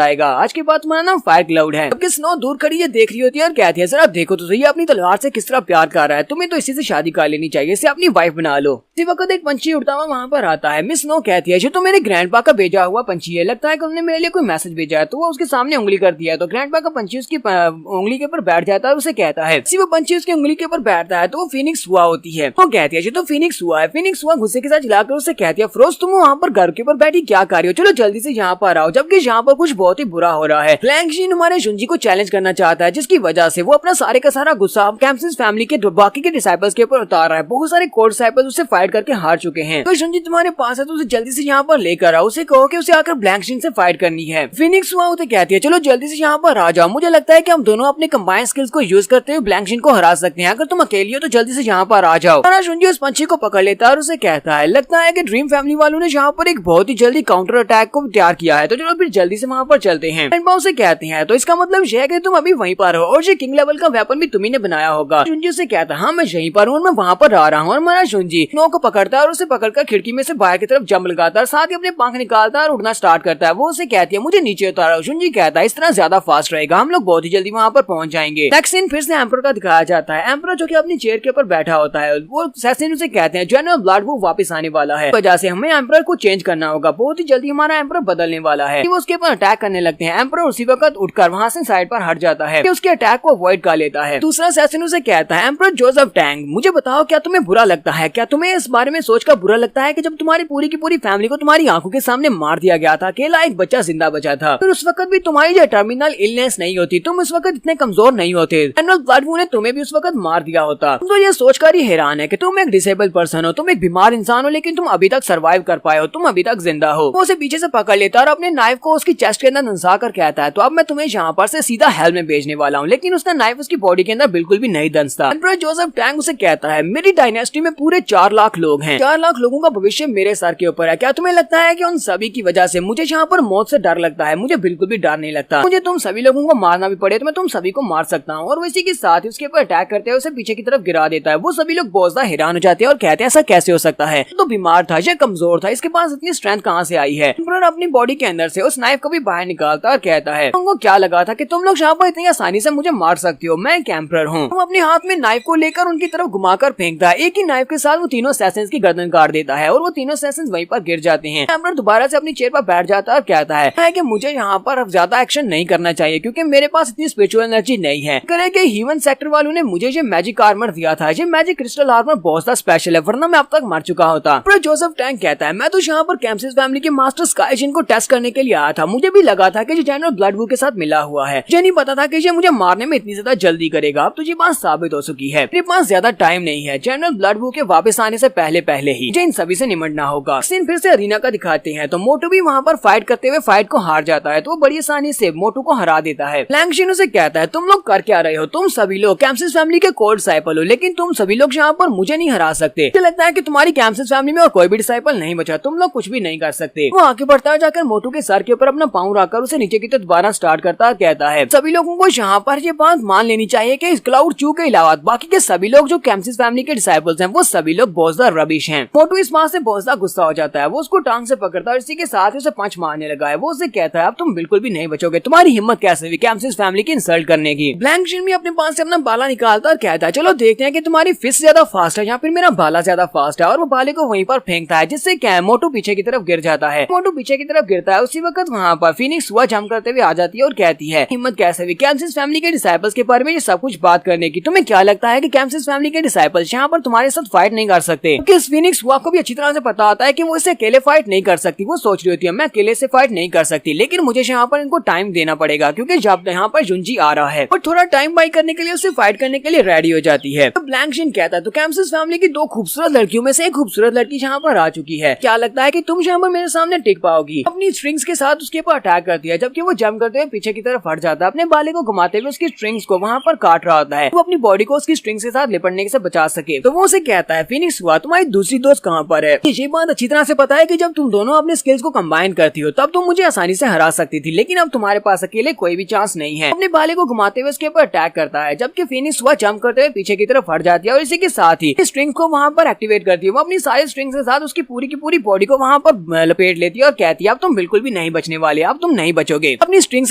आएगा, आज के बाद तुम्हारा नाम फायर क्लाउड है। जबकि स्नो दूर खड़ी ये देख रही होती है और कहती है जरा देखो तो सही अपनी तलवार से किस तरह प्यार कर रहा है, तुम्हें तो इसी से शादी कर लेनी चाहिए, इसे अपनी वाइफ बना लो। इसी वक्त एक पंछी उड़ता हुआ वहाँ पर आता है। मिस स्नो कहती है जो तो मेरे ग्रैंडपा का भेजा हुआ पंछी है, लगता है कि उन्होंने मेरे लिए कोई मैसेज भेजा है। तो वो उसके सामने उंगली करती है तो ग्रैंडपा का पंछी उसकी उंगली के ऊपर बैठ जाता है और उसे कहता है वो पंछी उसकी उंगली के ऊपर बैठता है तो वो फिनिक्स हुआ होती है। वो कहती है तो फिनिक्स हुआ है। फिनिक्स हुआ गुस्से के साथ चिल्लाकर उससे कहती है फ्रोज तुम वहाँ पर घर के ऊपर बैठी क्या कर रही हो, चलो जल्दी से यहाँ पर आओ। जबकि यहाँ पर कुछ बहुत ही बुरा हो रहा है। फ्लैंक्शिन हमारे शुंजी को चैलेंज करना चाहता है जिसकी वजह से वो अपना सारे का सारा गुस्सा कैम्सिस फैमिली के बाकी के डिसाइपल्स के ऊपर उतार रहा है। बहुत सारे कोड डिसाइपल्स उससे फाइट करके हार चुके हैं। तो शुंजी तुम्हारे पास है तो उसे जल्दी से यहाँ पर लेकर आओ, उसे कहो कि उसे आकर ब्लैंकशिन से फाइट करनी है। फिनिक्स हुआ उसे कहती है चलो जल्दी से यहाँ पर आ जाओ, मुझे लगता है कि हम दोनों अपने कंबाइंड स्किल्स को यूज करते हुए ब्लैंकशिन को हरा सकते हैं, अगर तुम अकेली हो तो जल्दी से यहाँ पर आ जाओ। शुंजी उस पंछी को पकड़ लेता है और उसे कहता है लगता है कि ड्रीम फैमिली वालों ने यहाँ पर एक बहुत ही जल्दी काउंटर अटैक को तैयार किया है तो चलो फिर जल्दी से वहाँ पर चलते हैं। उसे कहते हैं तो इसका मतलब यह है कि तुम अभी वहीं पर हो और ये किंग लेवल का वेपन भी तुम्ही ने बनाया होगा। शुंजी उसे कहता है हाँ मैं यहीं पर हूँ और मैं वहाँ पर आ रहा हूँ। और हमारा शुंजी स्नो को पकड़ता है और उसे पकड़कर खिड़की में से बाहर की तरफ जंप लगाता है, साथ ही अपने पंख निकालता है और उड़ना स्टार्ट करता है। वो उसे कहती है मुझे नीचे उतारो। शुंजी कहता है इस तरह ज्यादा फास्ट रहेगा, हम लोग बहुत ही जल्दी वहाँ पर पहुंच जाएंगे। नेक्स्ट सीन फिर से एम्परर का दिखाया जाता है। एम्परर जो कि अपनी चेयर के ऊपर बैठा होता है, वो असैसिन उसे कहते हैं जनरल ब्लड वो वापस आने वाला है, वजह से हमें एम्परर को चेंज करना होगा, बहुत ही जल्दी हमारा एम्परर बदलने वाला है। वो उसके ऊपर अटैक करने लगते हैं। एम्परर उसी वक्त उठकर वहाँ से साइड पर हट जाता है, उसके अटैक को अवॉइड कर लेता है। दूसरा असैसिन उसे कहता है एम्परर जोसेफ टैंक मुझे बताओ क्या तुम्हें बुरा लगता है, क्या तुम्हें इस बारे में सोचकर बुरा लगता है कि जब तुम्हारी पूरी की पूरी फैमिली को तुम्हारी आंखों के सामने मार दिया गया था, अकेला एक बच्चा जिंदा बचा था, फिर उस वक्त भी तुम्हारी जो टर्मिनल इलनेस नहीं होती, तुम उस वक्त इतने कमजोर नहीं होते, जनरल ब्लडवू ने तुम्हें भी उस वक्त मार दिया होता। तुम तो ये सोचकर ही हैरान है कि तुम एक डिसेबल्ड पर्सन हो, तुम एक बीमार इंसान हो, लेकिन तुम अभी तक सर्वाइव कर पाए हो, तुम अभी तक जिंदा हो। वो उसे पीछे से पकड़ लेता है और अपने नाइफ को उसकी चेस्ट के अंदर नसा कर कहता है तो अब मैं तुम्हें यहाँ पर से सीधा हेल में भेजने वाला हूँ, लेकिन उसका नाइफ उसकी बॉडी के अंदर बिल्कुल भी नहीं दंसता। एम्परर जोसेफ टैंक उसे कहता है मेरी डायनेस्टी में पूरे 4 लाख लोग हैं, 4 लाख लोगों का भविष्य मेरे सर के ऊपर है, क्या तुम्हें लगता है कि उन सभी की वजह से मुझे यहाँ पर मौत से डर लगता है? मुझे बिल्कुल भी डर नहीं लगता, मुझे तुम सभी लोगों को मारना भी पड़े तो मैं तुम सभी को मार सकता हूँ। और इसी के साथ ही उसके ऊपर अटैक करते हुए उसे पीछे की तरफ गिरा देता है। वो सभी लोग बहुत ज्यादा हैरान हो जाते हैं और कहते हैं ऐसा कैसे हो सकता है, तो बीमार था, ये कमजोर था, इसके पास इतनी स्ट्रेंथ कहाँ से आई है। एम्परर अपनी बॉडी के अंदर अंदर से उस नाइफ को भी बाहर निकालता और कहता है तुमको क्या लगा था कि तुम लोग यहाँ पर इतनी आसानी से मुझे मार सकते हो, मैं एक एम्परर हूँ। वो अपने हाथ में नाइफ को लेकर उनकी तरफ घुमाकर फेंकता है। एक ही नाइफ के साथ वो तीनों असैसिन्स की गर्दन काट देता है और वो तीनों असैसिन्स वहीं पर गिर जाते हैं। एम्परर दोबारा से अपनी चेयर पर बैठ जाता है और कहता है कि मुझे यहाँ पर अब ज्यादा एक्शन नहीं करना चाहिए क्योंकि मेरे पास इतनी स्पिरिचुअल एनर्जी नहीं है। करे कि ह्यूमन सेक्टर वालों ने मुझे ये मैजिक आर्मर दिया था, ये मैजिक क्रिस्टल आर्मर बहुत सा स्पेशल है, वरना मैं अब तक मर चुका होता। पर जोसेफ टैंक कहता है मैं तो यहाँ पर कैम्सिस फैमिली के मास्टर स्काईजिन को टेस्ट करने के लिए आया था। मुझे भी लगा था कि ये जनरल ब्लडवू के साथ मिला हुआ है, मुझे नहीं पता था कि ये मुझे मारने में इतनी ज्यादा जल्दी करेगा। अब तो ये बात साबित हो चुकी है, मेरे पास ज्यादा टाइम नहीं है। जनरल ब्लडवू के वापस आने से पहले ही इन सभी से निमटना होगा। सीन फिर से अरीना का दिखाते हैं तो मोटू भी वहाँ पर फाइट करते हुए फाइट को हार जाता है, तो वो बड़ी आसानी से मोटू को हरा देता है। ब्लैंक शीन उसे कहता है तुम लोग कर क्या रहे हो, तुम सभी लोग कैम्सिस फैमिली के कोर डिसाइपल हो, लेकिन तुम सभी लोग यहाँ पर मुझे नहीं हरा सकते। मुझे लगता है कि तुम्हारी कैम्सिस फैमिली में और कोई भी डिसाइपल नहीं बचा, तुम लोग कुछ भी नहीं कर सकते। वो आगे बढ़ता है, जाकर मोटू के सर के ऊपर अपना पाँव रखकर उसे नीचे की तरफ दोबारा स्टार्ट करता है, कहता है सभी लोगों को यहाँ पर ये बात मान लेनी चाहिए कि इस क्लाउड चू के अलावा बाकी के सभी लोग जो कैम्सिस फैमिली के डिसाइपल्स हैं वो सभी लोग बहुत ज्यादा रबिश हैं। मोटू इस बात से बहुत ज्यादा गुस्सा हो जाता है, वो उसको टांग से पकड़ता है, इसी के साथ उसे पंच मारने लगा है। वो उसे कहता है अब तुम बिल्कुल भी नहीं बचोगे, तुम्हारी हिम्मत कैसे हुई कैम्सिस फैमिली की इंसल्ट करने की। ब्लैंक शीन भी अपने पास से अपना बाला निकालता और कहता है चलो देखते हैं कि तुम्हारी फिस्ट ज्यादा फास्ट है या फिर मेरा बाला ज्यादा फास्ट है, और वो बाले को वहीं पर फेंकता है जिससे क्या मोटू पीछे की तरफ गिर जाता है। मोटू पीछे की तरफ गिरता है, उसी वक्त वहाँ पर फीनिक्स हुआ जंप करते हुए आ जाती है और कहती है हिम्मत कैसे हुई कैम्सिस फैमिली के डिसाइपल्स के बारे में ये सब कुछ बात करने की। तुम्हें क्या लगता है कि कैम्सिस फैमिली के डिसाइपल्स यहाँ पर तुम्हारे साथ फाइट नहीं कर सकते? क्योंकि इस फीनिक्स हुआ को भी अच्छी तरह से पता होता है कि वो इसे अकेले फाइट नहीं कर सकती। वो सोच रही होती है मैं अकेले से फाइट नहीं कर सकती, लेकिन मुझे यहाँ पर इनको टाइम देना पड़ेगा क्योंकि जब यहाँ पर जुंजी आ रहा है और थोड़ा टाइम बाई करने के लिए उसे फाइट करने के लिए रेडी हो जाती है। तो ब्लैंक शीन कहता है तो कैम्सिस फैमिली की दो खूबसूरत लड़कियों में से एक खूबसूरत लड़की यहाँ पर आ चुकी है, क्या लगता है कि तुम यहाँ पर मेरे सामने टिक पाओगी? अपनी स्ट्रिंग्स के साथ उसके ऊपर अटैक करती है, जबकि वो जंप करते हुए पीछे की तरफ हट जाता है, अपने बाले को घुमाते हुए उसकी स्ट्रिंग्स को वहाँ पर काट रहा होता है, वो अपनी बॉडी को उसकी स्ट्रिंग्स के साथ लिपटने से बचा सके। तो वो उसे कहता है फीनिक्स हुआ तुम्हारी दूसरी दोस्त कहाँ पर है? ये बात अच्छी तरह से पता है कि जब तुम दोनों अपने स्किल्स को कंबाइन करती हो तब तुम मुझे आसानी से हरा सकती थी, लेकिन अब तुम्हारे पास अकेले कोई भी चांस नहीं है। अपने बाले को घुमाते हुए उसके ऊपर अटैक करता है, जबकि फीनिक्स हुआ जंप करते हुए पीछे की तरफ हट जाती है और इसी के साथ ही स्ट्रिंग्स को वहाँ पर एक्टिवेट करती है। वो अपनी सारी स्ट्रिंग्स के साथ उसकी पूरी की पूरी बॉडी को वहाँ पर लपेट लेती है और कहती है अब तुम बिल्कुल भी नहीं बचने वाले, अब तुम नहीं बचोगे, अपनी स्ट्रिंग्स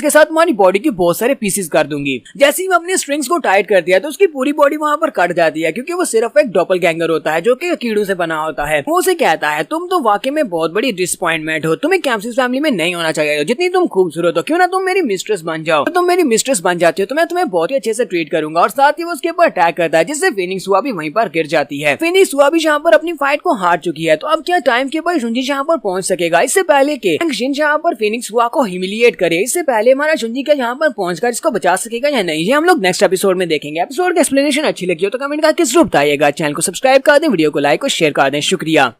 के साथ तुम्हारी बॉडी के बहुत सारे पीसेस कर दूंगी। जैसे ही वो अपनी स्ट्रिंग्स को टाइट करती है तो उसकी पूरी बॉडी वहाँ पर कट जाती है, क्योंकि वो सिर्फ एक डॉपलगैंगर होता है जो कि कीड़ों से बना होता है। वो उसे कहता है तुम तो वाकई में बहुत बड़ी डिसअपॉइंटमेंट हो, तुम्हें कैम्सिस फैमिली में नहीं होना चाहिए, जितनी तुम खूबसूरत हो क्यों ना तुम मेरी मिस्ट्रेस बन जाओ। तो तुम मेरी मिस्ट्रेस बन जाती हो तो मैं तुम्हें बहुत ही अच्छे से ट्रीट करूंगा। और साथ ही वो उसके ऊपर अटैक करता है जिससे फीनिक्स हुआ भी वहीं पर गिर जाती है। फीनिक्स हुआ भी यहाँ पर अपनी फाइट को हार चुकी है, तो अब क्या टाइम के बाद शुंजी यहाँ पर पहुंच सकेगा? इससे पहले के शिन यहाँ पर फीनिक्स हुआ को ह्यूमिलिएट करे, इससे पहले हमारा शुंजी का यहाँ पर पहुंचकर इसको बचा सकेगा या नहीं, ये हम लोग नेक्स्ट एपिसोड में देखेंगे। एपिसोड की एक्सप्लेनेशन अच्छी लगी हो तो कमेंट करके जरूर बताइएगा। चैनल को सब्सक्राइब कर दें, वीडियो को लाइक और शेयर कर दें। शुक्रिया।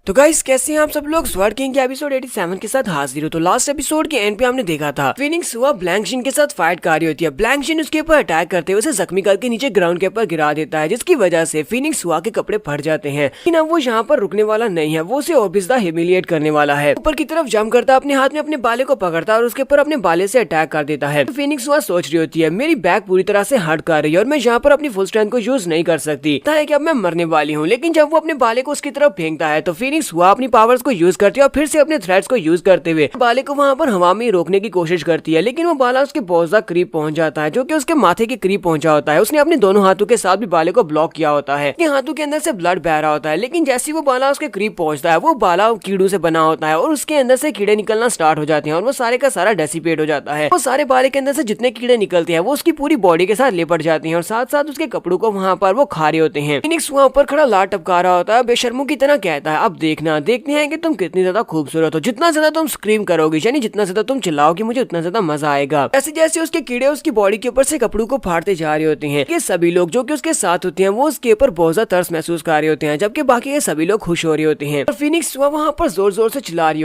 तो गाइस कैसे हैं आप सब लोग? स्वॉर्ड किंग के एपिसोड 87 के साथ हाजिर हो। तो लास्ट एपिसोड के एंड पे हमने देखा था फीनिक्स हुआ ब्लैंक शीन के साथ फाइट कर रही होती है। ब्लैंक शीन उसके ऊपर अटैक करते हुए उसे जख्मी करके नीचे ग्राउंड के ऊपर गिरा देता है, जिसकी वजह से फीनिक्स हुआ के कपड़े फट जाते हैं। लेकिन अब वो यहाँ पर रुकने वाला नहीं है, वो उसे और भी ज्यादा ह्यूमिलिएट करने वाला है। ऊपर की तरफ जंप करता है, अपने हाथ में अपने बाले को पकड़ता है और उसके ऊपर अपने बाले से अटैक कर देता है। तो फीनिक्स हुआ सोच रही होती है मेरी बैक पूरी तरह से हट कर रही है और मैं यहाँ पर अपनी फुल स्ट्रेंथ को यूज नहीं कर सकती, कि अब मैं मरने वाली हूँ। लेकिन जब वो अपने बाले को उसकी तरफ फेंकता है तो फीनिक्स हुआ अपनी पावर को यूज करती है और फिर से अपने थ्रेड्स को यूज करते हुए बाले को वहां पर हवा में रोकने की कोशिश करती है, लेकिन वो बाला उसके बहुत ज्यादा करीब पहुंच जाता है, जो कि उसके माथे के करीब पहुंचा होता है। उसने अपने दोनों हाथों के साथ भी बाले को ब्लॉक किया होता है, हाथों के अंदर से ब्लड बह रहा होता है। लेकिन जैसे ही वो बाला उसके करीब पहुंचता है वो बाला कीड़ों से बना होता है और उसके अंदर से कीड़े निकलना स्टार्ट हो जाते हैं और वो सारे का सारा डेसिपेट हो जाता है। वो सारे बाले के अंदर से जितने कीड़े निकलते हैं वो उसकी पूरी बॉडी के साथ लिपट जाते हैं और साथ साथ उसके कपड़ों को वहाँ पर वो खा रहे होते हैं। फीनिक्स वहाँ ऊपर खड़ा लात टपका रहा होता है, बेशर्मों की तरह कहता है अब देखते हैं कि तुम कितनी ज्यादा खूबसूरत हो, जितना ज्यादा तुम स्क्रीम करोगे यानी जितना ज्यादा तुम चिल्लाओगे मुझे उतना ज्यादा मजा आएगा। जैसे जैसे उसके कीड़े उसकी बॉडी के ऊपर से कपड़ों को फाड़ते जा रहे होते हैं, ये सभी लोग जो कि उसके साथ होते हैं वो उसके ऊपर बहुत ज्यादा तरस महसूस कर रहे होते हैं, जबकि बाकी के सभी लोग खुश हो रहे होते हैं। और फीनिक्स वहाँ पर जोर जोर से चिल्ला रही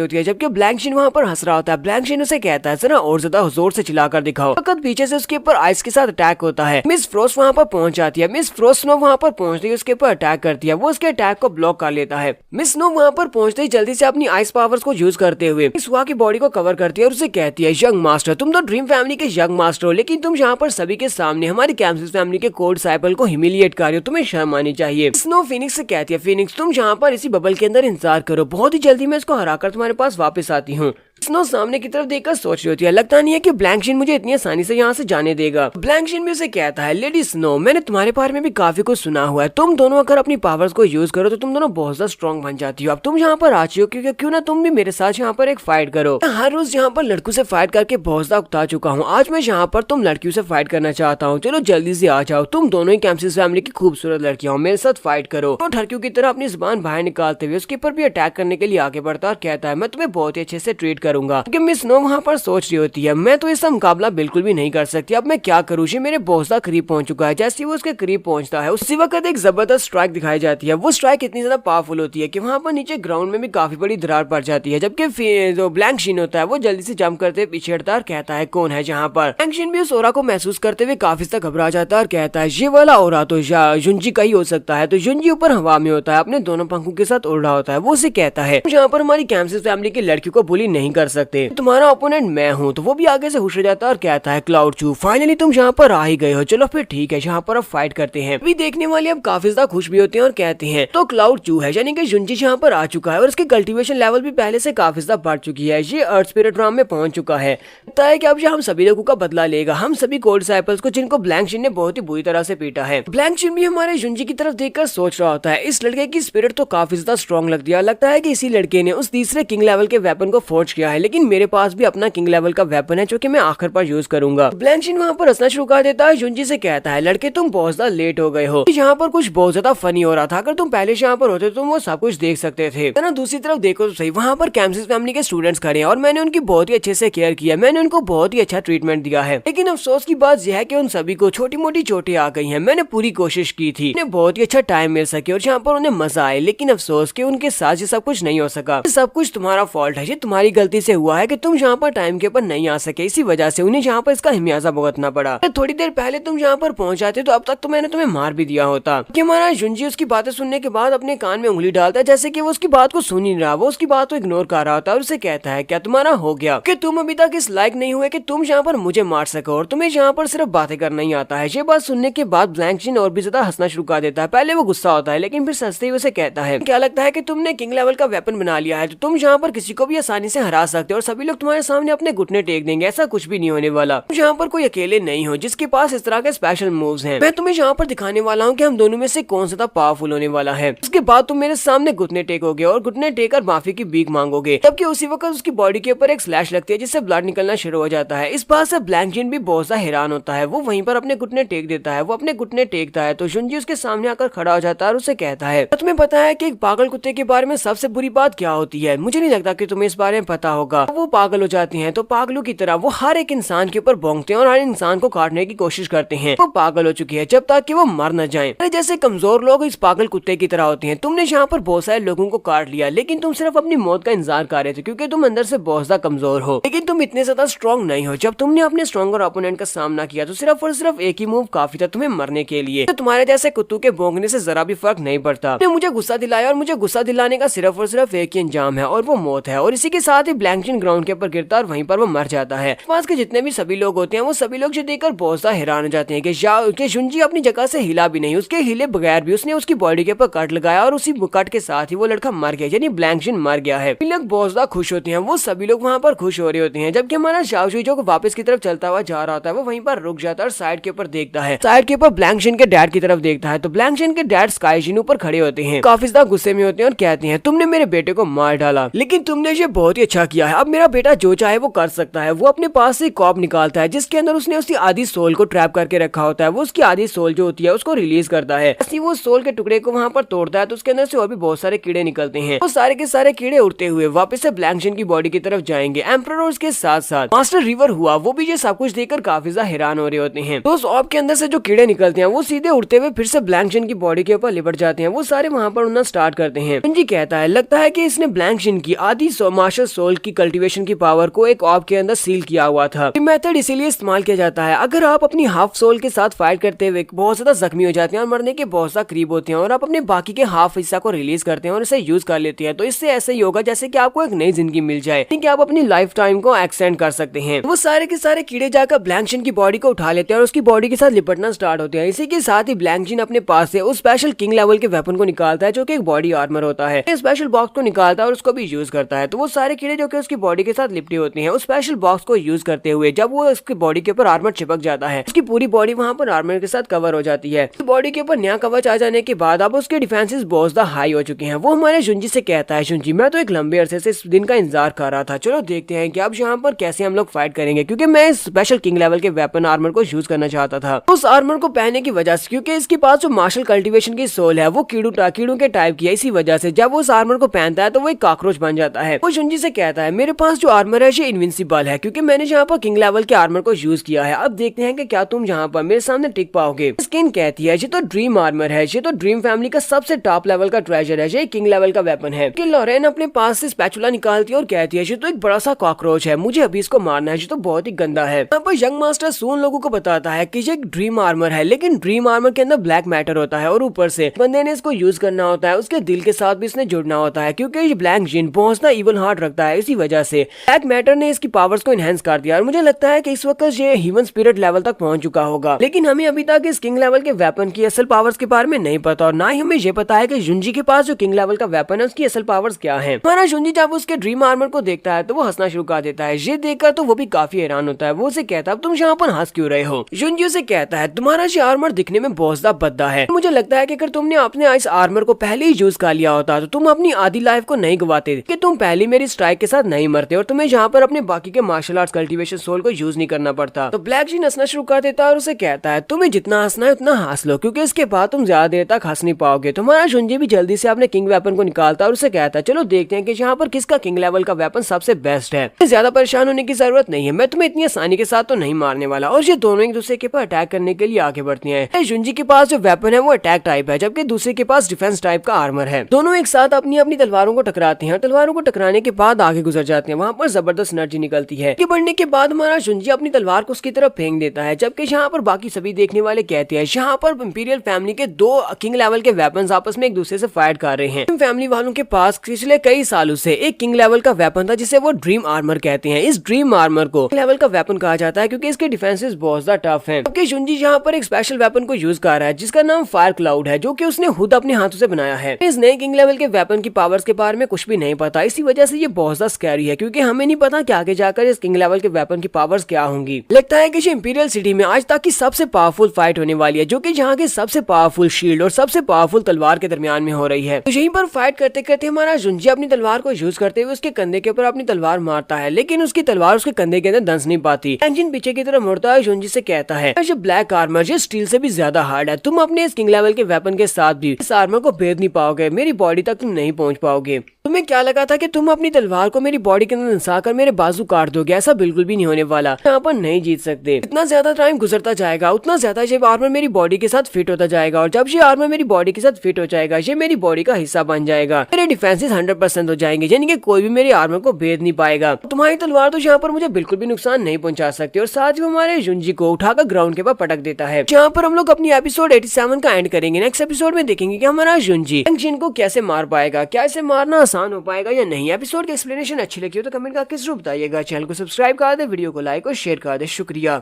होती है, जबकि ब्लैंक शीन वहाँ पर हंस रहा होता है। ब्लैंक शीन उसे कहता है जरा और ज्यादा जोर से चिल्लाकर दिखाओ। फकत पीछे से उसके ऊपर आइस के साथ अटैक होता है। मिस फ्रोस्ट वहाँ पर पहुंच जाती है। मिस फ्रोस्ट वहाँ पर पहुंचती है उसके ऊपर अटैक करती है। वो उसके अटैक को ब्लॉक कर लेता है। मिस स्नो वहाँ पर पहुंचते ही जल्दी से अपनी आइस पावर्स को यूज करते हुए सुहा की बॉडी को कवर करती है और उसे कहती है, यंग मास्टर, तुम तो ड्रीम फैमिली के यंग मास्टर हो, लेकिन तुम यहाँ पर सभी के सामने हमारी कैम्सिस फैमिली के कोड साइकिल को ह्यूमिलिएट कर रहे हो, तुम्हें शर्म आनी चाहिए। स्नो फिनिक्स से कहती है, फिनिक्स तुम यहाँ पर इसी बबल के अंदर इंतजार करो, बहुत ही जल्दी मैं इसको हराकर तुम्हारे पास वापस आती हूँ। स्नो सामने की तरफ देखकर सोच रही होती है, लगता नहीं है कि ब्लैंकशिन मुझे इतनी आसानी से यहाँ से जाने देगा। ब्लैंकशिन भी उसे कहता है, लेडी स्नो, मैंने तुम्हारे बारे में भी काफी कुछ सुना हुआ है, तुम दोनों अगर अपनी पावर्स को यूज करो तो तुम दोनों बहुत ज्यादा स्ट्रॉन्ग बन जाती हो। अब तुम यहाँ पर आ चुकी हो, क्योंकि क्यों ना तुम भी मेरे साथ यहाँ पर एक फाइट करो। हर रोज यहाँ पर लड़कों से फाइट करके बहुत ज्यादा उकता चुका हूँ, आज मैं यहाँ पर तुम लड़कियों से फाइट करना चाहता हूँ, चलो जल्दी से आ जाओ, तुम दोनों ही कैम्सिस फैमिली की खूबसूरत लड़कियां हो, मेरे साथ फाइट करो। तो ठरकियों की तरह अपनी जुबान बाहर निकालते हुए उसके ऊपर भी अटैक करने के लिए आगे बढ़ता और कहता है, मैं तुम्हें बहुत ही अच्छे से ट्रीट करूंगा। मिस स्नो वहाँ पर सोच रही होती है, मैं तो इसका मुकाबला बिल्कुल भी नहीं कर सकती, अब मैं क्या करूँ, ये मेरे बहुत ज्यादा करीब पहुंच चुका है। जैसे वो उसके करीब पहुंचता है उसी वक्त एक जबरदस्त स्ट्राइक दिखाई जाती है। वो स्ट्राइक इतनी ज्यादा पावरफुल होती है कि वहाँ पर नीचे ग्राउंड में भी काफी बड़ी दरार पड़ जाती है, जबकि जो ब्लैंकशिन होता है वो जल्दी से जंप करते पीछे हटता और कहता है, कौन है जहाँ पर। ब्लैंकशिन भी उस ओरा को महसूस करते हुए काफी ज्यादा घबरा जाता है और कहता है, ये वाला ओरा तो युंजी का ही हो सकता है। तो युंजी ऊपर हवा में होता है, अपने दोनों पंखों के साथ उड़ रहा होता है। वो उसे कहता है, यहाँ पर हमारी कैम्सिस फैमिली की लड़कियों को बुली नहीं कर सकते, तुम्हारा ओपोनेंट मैं हूँ। तो वो भी आगे से खुश हो जाता है और कहता है, क्लाउड चू, फाइनली तुम यहाँ पर आ ही गए हो, चलो फिर ठीक है, यहाँ पर अब फाइट करते हैं। अभी देखने वाले अब काफी ज्यादा खुश भी होते हैं और कहते हैं, तो क्लाउड चू है, यानी कि युंजी यहाँ पर आ चुका है और इसकी कल्टीवेशन लेवल भी पहले से काफी ज्यादा बढ़ चुकी है, ये अर्थ स्पिरिट राम में पहुंच चुका है। लगता है कि अब ये हम सभी लोगों का बदला लेगा, हम सभी कोड डिसाइपल्स को, जिनको ब्लैंकशिन ने बहुत ही बुरी तरह से पीटा है। ब्लैंकशिन भी हमारे युंजी की तरफ देखकर सोच रहा होता है, इस लड़के की स्पिरिट तो काफी ज्यादा स्ट्रॉन्ग लगती है, लगता है कि इसी लड़के ने उस तीसरे किंग लेवल के वेपन को फोर्ज किया है, लेकिन मेरे पास भी अपना किंग लेवल का वेपन है जो कि मैं आखिर पर यूज करूंगा। ब्लैंकशिन वहाँ पर हंसना शुरू कर देता है, युंजी से कहता है, लड़के तुम बहुत ज्यादा लेट हो गए हो, यहाँ पर कुछ बहुत ज्यादा फनी हो रहा था, अगर तुम पहले से यहाँ पर होते तो तुम वो सब कुछ देख सकते थे ना। दूसरी तरफ देखो तो सही, वहाँ पर कैम्सिस फैमिली के स्टूडेंट्स खड़े हैं और मैंने उनकी बहुत ही अच्छे से केयर किया, मैंने उनको बहुत ही अच्छा ट्रीटमेंट दिया है, लेकिन अफसोस की बात यह है कि उन सभी को छोटी मोटी चोटें आ गई हैं। मैंने पूरी कोशिश की थी, उन्हें बहुत ही अच्छा टाइम मिल सके और यहाँ पर उन्हें मजा आए, लेकिन अफसोस कि उनके साथ ये सब कुछ नहीं हो सका। सब कुछ तुम्हारा फॉल्ट है, ये तुम्हारी गलती से हुआ है कि तुम यहाँ पर टाइम के ऊपर नहीं आ सके, इसी वजह से उन्हें यहाँ पर इसका हिमियाजा भुगतना पड़ा। थोड़ी देर पहले तुम यहाँ पर पहुंच जाते तो अब तक तो मैंने तुम्हें मार भी दिया होता। कि हमारा युंजी उसकी बातें सुनने के बाद अपने कान में उंगली डालता है, जैसे कि वो उसकी बात को सुन ही नहीं रहा, वो उसकी बात को इग्नोर कर रहा होता है और उसे कहता है, क्या तुम्हारा हो गया कि तुम अभी तक इस लायक नहीं हुए कि तुम यहाँ पर मुझे मार सको और तुम्हें यहाँ पर सिर्फ बातें करना ही आता है। ये बात सुनने के बाद ब्लैंकशिन और भी ज्यादा हंसना शुरू कर देता है। पहले वो गुस्सा होता है, लेकिन फिर हंसते ही उसे कहता है, क्या लगता है कि तुमने किंग लेवल का वेपन बना लिया है तो तुम यहाँ पर किसी को भी आसानी से हरा सकते हो और सभी लोग तुम्हारे सामने अपने घुटने टेक देंगे, ऐसा कुछ भी नहीं होने वाला। तुम यहाँ पर कोई अकेले नहीं हो जिसके पास इस तरह के स्पेशल मूव्स हैं। मैं तुम्हें यहाँ पर दिखाने वाला हूँ कि हम दोनों में से कौन सा पावरफुल होने वाला है। उसके बाद तुम मेरे सामने घुटने टेकोगे और घुटने टेक कर माफी की भीख मांगोगे, जबकि उसी वक्त उसकी बॉडी के ऊपर एक स्लैश लगती है जिससे ब्लड निकलना शुरू हो जाता है। इस बात से ब्लैंकशिन भी बहुत सा हैरान होता है, वो वहीं पर अपने घुटने टेक देता है। वो अपने घुटने टेकता है तो युंजी उसके सामने आकर खड़ा हो जाता है और उसे कहता है, तुम्हें पता है कि एक पागल कुत्ते के बारे में सबसे बुरी बात क्या होती है? मुझे नहीं लगता कि तुम्हें इस बारे में पता होगा। वो पागल हो जाती हैं तो पागलों की तरह वो हर एक इंसान के ऊपर भौंकते हैं और हर इंसान को काटने की कोशिश करते हैं। वो पागल हो चुकी है जब तक कि वो मर न जाए। जैसे कमजोर लोग इस पागल कुत्ते की तरह होते हैं। तुमने यहाँ पर बहुत सारे लोगों को काट लिया, लेकिन तुम सिर्फ अपनी मौत का इंतजार कर रहे थे क्योंकि तुम अंदर से बहुत ज्यादा कमजोर हो, लेकिन तुम इतने ज्यादा स्ट्रॉन्ग नहीं हो। जब तुमने अपने स्ट्रॉन्गर ओपोनेंट का सामना किया तो सिर्फ और सिर्फ एक ही मूव काफी था तुम्हें मरने के लिए। तो तुम्हारे जैसे कुत्तों के भौंकने से जरा भी फर्क नहीं पड़ता। मुझे गुस्सा दिलाया और मुझे गुस्सा दिलाने का सिर्फ और सिर्फ एक ही अंजाम है और वो मौत है। और इसी के साथ ही ब्लैंकशिन ग्राउंड के ऊपर गिरता और वहीं पर वो मर जाता है। पास के जितने भी सभी लोग होते हैं वो सभी लोग जो देखकर बहुत ज्यादा हैरान हो जाते हैं कि युंजी अपनी जगह से हिला भी नहीं। उसके हिले बगैर भी उसने उसकी बॉडी के ऊपर कट लगाया और उसी कट के साथ ही वो लड़का मर गया, यानी ब्लैंकशिन मर गया है। लोग बहुत ज्यादा खुश होते हैं, वो सभी लोग वहाँ पर खुश हो रहे होते हैं, जबकि हमारा शाओजुई जो वापस की तरफ चलता हुआ जा रहा होता है वो वहीं पर रुक जाता है और साइड के ऊपर देखता है। साइड के ऊपर ब्लैंकशिन के डैड की तरफ देखता है तो ब्लैंकशिन के डैड स्काईजिन ऊपर खड़े होते हैं, काफी ज्यादा गुस्से में होते हैं और कहते हैं, तुमने मेरे बेटे को मार डाला, लेकिन तुमने ये बहुत ही अच्छा किया है। अब मेरा बेटा जो चाहे वो कर सकता है। वो अपने पास से कॉप निकालता है जिसके अंदर उसने उसकी आधी सोल को ट्रैप करके रखा होता है। वो उसकी आधी सोल जो होती है उसको रिलीज करता है। वो सोल के टुकड़े को वहाँ पर तोड़ता है तो उसके अंदर से और भी बहुत सारे कीड़े निकलते हैं। वो सारे के सारे कीड़े उड़ते हुए वापस से ब्लैंकशिन की बॉडी की तरफ जाएंगे। एम्परर और उसके साथ साथ मास्टर रिवर हुआ वो भी ये सब कुछ देखकर काफी ज्यादा हैरान हो रहे होते हैं। तो उस ऑब के अंदर से जो कीड़े निकलते हैं वो सीधे उड़ते हुए फिर से ब्लैंकशिन की बॉडी के ऊपर लिपट जाते हैं। वो सारे वहाँ पर उड़ना स्टार्ट करते हैं। युंजी कहता है, लगता है कि इसने ब्लैंकशिन की आधी मास्टर सोल की कल्टीवेशन की पावर को एक ऑर्ब के अंदर सील किया हुआ था। ये मेथड इसीलिए इस्तेमाल किया जाता है अगर आप अपनी हाफ सोल के साथ फाइट करते हुए बहुत ज्यादा जख्मी हो जाते हैं और मरने के बहुत ज्यादा करीब होते हैं और आप अपने बाकी के हाफ हिस्सा को रिलीज करते हैं और इसे यूज कर लेते हैं, तो इससे ऐसे ही होगा जैसे कि आपको एक नई जिंदगी मिल जाए, कि आप अपनी लाइफ टाइम को एक्सटेंड कर सकते हैं। वो सारे के सारे कीड़े जाकर ब्लैंक जिन की बॉडी को उठा लेते हैं और उसकी बॉडी के साथ लिपटना स्टार्ट होते हैं। इसी के साथ ही ब्लैंक जिन अपने पास से उस स्पेशल किंग लेवल के वेपन को निकालता है जो कि एक बॉडी आर्मर होता है। स्पेशल बॉक्स को निकालता है और उसको भी यूज करता है। तो वो सारे कीड़े जो कि उसकी बॉडी के साथ लिपटे होते हैं, उस स्पेशल बॉक्स को यूज करते हुए जब वो उसकी बॉडी के ऊपर आर्मर चिपक जाता है, उसकी पूरी बॉडी वहां पर आर्मर के साथ कवर हो जाती है। तो बॉडी के ऊपर नया कवच आ जाने के बाद अब उसके डिफेंसेस बहुत ज्यादा हाई हो चुके हैं। वो हमारे जुंजी से कहता है, जुंजी मैं तो एक लंबे अरसे से इस दिन का इंतजार कर रहा था, चलो देखते हैं कि अब यहाँ पर कैसे हम लोग फाइट करेंगे, क्योंकि मैं इस स्पेशल किंग लेवल के वेपन आर्मर को यूज करना चाहता था। उस आर्मर को पहनने की वजह से, क्योंकि इसके पास जो मार्शल कल्टीवेशन की सोल है वो कीड़ों के टाइप की है, इसी वजह से जब वो उस आर्मर को पहनता है तो वो एक कॉकरोच बन जाता है। वो जुंजी से कहता है मेरे पास जो आर्मर है ये इनविंसिबल है, क्योंकि मैंने यहाँ पर किंग लेवल के आर्मर को यूज किया है। अब देखते हैं कि क्या तुम यहाँ पर मेरे सामने टिक पाओगे। स्किन कहती है ये तो ड्रीम आर्मर है, ये तो ड्रीम फैमिली का सबसे टॉप लेवल का ट्रेजर है, ये किंग लेवल का वेपन है। कि लॉरेन अपने पास से स्पैचुला निकालती है और कहती है ये तो एक बड़ा सा कॉकरोच है, मुझे अभी इसको मारना है, ये तो बहुत ही गंदा है। यहाँ पर यंग मास्टर सून लोगों को बताता है कि ये एक ड्रीम आर्मर है, लेकिन ड्रीम आर्मर के अंदर ब्लैक मैटर होता है और ऊपर से बंदे ने इसको यूज करना होता है, उसके दिल के साथ भी इसने जुड़ना होता है, क्योंकि ये ब्लैक जिन बहुत ज्यादा इवल हार्ट रखता है। इसी वजह से ब्लैक मैटर ने इसकी पावर्स को इनहेंस कर दिया और मुझे लगता है कि इस वक्त ये ह्यूमन स्पिरिट लेवल तक पहुंच चुका होगा। लेकिन हमें अभी तक इस किंग लेवल के वेपन की असल पावर्स के बारे में नहीं पता और ना ही हमें ये पता है कि जुंजी के पास जो किंग लेवल का वेपन है उसकी असल पावर्स क्या है। हमारा जुंजी जब उसके ड्रीम आर्मर को देखता है तो वो हंसना शुरू कर देता है। ये देखकर तो वो भी काफी हैरान होता है। वो उसे कहता है तुम यहाँ पर हंस क्यों रहे हो। जुंजी उसे कहता है तुम्हारा ये आर्मर दिखने में बहुत ज्यादा भद्दा है, मुझे लगता है कि अगर तुमने अपने इस आर्मर को पहले ही यूज कर लिया होता तो तुम अपनी आधी लाइफ को नहीं गवाते, कि तुम पहले मेरी स्ट्राइक के साथ नहीं मरते और तुम्हें यहाँ पर अपने बाकी के मार्शल आर्ट्स कल्टीवेशन सोल को यूज नहीं करना पड़ता। तो ब्लैक जिन हंसना शुरू कर देता है और उसे कहता है तुम्हें जितना हंसना है उतना हंस लो, क्योंकि इसके बाद तुम ज्यादा देर तक हंस नहीं पाओगे। तुम्हारा जुंजी भी जल्दी से अपने किंग वेपन को निकालता है और उसे कहता है चलो देखते हैं कि यहाँ पर किसका किंग लेवल का वेपन सबसे बेस्ट है। ज्यादा परेशान होने की जरूरत नहीं है, मैं तुम्हें इतनी आसानी के साथ तो नहीं मारने वाला। और ये दोनों एक दूसरे के ऊपर अटैक करने के लिए आगे बढ़ती हैं। जुंजी के पास जो वेपन है वो अटैक टाइप है, जबकि दूसरे के पास डिफेंस टाइप का आर्मर है। दोनों एक साथ अपनी अपनी तलवारों को टकराते हैं। तलवारों को टकराने के बाद आगे गुजर जाते हैं। वहाँ पर जबरदस्त एनर्जी निकलती है। बढ़ने के बाद हमारा जुंजी अपनी तलवार को उसकी तरफ फेंक देता है, जबकि यहाँ पर बाकी सभी देखने वाले कहते हैं यहाँ पर इंपीरियल फैमिली के दो किंग लेवल के वेपन आपस में एक दूसरे से फाइट कर रहे हैं। फैमिली वालों के पास पिछले कई सालों से एक किंग लेवल का वेपन था जिसे वो ड्रीम आर्मर कहते हैं। इस ड्रीम आर्मर को लेवल का वेपन कहा जाता है क्योंकि इसके डिफेंसेस बहुत ज्यादा टफ हैं। जबकि जुंजी यहाँ पर एक स्पेशल वेपन को यूज कर रहा है जिसका नाम फायर क्लाउड है, जो कि उसने खुद अपने हाथों से बनाया है। इस नए किंग लेवल के वेपन की पावर्स के बारे में कुछ भी नहीं पता, इसी वजह से ये बहुत ज्यादा स्कैरी है, क्योंकि हमें नहीं पता कि आगे जाकर इस किंग लेवल के वेपन की पावर्स क्या होंगी। लगता है कि ये इंपीरियल सिटी में आज तक की सबसे पावरफुल फाइट होने वाली है, जो कि यहाँ के सबसे पावरफुल शील्ड और सबसे पावरफुल तलवार के दरमियान में हो रही है। तो यहीं पर फाइट करते करते हमारा जुंजी अपनी तलवार को यूज करते हुए उसके कंधे के ऊपर अपनी तलवार मारता है, लेकिन उसकी तलवार उसके कंधे के अंदर दंस नहीं पाती। इंजन पीछे की तरफ मुड़ता है, जुंजी से कहता है ये ब्लैक आर्मर ये स्टील से भी ज्यादा हार्ड है, तुम अपने इस किंग लेवल के वेपन के साथ भी इस आर्मर को भेद नहीं पाओगे, मेरी बॉडी तक तुम नहीं पहुंच पाओगे। तुम्हें क्या लगा था कि तुम अपनी तलवार को मेरी बॉडी के अंदर दंसाकर मेरे बाजू काट दोगे, ऐसा बिल्कुल भी नहीं होने वाला। यहाँ पर नहीं जीत सकते। इतना ज्यादा टाइम गुजरता जाएगा उतना ज्यादा ये आर्मर मेरी बॉडी के साथ फिट होता जाएगा, और जब ये आर्मर मेरी बॉडी के साथ फिट हो जाएगा ये मेरी बॉडी का हिस्सा बन जाएगा। मेरे डिफेंसेस 100% हो जाएंगे, यानी कि कोई भी मेरे आर्मर को भेद नहीं पाएगा। तुम्हारी तलवार तो यहाँ पर मुझे बिल्कुल भी नुकसान नहीं पहुंचा सकती। और साथ ही हमारे जुंजी को उठाकर ग्राउंड के ऊपर पटक देता है। यहाँ पर हम लोग अपनी एपिसोड 87 का एंड करेंगे। नेक्स्ट एपिसोड में देखेंगे कि हमारा जुंजी जिन को कैसे मार पाएगा, क्या इसे मारना आसान हो पाएगा या नहीं। एपिसोड की एक्सप्लेनेशन अच्छी लगी हो तो कमेंट करके जरूर बताइएगा। चैनल को सब्सक्राइब कर दे, वीडियो को लाइक और शेयर कर दे। शुक्रिया।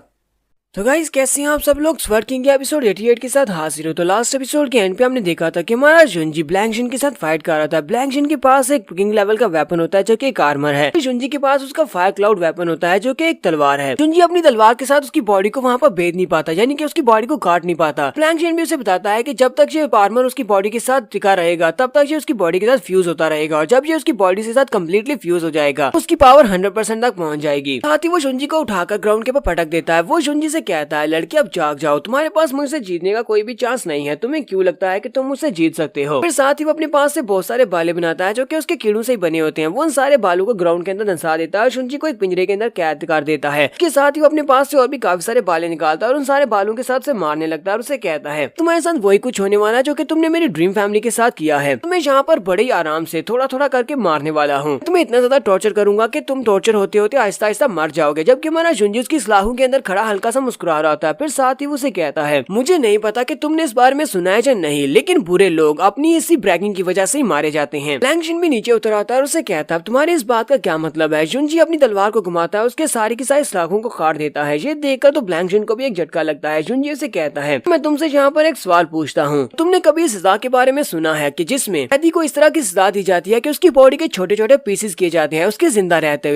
तो गाइस कैसे हैं आप सब लोग। स्वर्ड किंग के एपिसोड 88 के साथ हाजिर हो। तो लास्ट एपिसोड के एंड पे हमने देखा था कि हमारा जुंजी ब्लैंक जिन के साथ फाइट कर रहा था। ब्लैंक जिन के पास एक किंग लेवल का वेपन होता है जो कि एक आर्मर है। जुंजी के पास उसका फायर क्लाउड वेपन होता है जो कि एक तलवार है। जुंजी अपनी तलवार के साथ उसकी बॉडी को वहाँ पर भेद नहीं पाता, यानी कि उसकी बॉडी को काट नहीं पाता। ब्लैंक जिन भी उसे बताता है कि जब तक ये आर्मर उसकी बॉडी के साथ टिका रहेगा तब तक ये उसकी बॉडी के साथ फ्यूज होता रहेगा, और जब ये उसकी बॉडी के साथ कम्प्लीटली फ्यूज हो जाएगा उसकी पावर 100% तक पहुंच जाएगी। साथ ही वो जुंजी को उठाकर ग्राउंड के ऊपर पटक देता है। वो जुंजी से उसे कहता है लड़की अब जाग जाओ, तुम्हारे पास मुझसे जीतने का कोई भी चांस नहीं है, तुम्हें क्यों लगता है कि तुम मुझसे जीत सकते हो। फिर साथ ही वो अपने पास से बहुत सारे बाले बनाता है जो कि उसके कीड़ों से ही बने होते हैं। वो उन सारे बालों को ग्राउंड के अंदर धंसा देता है, शुंजी को एक पिंजरे के अंदर कैद कर देता है। इसके साथ ही वो अपने पास से और भी काफी सारे बाले निकालता है और उन सारे बालों के साथ से मारने लगता है और उसे कहता है तुम्हारे साथ वही कुछ होने वाला है जो कि तुमने मेरी ड्रीम फैमिली के साथ किया है। तुम्हें यहाँ पर बड़े ही आराम से थोड़ा थोड़ा करके मारने वाला हूँ। तुम्हें इतना ज्यादा टॉर्चर करूंगा कि तुम टॉर्चर होते होते आहिस्ता आहिस्ता मर जाओगे। जबकि हमारा शुंजी उसकी सलाखों के अंदर खड़ा हल्का सा मुस्कुरा रहा होता है। फिर साथ ही वो उसे कहता है मुझे नहीं पता कि तुमने इस बारे में सुना है या नहीं, लेकिन बुरे लोग अपनी इसी ब्रैगिंग की वजह से ही मारे जाते हैं। लैंगशिन भी नीचे उतर आता है और उसे कहता है तुम्हारे इस बात का क्या मतलब है। शुंजी अपनी तलवार को घुमाता है, उसके सारी की सारी सलाखों को काट देता है। ये देखकर तो लैंगशिन को भी एक झटका लगता है। शुंजी उसे कहता है मैं तुमसे यहाँ पर एक सवाल पूछता हूँ, तुमने कभी सजा के बारे में सुना है कि जिसमें कैदी को इस तरह की सजा दी जाती है कि उसकी बॉडी के छोटे छोटे पीसेस किए जाते हैं, उसके जिंदा रहते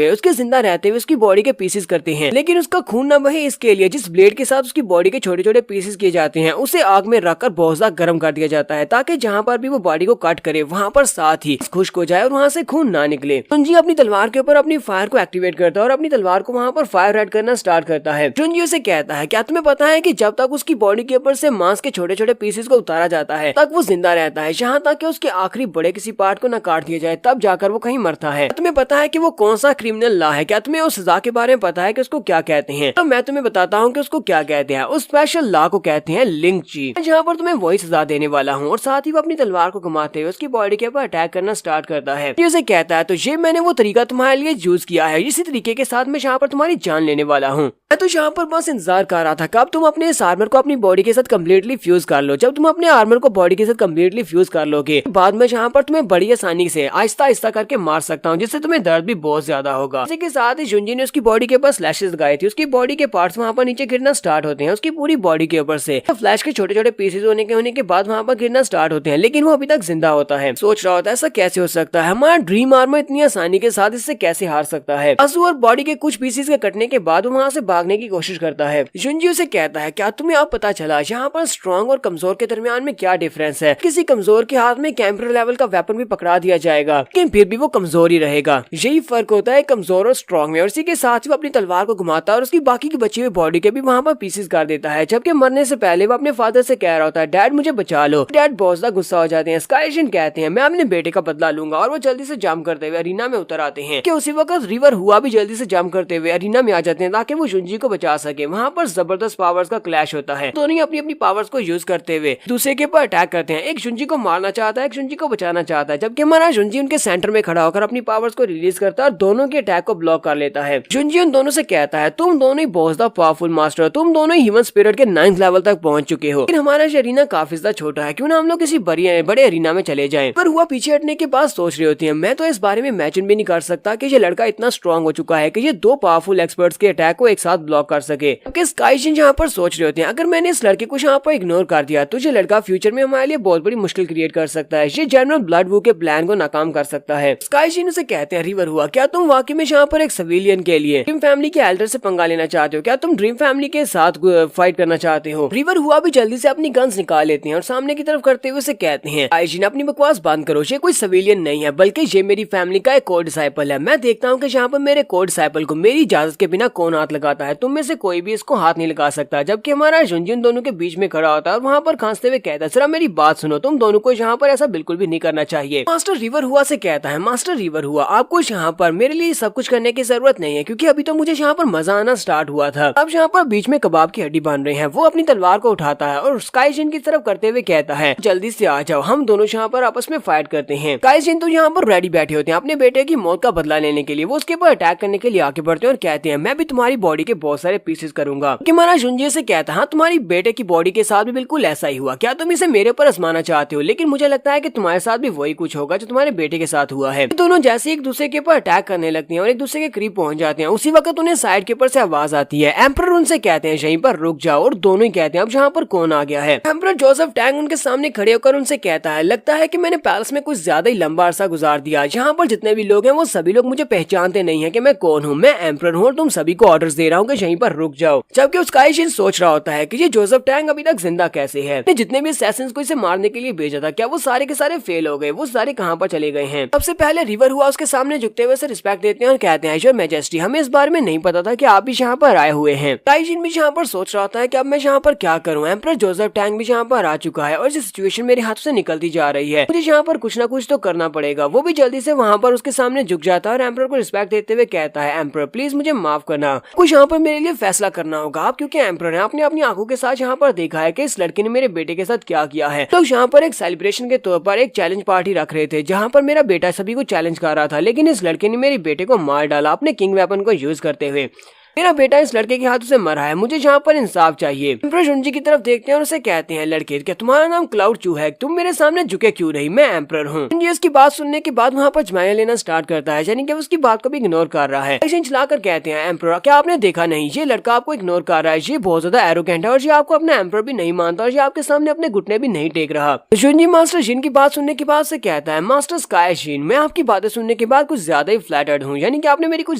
हुए उसकी बॉडी के पीसेस करते हैं, लेकिन उसका खून न बहे इसके लिए जिस ब्लेड के साथ उसकी बॉडी के छोटे छोटे पीसेस किए जाते हैं उसे आग में रखकर बहुत ज्यादा गर्म कर दिया जाता है, ताकि जहाँ पर भी वो बॉडी को कट करे वहाँ पर साथ ही खुश्क हो जाए और वहाँ से खून ना निकले। शुंजी अपनी तलवार के ऊपर अपनी फायर को एक्टिवेट करता है और अपनी तलवार को वहाँ पर फायर रेड करना स्टार्ट करता है। शुंजी उसे कहता है क्या तुम्हें पता है कि जब तक उसकी बॉडी के ऊपर से मांस के छोटे छोटे पीसेस को उतारा जाता है तक वो जिंदा रहता है, यहाँ तक कि उसके आखिरी बड़े किसी पार्ट को न काट दिया जाए तब जाकर वो कहीं मरता है। तुम्हें पता है कि वो कौन सा क्रिमिनल लॉ है? क्या तुम्हें उस सजा के बारे में पता है कि उसको क्या कहते हैं? तो मैं तुम्हें बताता हूँ कि उसको क्या कहते हैं। उस स्पेशल लॉ को कहते हैं लिंची, जहाँ पर तुम्हें वही सजा देने वाला हूँ। और साथ ही वो अपनी तलवार को घुमाते हुए उसकी बॉडी के ऊपर अटैक करना स्टार्ट करता है। उसे कहता है तो ये मैंने वो तरीका तुम्हारे लिए यूज किया है, इसी तरीके के साथ मैं यहाँ पर तुम्हारी जान लेने वाला हूँ। मैं तो यहाँ पर बस इंतजार कर रहा था कब तुम अपने इस आर्मर को अपनी बॉडी के साथ कम्प्लीटली फ्यूज कर लो। जब तुम अपने आर्मर को बॉडी के साथ कम्प्लीटली फ्यूज कर लोगे बाद में यहाँ पर तुम्हें बड़ी आसानी से आहिस्ता आहिस्ता करके मार सकता हूँ, जिससे तुम्हें दर्द भी बहुत ज्यादा होगा। इसी के साथ ही शुंजी ने उसकी बॉडी के ऊपर स्लैशेस लगाए थे, उसकी बॉडी के पार्ट्स वहाँ पर नीचे गिरना स्टार्ट होते हैं, उसकी पूरी बॉडी के ऊपर से फ्लैश के छोटे छोटे पीसेस होने के बाद वहाँ पर गिरना स्टार्ट होते हैं, लेकिन वो अभी तक जिंदा होता है। सोच रहा होता है ऐसा कैसे हो सकता है, हमारा ड्रीम आर्मर इतनी आसानी के साथ इससे कैसे हार सकता है। असू और बॉडी के कुछ पीसेस के कटने के बाद वो वहाँ से भागने की कोशिश करता है। शुंजी उसे कहता है क्या तुम्हें अब पता चला यहाँ पर स्ट्रॉन्ग और कमजोर के दरमियान में क्या डिफरेंस है? किसी कमजोर के हाथ में एम्परर लेवल का वेपन भी पकड़ा दिया जाएगा लेकिन फिर भी वो कमजोर ही रहेगा। यही फर्क होता है कमजोर और स्ट्रॉन्ग में। और इसी के साथ ही वो अपनी तलवार को घुमाता है और उसकी बाकी की बची हुई बॉडी के भी वहाँ पर पीसेस कर देता है। जबकि मरने से पहले वो अपने फादर से कह रहा होता है डैड मुझे बचा लो। डैड बहुत ज्यादा गुस्सा हो जाते हैं। स्काईशिन कहते हैं मैं अपने बेटे का बदला लूंगा और वो जल्दी से जंप करते हुए अरीना में उतर आते हैं। कि उसी वक्त रिवर हुआ भी जल्दी से जंप करते हुए अरीना में आ जाते हैं ताकि वो शुंजी को बचा सके। वहाँ पर जबरदस्त पावर्स का क्लैश होता है, दोनों अपनी अपनी पावर्स को यूज करते हुए दूसरे के ऊपर अटैक करते हैं। एक शुंजी को मारना चाहता है, एक शुंजी को बचाना चाहता है, जबकि हमारा शुंजी उनके सेंटर में खड़ा होकर अपनी पावर्स को रिलीज करता है और दोनों के अटैक को ब्लॉक कर लेता है। शुंजी उन दोनों से कहता है तुम दोनों ही बहुत ज्यादा पावरफुल मास्टर हो, तुम दोनों ही ह्यूमन स्पिरिट के 9th लेवल तक पहुंच चुके हो, लेकिन हमारा अरीना काफी ज्यादा छोटा है, क्यों ना हम लोग किसी बड़े अरीना में चले जाएं। पर हुआ पीछे हटने के बाद सोच रही होती है मैं तो इस बारे में इमेजिन भी नहीं कर सकता कि ये लड़का इतना स्ट्रॉन्ग हो चुका है कि ये 2 पावरफुल एक्सपर्ट्स के अटैक को एक साथ ब्लॉक कर सके। स्काईशिन यहाँ पर सोच रहे होते हैं अगर मैंने इस लड़के को यहाँ पर इग्नोर कर दिया तो ये लड़का फ्यूचर में हमारे लिए बहुत बड़ी मुश्किल क्रिएट कर सकता है, ये जनरल ब्लड वू के प्लान को नाकाम कर सकता है। स्काईशिन उसे कहते हैं रिवर हुआ क्या तुम वाकई में यहाँ पर एक सिविलियन के लिए ड्रीम फैमिली के एल्डर से पंगा लेना चाहते हो? क्या तुम ड्रीम फैमिली के साथ फाइट करना चाहते हो? रिवर हुआ भी जल्दी से अपनी गन्स निकाल लेते हैं और सामने की तरफ करते हुए उसे कहते हैं स्काईशिन अपनी बकवास बंद करो, ये कोई सिविलियन नहीं है बल्कि ये मेरी फैमिली का एक कोड डिसाइपल है। मैं देखता हूँ कि यहाँ पर मेरे कोड डिसाइपल को मेरी इजाजत के बिना कौन हाथ लगाता है, तुम में से कोई भी इसको हाथ नहीं लगा सकता। जबकि हमारा शुंजी उन दोनों के बीच में खड़ा होता है और वहाँ पर खांसते हुए कहता है जरा मेरी बात सुनो, तुम दोनों को यहाँ पर ऐसा बिल्कुल भी नहीं करना चाहिए। मास्टर रिवर हुआ से कहता है मास्टर रिवर हुआ आपको यहाँ पर मेरे लिए सब कुछ करने की जरूरत नहीं है, क्योंकि अभी तो मुझे यहाँ पर मजा आना स्टार्ट हुआ था, अब यहाँ पर बीच में कबाब की हड्डी बन रही है। वो अपनी तलवार को उठाता है और स्काईशिन की तरफ करते हुए कहता है जल्दी से आ जाओ, हम दोनों यहाँ पर आपस में फाइट करते हैं। स्काईशिन तो यहाँ पर रेडी बैठे होते हैं अपने बेटे की मौत का बदला लेने के लिए। वो उसके ऊपर अटैक करने के लिए आगे बढ़ते हैं और कहते हैं मैं भी तुम्हारी बॉडी के बहुत सारे पीसेस करूंगा। कि हमारा शुंजी से कहता है हाँ तुम्हारी बेटे की बॉडी के साथ भी बिल्कुल ऐसा ही हुआ, क्या तुम इसे मेरे ऊपर आजमाना चाहते हो? लेकिन मुझे लगता है कि तुम्हारे साथ भी वही कुछ होगा जो तुम्हारे बेटे के साथ हुआ है। दोनों जैसे एक दूसरे के ऊपर अटैक करने लगते हैं और एक दूसरे के करीब पहुंच जाते हैं, उसी वक्त उन्हें साइड के ऊपर से आवाज आती है। एम्परर उनसे कहते हैं यहीं पर रुक जाओ, और दोनों ही कहते हैं अब यहाँ पर कौन आ गया है। एम्परर जोसेफ टैंग उनके सामने खड़े होकर उनसे कहता है लगता है कि मैंने पैलेस में कुछ ज्यादा ही लंबा अरसा गुजार दिया, यहाँ पर जितने भी लोग हैं वो सभी लोग मुझे पहचानते नहीं है कि मैं कौन हूँ। मैं एम्परर हूँ और तुम सभी को ऑर्डर्स दे रहा हूँ कि यहीं पर रुक जाओ। जबकि स्काईशिन सोच रहा होता है कि ये जोसेफ टैंग अभी तक जिंदा कैसे है, जितने भी असैसिन्स को इसे मारने के लिए भेजा था क्या वो सारे के सारे फेल हो गए, वो सारे कहाँ पर चले गए हैं। सबसे पहले रिवर हुआ उसके सामने झुकते हुए से रिस्पेक्ट देते हैं और कहते हैं योर मैजेस्टी हमें इस बारे में नहीं पता था कि आप भी यहाँ पर आए हुए हैं। काइजिन भी यहाँ पर सोच रहा था कि अब मैं यहाँ पर क्या करूँ। एम्परर जोसेफ टैंग भी यहाँ पर आ चुका है और ये सिचुएशन मेरे हाथों से निकलती जा रही है। मुझे यहाँ पर कुछ ना कुछ तो करना पड़ेगा। वो भी जल्दी से वहाँ पर उसके सामने झुक जाता है और एम्परर को रिस्पेक्ट देते हुए कहता है, एम्परर प्लीज मुझे माफ करना, कुछ यहाँ पर मेरे लिए फैसला करना होगा। आप क्योंकि एम्परर ने आपने अपनी आंखों के साथ यहाँ पर देखा है कि इस लड़के ने मेरे बेटे के साथ क्या किया है। तो यहाँ पर एक सेलिब्रेशन के तौर पर एक चैलेंज पार्टी रख रहे थे जहाँ पर मेरा बेटा सभी को चैलेंज कर रहा था, लेकिन इस लड़के ने मेरे बेटे को मार डाला अपने किंग वेपन को यूज करते हुए। मेरा बेटा इस लड़के के हाथों से मरा है, मुझे यहाँ पर इंसाफ चाहिए। एम्परर जुनजी की तरफ देखते हैं और उसे कहते हैं, लड़के क्या तुम्हारा नाम क्लाउड चू है, तुम मेरे सामने झुके क्यों नहीं, मैं एम्परर हूँ। जुनजी उसकी बात सुनने के बाद वहाँ पर जमाया लेना स्टार्ट करता है, यानी कि उसकी बात को भी इग्नोर कर रहा है। चलाकर कहते हैं, एम्परर क्या आपने देखा नहीं, ये लड़का आपको इग्नोर कर रहा है, ये बहुत ज्यादा एरोगेंट है और ये आपको अपना एम्परर भी नहीं मानता और ये आपके सामने अपने घुटने भी नहीं टेक रहा। जुनजी मास्टर जिन की बात सुनने के बाद से कहता है, मास्टर स्काई जिन, मैं आपकी बातें सुनने के बाद कुछ ज्यादा ही फ्लैटर्ड हूँ, यानी कि आपने मेरी कुछ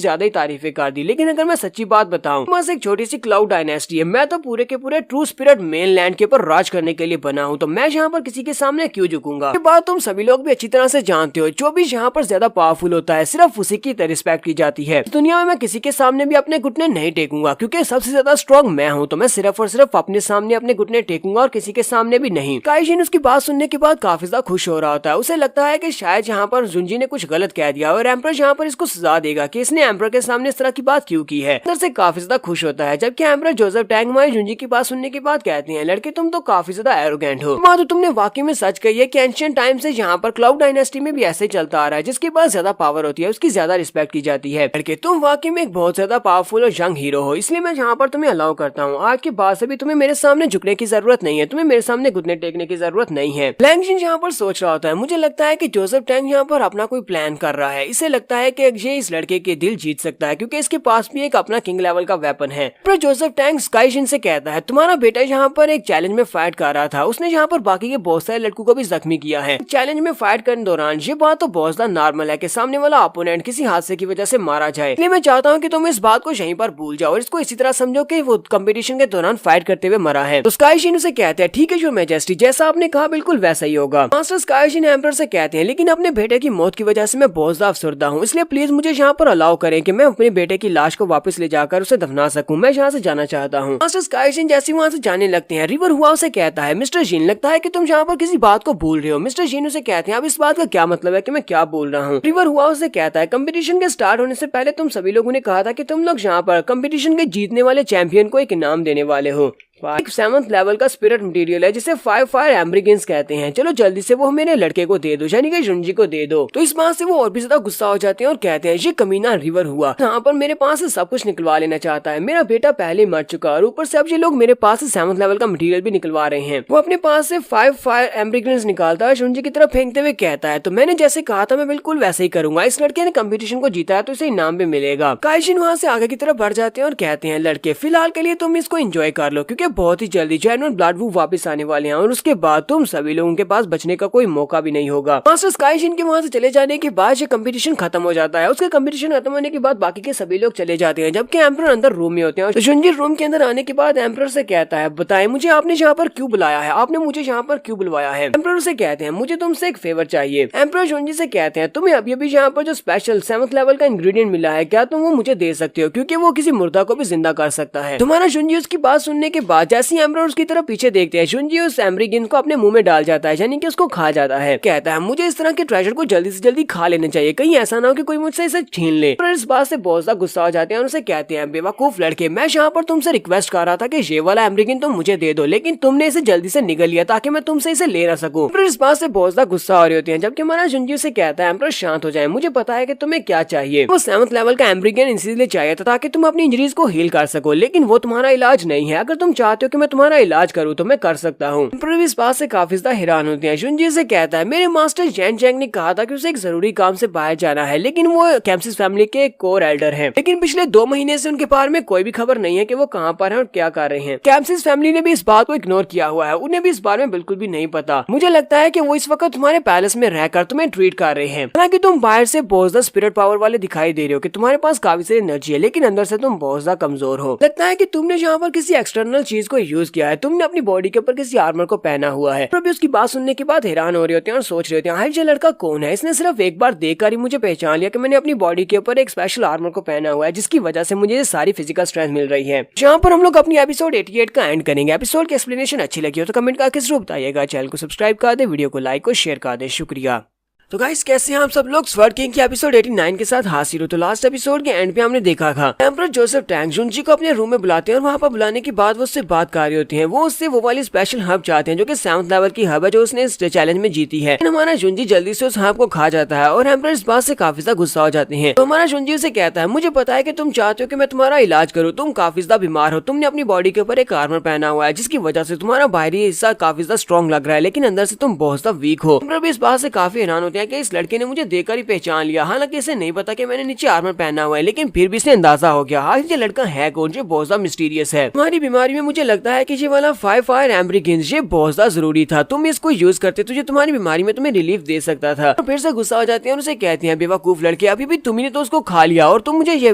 ज्यादा ही तारीफें कर दी, लेकिन अगर मैं सच्ची बात बताऊँ एक छोटी सी क्लाउड डायनेस्टी है, मैं तो पूरे के पूरे ट्रू स्पिरिट मेन लैंड के ऊपर राज करने के लिए बना हूँ, तो मैं यहाँ पर किसी के सामने क्यों झुकूंगा। ये बात तुम सभी लोग भी अच्छी तरह से जानते हो, जो भी यहाँ पर ज्यादा पावरफुल होता है सिर्फ उसी की रिस्पेक्ट की जाती है। दुनिया में मैं किसी के सामने भी अपने घुटने नहीं टेकूंगा क्योंकि सबसे ज्यादा स्ट्रॉन्ग मैं हूँ, तो मैं सिर्फ और सिर्फ अपने सामने अपने घुटने टेकूंगा और किसी के सामने भी नहीं। काइजिन उसकी बात सुनने के बाद काफी ज्यादा खुश हो रहा होता है, उसे लगता है कि शायद यहाँ पर जुनजी ने कुछ गलत कह दिया और एम्परर यहाँ पर इसको सजा देगा कि इसने एम्परर के सामने इस तरह की बात क्यों की है। अंदर से काफी ज्यादा खुश होता है, जबकि एम्परर जोसेफ टैंग माई जुनजी की बात सुनने के बाद कहते हैं, लड़के तुम तो काफी ज्यादा एरोगेंट हो। तो तुमने वाकई में सच कही है कि एंशिएंट टाइम से यहाँ पर क्लाउड डायनेस्टी में भी ऐसे ही चलता आ रहा है, जिसके पास ज्यादा पावर होती है उसकी ज्यादा रिस्पेक्ट की जाती है। लड़के तुम वाकई में एक बहुत ज्यादा पावरफुल और यंग हीरो हो, इसलिए मैं यहाँ पर तुम्हें अलाउ करता हूँ। आज के बाद से भी तुम्हें मेरे सामने झुकने की जरूरत नहीं है, तुम्हें मेरे सामने घुटने टेकने की जरूरत नहीं है। ब्लैंकशिन यहाँ पर सोच रहा होता है, मुझे लगता है कि जोसेफ टैंग यहाँ पर अपना कोई प्लान कर रहा है, इसे लगता है कि ये इस लड़के के दिल जीत सकता है क्योंकि इसके पास भी एक अपना किंग लेवल का वेपन है। पर जोसेफ टैंग स्काईशिन से कहता है, तुम्हारा बेटा यहाँ पर एक चैलेंज में फाइट कर रहा था, उसने यहाँ पर बाकी के बहुत सारे लड़कों को भी जख्मी किया है। चैलेंज में फाइट करने दौरान ये बात तो बहुत ज्यादा नॉर्मल है कि सामने वाला अपोनेंट किसी हादसे की वजह से मारा जाए, इसलिए मैं चाहता हूँ कि तुम इस बात को यहीं पर भूल जाओ और इसको इसी तरह समझो कि वो कंपटीशन के दौरान फाइट करते हुए मरा है। तो स्काईशिन उसे कहते हैं, ठीक है योर मैजेस्टी, जैसा आपने कहा बिल्कुल वैसा ही होगा। मास्टर स्काईशिन एम्परर से कहते हैं, लेकिन अपने बेटे की मौत की वजह से मैं बहुत ज्यादा अफसरदा हूँ, इसलिए प्लीज मुझे यहाँ पर अलाउ करें कि मैं अपने बेटे की लाश को वापस ले जाकर उसे दफना सकूँ, मैं यहाँ से जाना चाहता हूँ। मास्टर स्काईशिन जैसे वहाँ से जाने लगते हैं, रिवर हुआ उसे कहता है, मिस्टर जिन लगता है कि तुम यहाँ पर किसी बात को भूल रहे हो। मिस्टर जिन उसे कहते हैं, अब इस बात का क्या मतलब है कि मैं क्या बोल रहा हूँ। रिवर हुआ उसे कहता है, कंपटीशन के स्टार्ट होने से पहले तुम सभी लोगों ने कहा था कि तुम लोग यहाँ पर कंपटीशन के जीतने वाले चैंपियन को एक इनाम देने वाले हो। एक 7th लेवल का स्पिरिट मटेरियल है जिसे 5 फायर एम्ब्रिगेंस कहते हैं, चलो जल्दी से वो मेरे लड़के को दे दो, यानी कि जुनजी को दे दो। तो इस बात से वो और भी ज्यादा गुस्सा हो जाते हैं और कहते हैं, ये कमीना रिवर हुआ यहाँ पर मेरे पास से सब कुछ निकलवा लेना चाहता है, मेरा बेटा पहले मर चुका और ऊपर से अब ये लोग मेरे पास से 7th लेवल का मटेरियल भी निकलवा रहे हैं। वो अपने पास से 5 फायर एम्ब्रिगेंस निकालता है, जुनजी की तरफ फेंकते हुए कहता है, तो मैंने जैसे कहा था मैं बिल्कुल वैसे ही करूंगा, इस लड़के ने कंपटीशन को जीता है तो इसे इनाम भी मिलेगा। काइजिन वहाँ से आगे की तरफ बढ़ जाते हैं और कहते हैं, लड़के फिलहाल के लिए तुम इसको एंजॉय कर लो क्योंकि बहुत ही जल्दी जेन्युइन ब्लड वूफ वापस आने वाले हैं और उसके बाद तुम सभी लोगों के पास बचने का कोई मौका भी नहीं होगा। मास्टर स्काईशिन के वहाँ से चले जाने के बाद ये कंपटीशन खत्म हो जाता है। उसके कंपटीशन खत्म होने के बाद बाकी के सभी लोग चले जाते हैं, जबकि एम्परर अंदर रूम में होते हैं। तो जुनजी रूम के अंदर आने के बाद एम्परर से कहता है, बताएं मुझे आपने यहाँ पर क्यों बुलाया है, आपने मुझे यहाँ पर क्यों बुलवाया है। एम्परर से कहते हैं, मुझे तुमसे एक फेवर चाहिए। एम्परर जुनजी से कहते हैं, तुम्हें अभी अभी यहाँ पर जो स्पेशल 7th लेवल का इंग्रेडिएंट मिला है, क्या तुम वो मुझे दे सकते हो, क्योंकि वो किसी मुर्दा को भी जिंदा कर सकता है। तुम्हारा जुनजी उसकी बात सुनने के बाद जैसे ही एम्परर उसकी तरफ पीछे देखते हैं, जुनजी उस एम्ब्रिगेन को अपने मुंह में डाल जाता है, यानी कि उसको खा जाता है। कहता है, मुझे इस तरह के ट्रेजर को जल्दी से जल्दी खा लेना चाहिए, कहीं ऐसा ना हो कि कोई मुझसे इसे छीन ले। पर इस बात से बहुत ज्यादा गुस्सा हो जाते हैं और उसे कहते हैं, बेवकूफ लड़के, मैं यहाँ पर तुमसे रिक्वेस्ट कर रहा था कि ये वाला एम्ब्रिगेन तुम मुझे दे दो, लेकिन तुमने इसे जल्दी से निगल लिया ताकि मैं तुमसे इसे ले ना सकूं। पर इस बात से बहुत ज्यादा गुस्सा हो रही होती है, जबकि हमारा जुनजी उसे कहता है, एम्परर शांत हो जाए, मुझे पता है कि तुम्हें क्या चाहिए। वो 7th लेवल का एम्ब्रिगेन इसीलिए चाहिए था ताकि तुम अपनी इंजरीज को हील कर सको, लेकिन वो तुम्हारा इलाज नहीं है। अगर तुम चाहते हो कि मैं तुम्हारा इलाज करूँ तो मैं कर सकता हूँ। इस बात से काफी ज्यादा हैरान होते हैं। जुनजी से कहता है, मेरे मास्टर जैन चैंग ने कहा था कि उसे एक जरूरी काम से बाहर जाना है, लेकिन वो कैम्सिस फैमिली के कोर एल्डर हैं, लेकिन पिछले 2 महीने से उनके बारे में कोई भी खबर नहीं है कि वो कहाँ पर हैं और क्या कर रहे हैं। कैम्सिस फैमिली ने भी इस बात को इग्नोर किया हुआ है, उन्हें भी इस बारे में बिल्कुल भी नहीं पता। मुझे लगता है कि वो इस वक्त तुम्हारे पैलेस में रहकर तुम्हें ट्रीट कर रहे हैं। हालांकि तुम बाहर से बहुत ज्यादा स्पिरिट पावर वाले दिखाई दे रहे हो कि तुम्हारे पास काफी सारी एनर्जी है, लेकिन अंदर से तुम बहुत ज्यादा कमजोर हो। लगता है कि तुमने यहाँ पर किसी एक्सटर्नल चीज को यूज किया है, तुमने अपनी बॉडी के ऊपर किसी आर्मर को पहना हुआ है। अभी उसकी बात सुनने के बाद हैरान हो रहे होते हैं और सोच रहे होते हैं ये लड़का कौन है, इसने सिर्फ एक बार देखकर ही मुझे पहचान लिया कि मैंने अपनी बॉडी के ऊपर एक स्पेशल आर्मर को पहना हुआ है, जिसकी वजह से मुझे सारी फिजिकल स्ट्रेंथ मिल रही है। जहाँ पर हम लोग अपनी एपिसोड 88 का एंड करेंगे। एपिसोड की एक्सप्लेनेशन अच्छी लगी हो तो कमेंट करके जरूर बताइएगा। चैनल को सब्सक्राइब कर दे, वीडियो को लाइक और शेयर कर दे। शुक्रिया। तो गाइस कैसे हैं आप सब लोग। स्वर्ड किंग की एपिसोड 89 के साथ हाजिर हो। तो लास्ट एपिसोड के एंड पे हमने देखा था एम्परर जोसेफ टैंग जुनजी को अपने रूम में बुलाते हैं और वहाँ पर बुलाने के बाद वो उससे बात कर रही होती है। वो उससे वो वाली स्पेशल हब चाहते हैं जो कि 7th लेवल की हब है जो उसने इस चैलेंज में जीती है। हमारा जुनजी जल्दी से उस हब को खा जाता है और एम्परर इस बात से काफी ज्यादा गुस्सा हो जाते हैं। तो हमारा जुनजी उसे कहता है मुझे पता है कि तुम चाहते हो कि मैं तुम्हारा इलाज करूँ, तुम काफी ज्यादा बीमार हो, तुमने अपनी बॉडी के ऊपर एक आर्मर पहना हुआ है जिसकी वजह से तुम्हारा बाहरी हिस्सा काफी ज्यादा स्ट्रॉन्ग लग रहा है लेकिन अंदर से तुम बहुत ज्यादा वीक हो। एम्परर भी इस बात से काफी हैरान होते हैं कि इस लड़के ने मुझे देखकर ही पहचान लिया, हालांकि इसे नहीं पता कि मैंने नीचे आर्मर पहना हुआ है, लेकिन फिर भी इसे अंदाजा हो गया हाँ ये लड़का है कौन, जो बहुत ज्यादा मिस्टीरियस है। तुम्हारी बीमारी में मुझे लगता है कि ये वाला 5 फायर एम्ब्रिगिंस ये बहुत ज्यादा जरूरी था, तुम इसको यूज करते तो ये तुम्हारी बीमारी में तुम्हें रिलीफ दे सकता था। और फिर से गुस्सा हो जाते हैं और उसे कहते हैं बेवकूफ लड़के, अभी भी तुमने तो उसको खा लिया और तुम मुझे ये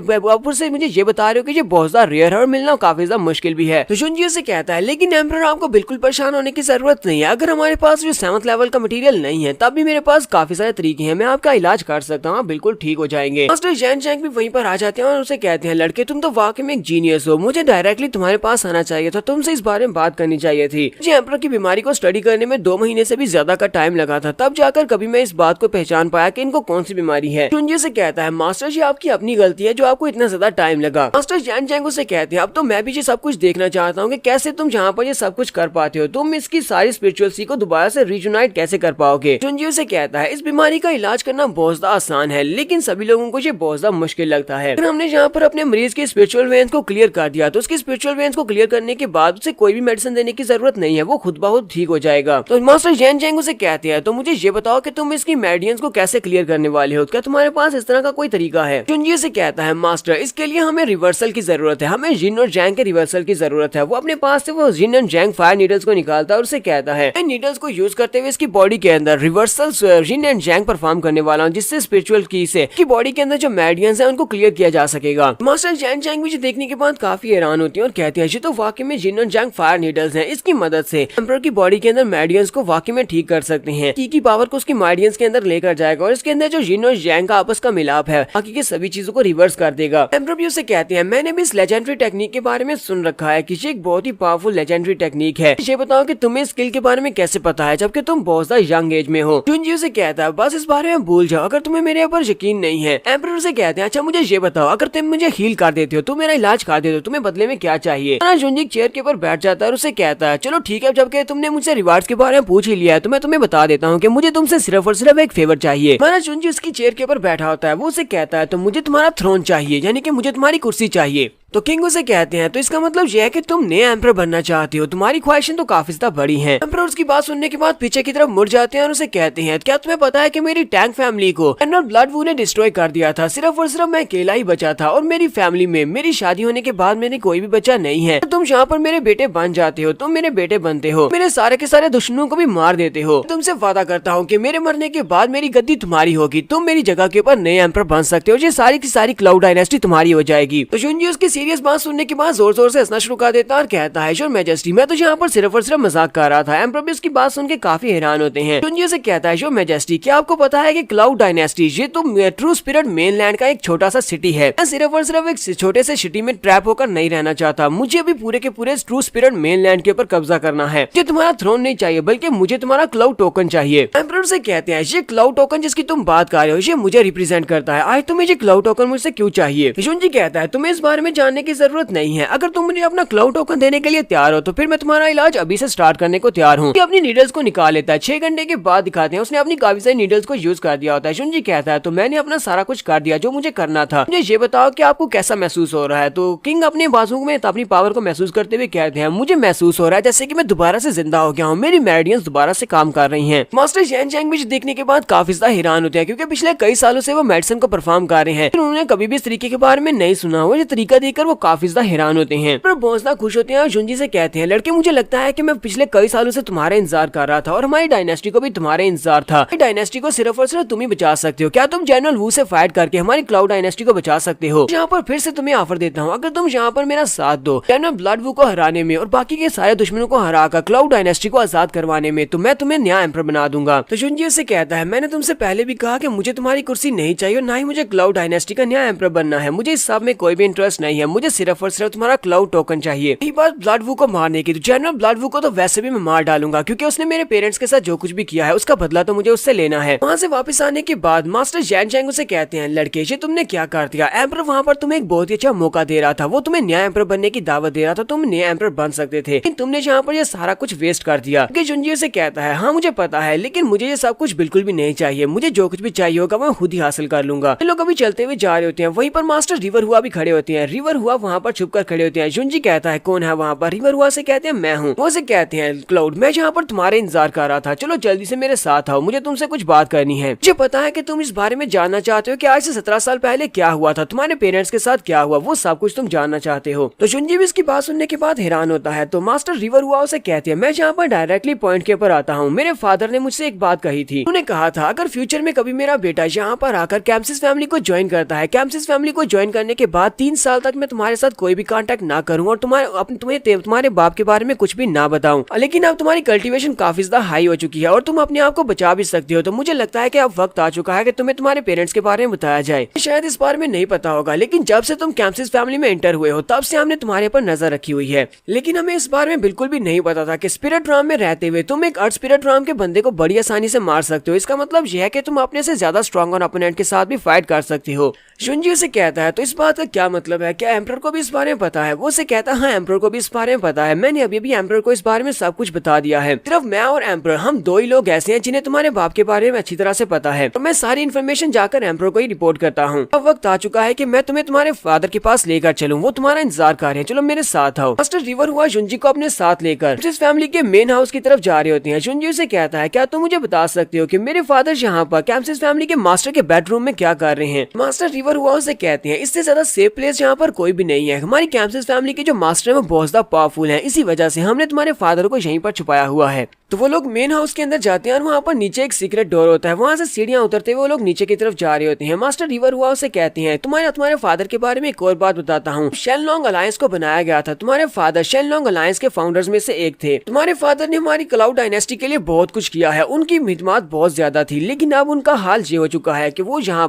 बता रहे हो कि ये बहुत ज्यादा रेयर है और मिलना काफी ज्यादा मुश्किल भी है। तो जुनजी से कहता है लेकिन एम्परर आपको बिल्कुल परेशान होने की जरूरत नहीं है, अगर हमारे पास जो 7th लेवल का मटेरियल नहीं है तब भी मेरे पास काफी सारे तरीके हैं, मैं आपका इलाज कर सकता हूँ, बिल्कुल ठीक हो जाएंगे। मास्टर जैन चैंग भी वहीं पर आ जाते हैं और उसे कहते हैं लड़के तुम तो वाकई में एक जीनियस हो, मुझे डायरेक्टली तुम्हारे पास आना चाहिए था, तुमसे इस बारे में बात करनी चाहिए थी। मुझे एम्परर की बीमारी को स्टडी करने में 2 महीने से भी ज्यादा का टाइम लगा था, तब जाकर कभी मैं इस बात को पहचान पाया कि इनको कौन सी बीमारी है। जुनजी से कहता है मास्टर जी आपकी अपनी गलती है जो आपको इतना ज्यादा टाइम लगा। मास्टर जैन चैंग उसे कहते हैं अब तो मैं भी ये सब कुछ देखना चाहता हूँ कि कैसे तुम जहाँ पर ये सब कुछ कर पाते हो, तुम इसकी सारी स्पिरिचुअल सी को दोबारा से रीयूनाइट कैसे कर पाओगे। जुनजी से कहता है इस बीमारी का इलाज करना बहुत ज्यादा आसान है लेकिन सभी लोगों को ये बहुत ज्यादा मुश्किल लगता है। अगर हमने यहाँ पर अपने मरीज के स्पिरिचुअल वेन्स को क्लियर कर दिया तो उसकी स्पिरिचुअल वेन्स को क्लियर करने के बाद उसे कोई भी मेडिसिन देने की जरूरत नहीं है, वो खुद ब खुद ठीक हो जाएगा। तो मास्टर जैन चैंग उसे कहते हैं तो मुझे ये बताओ कि तुम इसकी मेडियंस को कैसे क्लियर करने वाले हो, क्या तुम्हारे पास इस तरह का कोई तरीका है। जुनजी से कहता है मास्टर इसके लिए हमें रिवर्सल की जरूरत है, हमें जिन और जैंग के रिवर्सल की जरूरत है। वो अपने पास से वो जिन और जैंग फायर नीडल्स को निकालता है और उसे कहता है इन नीडल्स को यूज करते हुए इसकी बॉडी के अंदर reversal yin and yang perform करने वाला हूँ जिससे स्पिरिचुअल की से की बॉडी के अंदर जो मेडियंस है उनको क्लियर किया जा सकेगा। मास्टर जैन चैंग मुझे देखने के बाद काफी हैरान होती है और कहते हैं ये तो वाकई में जिन और जैंग फायर नीडल्स हैं, इसकी मदद से एम्परर की बॉडी के अंदर मेडियंस को वाकई में ठीक कर सकते हैं, की पावर को उसकी मेडियंस के अंदर लेकर जाएगा और इसके अंदर जो जिन और जैंग का आपस का मिलाप है बाकी की सभी चीजों को रिवर्स कर देगा। एम्परर भी उसे कहते हैं मैंने भी इस लेजेंडरी टेक्निक के बारे में सुन रखा है कि ये एक बहुत ही पावरफुल लेजेंडरी टेक्निक है, ये बताओ कि तुम्हें स्किल के बारे में कैसे पता है जबकि तुम बहुत ज्यादा यंग एज में हो। जुनजी उसे कहता है बस इस बारे में भूल जाओ, अगर तुम्हें मेरे ऊपर यकीन नहीं है। एम्परर उसे कहते हैं अच्छा मुझे ये बताओ अगर तुम मुझे हील कर देते हो, तुम मेरा इलाज कर देते हो, तुम्हें बदले में क्या चाहिए। जुनजी चेयर के ऊपर बैठ जाता है और उसे कहता है चलो ठीक है, जबकि तुमने मुझसे रिवार्ड्स के बारे में पूछ ही लिया है तो मैं तुम्हें बता देता हूँ कि मुझे तुमसे सिर्फ और सिर्फ एक फेवर चाहिए। हमारा जुनजी उसकी चेयर के ऊपर बैठा होता है, वो उसे कहता है तो मुझे तुम्हारा थ्रोन चाहिए, यानी कि मुझे तुम्हारी कुर्सी चाहिए। तो किंग उसे कहते हैं तो इसका मतलब यह है कि तुम नए एम्परर बनना चाहते हो, तुम्हारी ख्वाहिशें तो काफी ज्यादा बड़ी हैं। एम्परर उसकी बात सुनने के बाद पीछे की तरफ मुड़ जाते हैं और उसे कहते हैं क्या तुम्हें पता है कि मेरी टैंक फैमिली को जनरल ब्लड वू ने डिस्ट्रॉय कर दिया था, सिर्फ और सिर्फ मैं अकेला ही बचा था और मेरी फैमिली में मेरी शादी होने के बाद मेरे कोई भी बच्चा नहीं है। तुम यहाँ पर मेरे बेटे बन जाते हो, तुम मेरे बेटे बनते हो, मेरे सारे के सारे दुश्मनों को भी मार देते हो। तुमसे वादा करता हूँ कि मेरे मरने के बाद मेरी गद्दी तुम्हारी होगी, तुम मेरी जगह के ऊपर नए एम्परर बन सकते हो, ये सारी की सारी क्लाउड डायनेस्टी तुम्हारी हो जाएगी। तो जुनजी उसकी सीरियस बात सुनने के जोर जोर से हंसना शुरू कर देता है और कहता है योर मैजेस्टी मैं तो यहाँ पर सिर्फ और सिर्फ मजाक कर रहा था। एम्परर भी उसकी बात सुन के काफी हैरान होते हैं। जुनजी से कहता है योर मैजेस्टी क्या आपको पता है कि क्लाउड डायनेस्टी ये तो ट्रू स्पिरिट मेनलैंड का एक छोटा सा सिटी है, मैं सिर्फ और सिर्फ एक छोटे से सिटी में ट्रैप होकर नहीं रहना चाहता, मुझे अभी पूरे के पूरे ट्रू स्पिरिट मेनलैंड के ऊपर कब्जा करना है। मुझे तुम्हारा थ्रोन नहीं चाहिए बल्कि मुझे तुम्हारा क्लाउड टोकन चाहिए। एम्परर से कहते हैं ये क्लाउड टोकन जिसकी तुम बात कर रहे हो ये मुझे रिप्रेजेंट करता है, आज तुम्हें ये क्लाउड टोकन मुझसे क्यों चाहिए। जुनजी कहता है तुम्हें इस बारे में जानने की जरूरत नहीं है, अगर तुम मुझे अपना क्लाउड टोकन देने के लिए तैयार हो तो फिर मैं तुम्हारा इलाज अभी से स्टार्ट करने को तैयार हूँ। अपनी नीडल्स को निकाल लेता है, 6 घंटे के बाद दिखाते हैं उसने अपनी काफी सारी नीडल्स को यूज कर दिया होता है। जुनजी कहता है तो मैंने अपना सारा कुछ कर दिया जो मुझे करना था, मुझे ये बताओ कि आपको कैसा महसूस हो रहा है। तो किंग अपने बाजुओं में अपनी पावर को महसूस करते हुए कहते हैं मुझे महसूस हो रहा है जैसे कि मैं दोबारा से जिंदा हो गया हूँ, मेरी मेडियंस दोबारा से काम कर रही हैं। मास्टर जैन चैंग भी देखने के बाद काफी ज्यादा हैरान होते हैं क्योंकि पिछले कई सालों से वो मेडिसिन को परफॉर्म कर रहे हैं, उन्होंने कभी भी इस तरीके के बारे में नहीं सुना हुआ, ये तरीका देखकर देखकर वो काफी ज्यादा हैरान होते हैं। पर बोसदा खुश होते हैं और जुंजी से कहते हैं, लड़के मुझे लगता है कि मैं पिछले कई सालों से तुम्हारा इंतजार कर रहा था और हमारी डायनेस्टी को भी तुम्हारा इंतजार था। डायनेस्टी को सिर्फ और सिर्फ तुम ही बचा सकते हो। क्या तुम जनरल वू से फाइट करके हमारी क्लाउड डायनेस्टी को बचा सकते हो? यहाँ पर फिर से तुम्हें ऑफर देता हूँ, अगर तुम यहाँ पर मेरा साथ दो जनरल ब्लड वू को हराने में और बाकी के सारे दुश्मनों को हराकर क्लाउड डायनेस्टी को आजाद करवाने में, तो मैं तुम्हें नया एम्पर बना दूंगा। तो जुंजी उससे कहता है, मैंने तुमसे पहले भी कहा कि मुझे तुम्हारी कुर्सी नहीं चाहिए और ना ही मुझे क्लाउड डायनेस्टी का नया एम्पर बनना है। मुझे इस सब में कोई भी इंटरेस्ट नहीं है, मुझे सिर्फ और सिर्फ तुम्हारा क्लाउड टोकन चाहिए। यही बात ब्लड वू को मारने की, तो जनरल ब्लड वू को तो वैसे भी मैं मार डालूंगा क्योंकि उसने मेरे पेरेंट्स के साथ जो कुछ भी किया है उसका बदला तो मुझे उससे लेना है। वहाँ से वापस आने के बाद मास्टर जैन चैंग उसे कहते हैं, लड़के ये तुमने क्या कर दिया? एम्पर वहाँ पर तुम्हें एक बहुत ही अच्छा मौका दे रहा था, वो तुम्हें नया एम्पर बनने की दावत दे रहा था, तुम नया एम्पर बन सकते थे, लेकिन तुमने यहाँ पर ये सारा कुछ वेस्ट कर दिया। जुंजी से कहता है, हाँ मुझे पता है, लेकिन मुझे ये सब कुछ बिल्कुल भी नहीं चाहिए, मुझे जो कुछ भी चाहिए होगा मैं खुद ही हासिल कर लूंगा। ये लोग अभी चलते हुए जा रहे होते हैं, वहीं पर मास्टर रिवर हुआ भी खड़े होते हैं। रिवर हुआ वहाँ पर छुप कर खड़े होते हैं। जुंजी कहता है, कौन है वहाँ पर? रिवर हुआ से कहते हैं, मैं हूँ। वो से कहते हैं, क्लाउड मैं यहाँ पर तुम्हारे इंतजार कर रहा था, चलो जल्दी से मेरे साथ आओ, मुझे तुमसे कुछ बात करनी है। मुझे पता है कि तुम इस बारे में जानना चाहते हो कि आज से 17 साल पहले क्या हुआ था, तुम्हारे पेरेंट्स के साथ क्या हुआ, वो सब कुछ तुम जानना चाहते हो। तो जुंजी भी इसकी बात सुनने के बाद हैरान होता है। तो मास्टर रिवर हुआ उसे कहते हैं, मैं यहाँ पर डायरेक्टली पॉइंट के ऊपर आता हूँ। मेरे फादर ने मुझसे एक बात कही थी, उन्होंने कहा था अगर फ्यूचर में कभी मेरा बेटा यहाँ पर आकर कैम्पसिस फैमिली को ज्वाइन करता है, कैम्पसिस फैमिली को ज्वाइन करने के बाद 3 साल तक मैं तुम्हारे साथ कोई भी कांटेक्ट ना करूँ और तुम्हारे बाप के बारे में कुछ भी ना बताऊं। लेकिन अब तुम्हारी कल्टीवेशन काफी ज्यादा हाई हो चुकी है और तुम अपने आप को बचा भी सकते हो, तो मुझे लगता है कि अब वक्त आ चुका है कि तुम्हें तुम्हारे पेरेंट्स के बारे में बताया जाए। शायद इस बारे में नहीं पता होगा, लेकिन जब से तुम कैम्पसिस फैमिली में एंटर हुए हो तब से हमने तुम्हारे पर नजर रखी हुई है, लेकिन हमें इस बारे में बिल्कुल भी नहीं पता था कि स्पिरिट राम में रहते हुए तुम एक अर्थ स्पिरिट राम के बंदे को बड़ी आसानी से मार सकते हो। इसका मतलब यह है कि तुम अपने से ज्यादा स्ट्रॉन्ग और अपोनेंट के साथ भी फाइट कर सकते हो। जुंजी उसे कहता है, तो इस बात का क्या मतलब है? क्या एम्परर को भी इस बारे में पता है? वो उसे कहता है, हाँ एम्परर को भी इस बारे में पता है, मैंने अभी भी एम्परर को इस बारे में सब कुछ बता दिया है। सिर्फ मैं और एम्परर, हम 2 ही लोग ऐसे हैं जिन्हें तुम्हारे बाप के बारे में अच्छी तरह से पता है, तो मैं सारी इन्फॉर्मेशन जाकर एम्परर को ही रिपोर्ट करता हूँ। अब वक्त आ चुका है कि मैं तुम्हें तुम्हारे फादर के पास लेकर चलूं, वो तुम्हारा इंतजार कर रहे हैं, चलो मेरे साथ आओ। मास्टर रिवर हुआ जुंजी को अपने साथ लेकर जिस फैमिली के मेन हाउस की तरफ जा रहे होते हैं। जुंजी उसे कहता है, क्या तुम मुझे बता सकते हो कि मेरे फादर यहाँ पर कैम्पसिस फैमिली के मास्टर के बेडरूम में क्या कर रहे हैं? मास्टर रिवर हुआ उसे कहते हैं, इससे ज्यादा सेफ प्लेस यहाँ पर कोई भी नहीं है, हमारी कैम्पसिस फैमिली के जो मास्टर है वो बहुत ज्यादा पावरफुल है, इसी वजह से हमने तुम्हारे फादर को यहीं पर छुपाया हुआ है। तो वो लोग मेन हाउस के अंदर जाते हैं और वहाँ पर नीचे एक सीक्रेट डोर होता है, वहाँ से सीढ़ियाँ उतरते हुए वो लोग नीचे की तरफ जा रहे होते हैं। मास्टर रिवर हुआ उसे कहते हैं, तुम्हारे फादर के बारे में एक और बात बताता हूँ। शेनलॉन्ग अलायंस को बनाया गया था, तुम्हारे फादर शेनलॉन्ग अलायंस के फाउंडर्स में से एक थे। तुम्हारे फादर ने हमारी क्लाउड डायनेस्टी के लिए बहुत कुछ किया है, उनकी हिम्मत बहुत ज्यादा थी, लेकिन अब उनका हाल ये हो चुका है कि वो यहाँ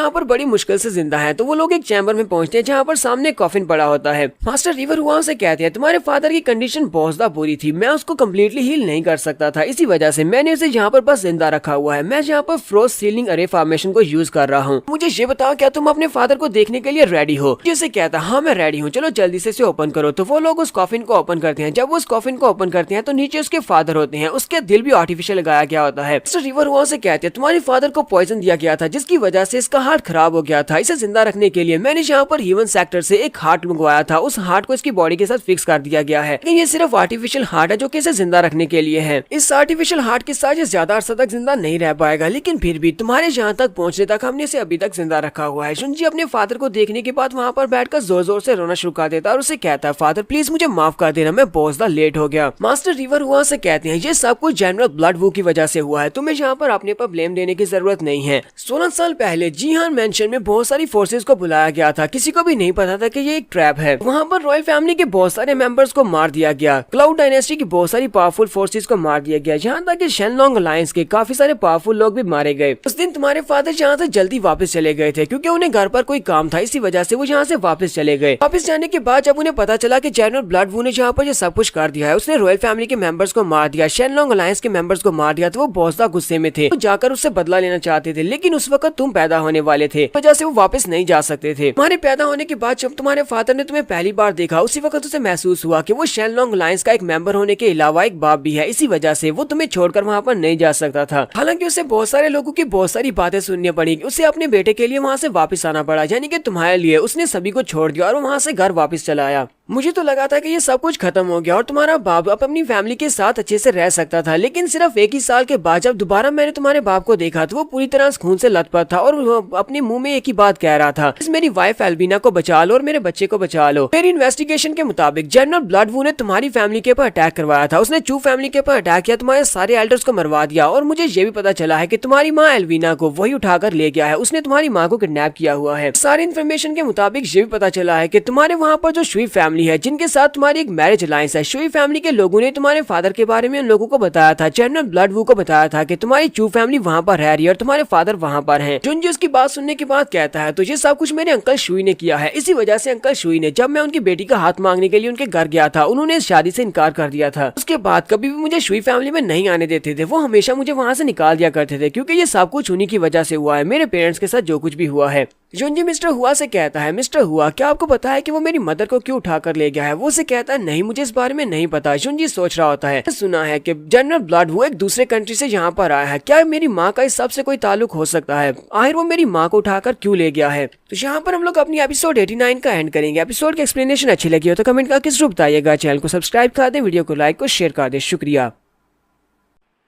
पर बड़ी मुश्किल से जिंदा है। तो वो लोग एक चैम्बर में पहुंचते हैं जहाँ पर सामने कॉफिन पड़ा होता है। मास्टर रिवर हुआ उसे कहते हैं, तुम्हारे फादर की कंडीशन बहुत ज्यादा बुरी थी, मैं उसको कम्प्लीटली हील नहीं कर सकता था, इसी वजह से मैंने उसे यहाँ पर बस जिंदा रखा हुआ है। मैं यहाँ पर फ्रोज सीलिंग अरे फॉर्मेशन को यूज कर रहा हूँ। मुझे ये बताओ, क्या तुम अपने फादर को देखने के लिए रेडी हो? जिसे कहता हाँ मैं रेडी हूँ, चलो जल्दी से इसे ओपन करो। तो वो लोग उस कॉफिन को ओपन करते हैं। जब वो उस कॉफिन को ओपन करते हैं तो नीचे उसके फादर होते हैं, उसके दिल भी आर्टिफिशियल लगाया गया होता है। मिस्टर रिवर हुआ से कहते हैं, तुम्हारे फादर को पॉइजन दिया गया था जिसकी वजह से इसका हार्ट खराब हो गया था, इसे जिंदा रखने के लिए मैंने यहाँ पर ह्यूमन सेक्टर से एक हार्ट मंगवाया था, उस हार्ट को इसकी बॉडी के साथ फिक्स कर दिया गया है, लेकिन ये सिर्फ आर्टिफिशियल हार्ट है जो कि इसे जिंदा रखने के लिए है। इस आर्टिफिशियल हार्ट के साथ ये ज्यादा अरसा तक जिंदा नहीं रह पाएगा, लेकिन फिर भी तुम्हारे यहाँ तक पहुँचने तक हमने इसे अभी तक जिंदा रखा हुआ है। जुंजी अपने फादर को देखने के बाद वहाँ पर बैठकर जोर जोर से रोना शुरू कर देता है और उसे कहता है, फादर प्लीज मुझे माफ कर देना, मैं बहुत ज्यादा लेट हो गया। मास्टर रिवर हुआ से कहते हैं, ये सब कुछ जनरल ब्लड वू की वजह से हुआ है, तुम्हें यहाँ पर अपने पर ब्लेम देने की जरूरत नहीं है। 16 साल पहले जीहान मेंशन में बहुत सारी फोर्सेस को बुलाया गया था, किसी को भी नहीं पता था कि ये एक ट्रैप है। वहाँ पर रॉयल फैमिली के बहुत सारे मेंबर्स को मार दिया गया, क्लाउड डायनेस्टी की बहुत सारी पावरफुल फोर्सेस को मार दिया गया, यहाँ तक कि शेनलॉन्ग अलायंस के काफी सारे पावरफुल लोग भी मारे गए। उस दिन तुम्हारे फादर यहाँ से जल्दी वापस चले गए थे क्योंकि उन्हें घर पर कोई काम था, इसी वजह से वो यहाँ से वापस चले गए। वापस जाने के बाद जब उन्हें पता चला कि जनरल ब्लड वू ने यहाँ पर ये सब कुछ कर दिया है, उसने रॉयल फैमिली के मेंबर्स को मार दिया, शेनलॉन्ग अलायंस के मेंबर्स को मार दिया, तो वो बहुत ज्यादा गुस्से में थे, वो जाकर उससे बदला लेना चाहते थे, लेकिन उस वक्त तुम पैदा होने वाले थे, वजह से वो वापस नहीं जा सकते थे। तुम्हारे पैदा होने के बाद जब तुम्हारे फादर ने तुम्हें पहली बार देखा, उसी वक्त उसे महसूस हुआ कि वो शेनलॉन्ग अलायंस का एक मेंबर होने के अलावा एक बाप भी है, इसी वजह से वो तुम्हें छोड़कर वहाँ पर नहीं जा सकता था। हालांकि उसे बहुत सारे लोगों की बहुत सारी बातें सुननी पड़ी, उसे अपने बेटे के लिए वहाँ से वापस आना पड़ा, यानी कि तुम्हारे लिए उसने सभी को छोड़ दिया और वहाँ से घर वापस चला आया। मुझे तो लगा था कि ये सब कुछ खत्म हो गया और तुम्हारा बाप अब अपनी फैमिली के साथ अच्छे से रह सकता था, लेकिन सिर्फ एक ही साल के बाद जब दोबारा मैंने तुम्हारे बाप को देखा तो वो पूरी तरह खून से लथपथ था और वो अपने मुंह में एक ही बात कह रहा था, मेरी वाइफ एल्बिना को बचा लो और मेरे बच्चे को बचा लो। मेरी इन्वेस्टिगेशन के मुताबिक जनरल ब्लडवू ने तुम्हारी फैमिली के ऊपर अटैक करवाया था। उसने चू फैमिली के ऊपर अटैक किया, तुम्हारे सारे एल्डर्स को मरवा दिया और मुझे ये भी पता चला है कि तुम्हारी माँ एल्बिना को वही उठाकर ले गया है। उसने तुम्हारी माँ को किडनैप किया हुआ है। सारी इन्फॉर्मेशन के मुताबिक ये भी पता चला है कि तुम्हारे वहाँ पर जो शुई फैमिली है जिनके साथ तुम्हारी एक मैरिज अलायंस है, शुई फैमिली के लोगों ने तुम्हारे फादर के बारे में उन लोगों को बताया था, जनरल ब्लडवू को बताया था कि तुम्हारी चू फैमिली वहाँ पर रह रही है और तुम्हारे फादर वहाँ पर हैं। जुंजी उसकी बात सुनने के बाद कहता है तो ये सब कुछ मेरे अंकल शुई ने किया है। इसी वजह से अंकल शुई ने जब मैं उनकी बेटी का हाथ मांगने के लिए उनके घर गया था उन्होंने इस शादी से इनकार कर दिया था। उसके बाद कभी भी मुझे शुई फैमिली में नहीं आने देते थे, वो हमेशा मुझे वहाँ से निकाल दिया करते थे क्योंकि ये सब कुछ उन्हीं की वजह से हुआ है, मेरे पेरेंट्स के साथ जो कुछ भी हुआ है। जुंजी मिस्टर हुआ से कहता है मिस्टर हुआ क्या आपको पता है कि वो मेरी मदर को क्यों उठा कर ले गया है? वो से कहता है नहीं मुझे इस बारे में नहीं पता। जुंजी सोच रहा होता है सुना है कि जनरल ब्लडवू एक दूसरे कंट्री से यहाँ पर आया है, क्या मेरी माँ का इस सब से कोई ताल्लुक हो सकता है? आखिर वो मेरी माँ को उठाकर क्यों ले गया है? तो यहाँ पर हम लोग अपनी एपिसोड 89 का एंड करेंगे। एपिसोड की एक्सप्लेनेशन अच्छी लगी हो तो कमेंट करके जरूर बताइएगा। चैनल को सब्सक्राइब कर दे, वीडियो को लाइक और शेयर कर दे। शुक्रिया।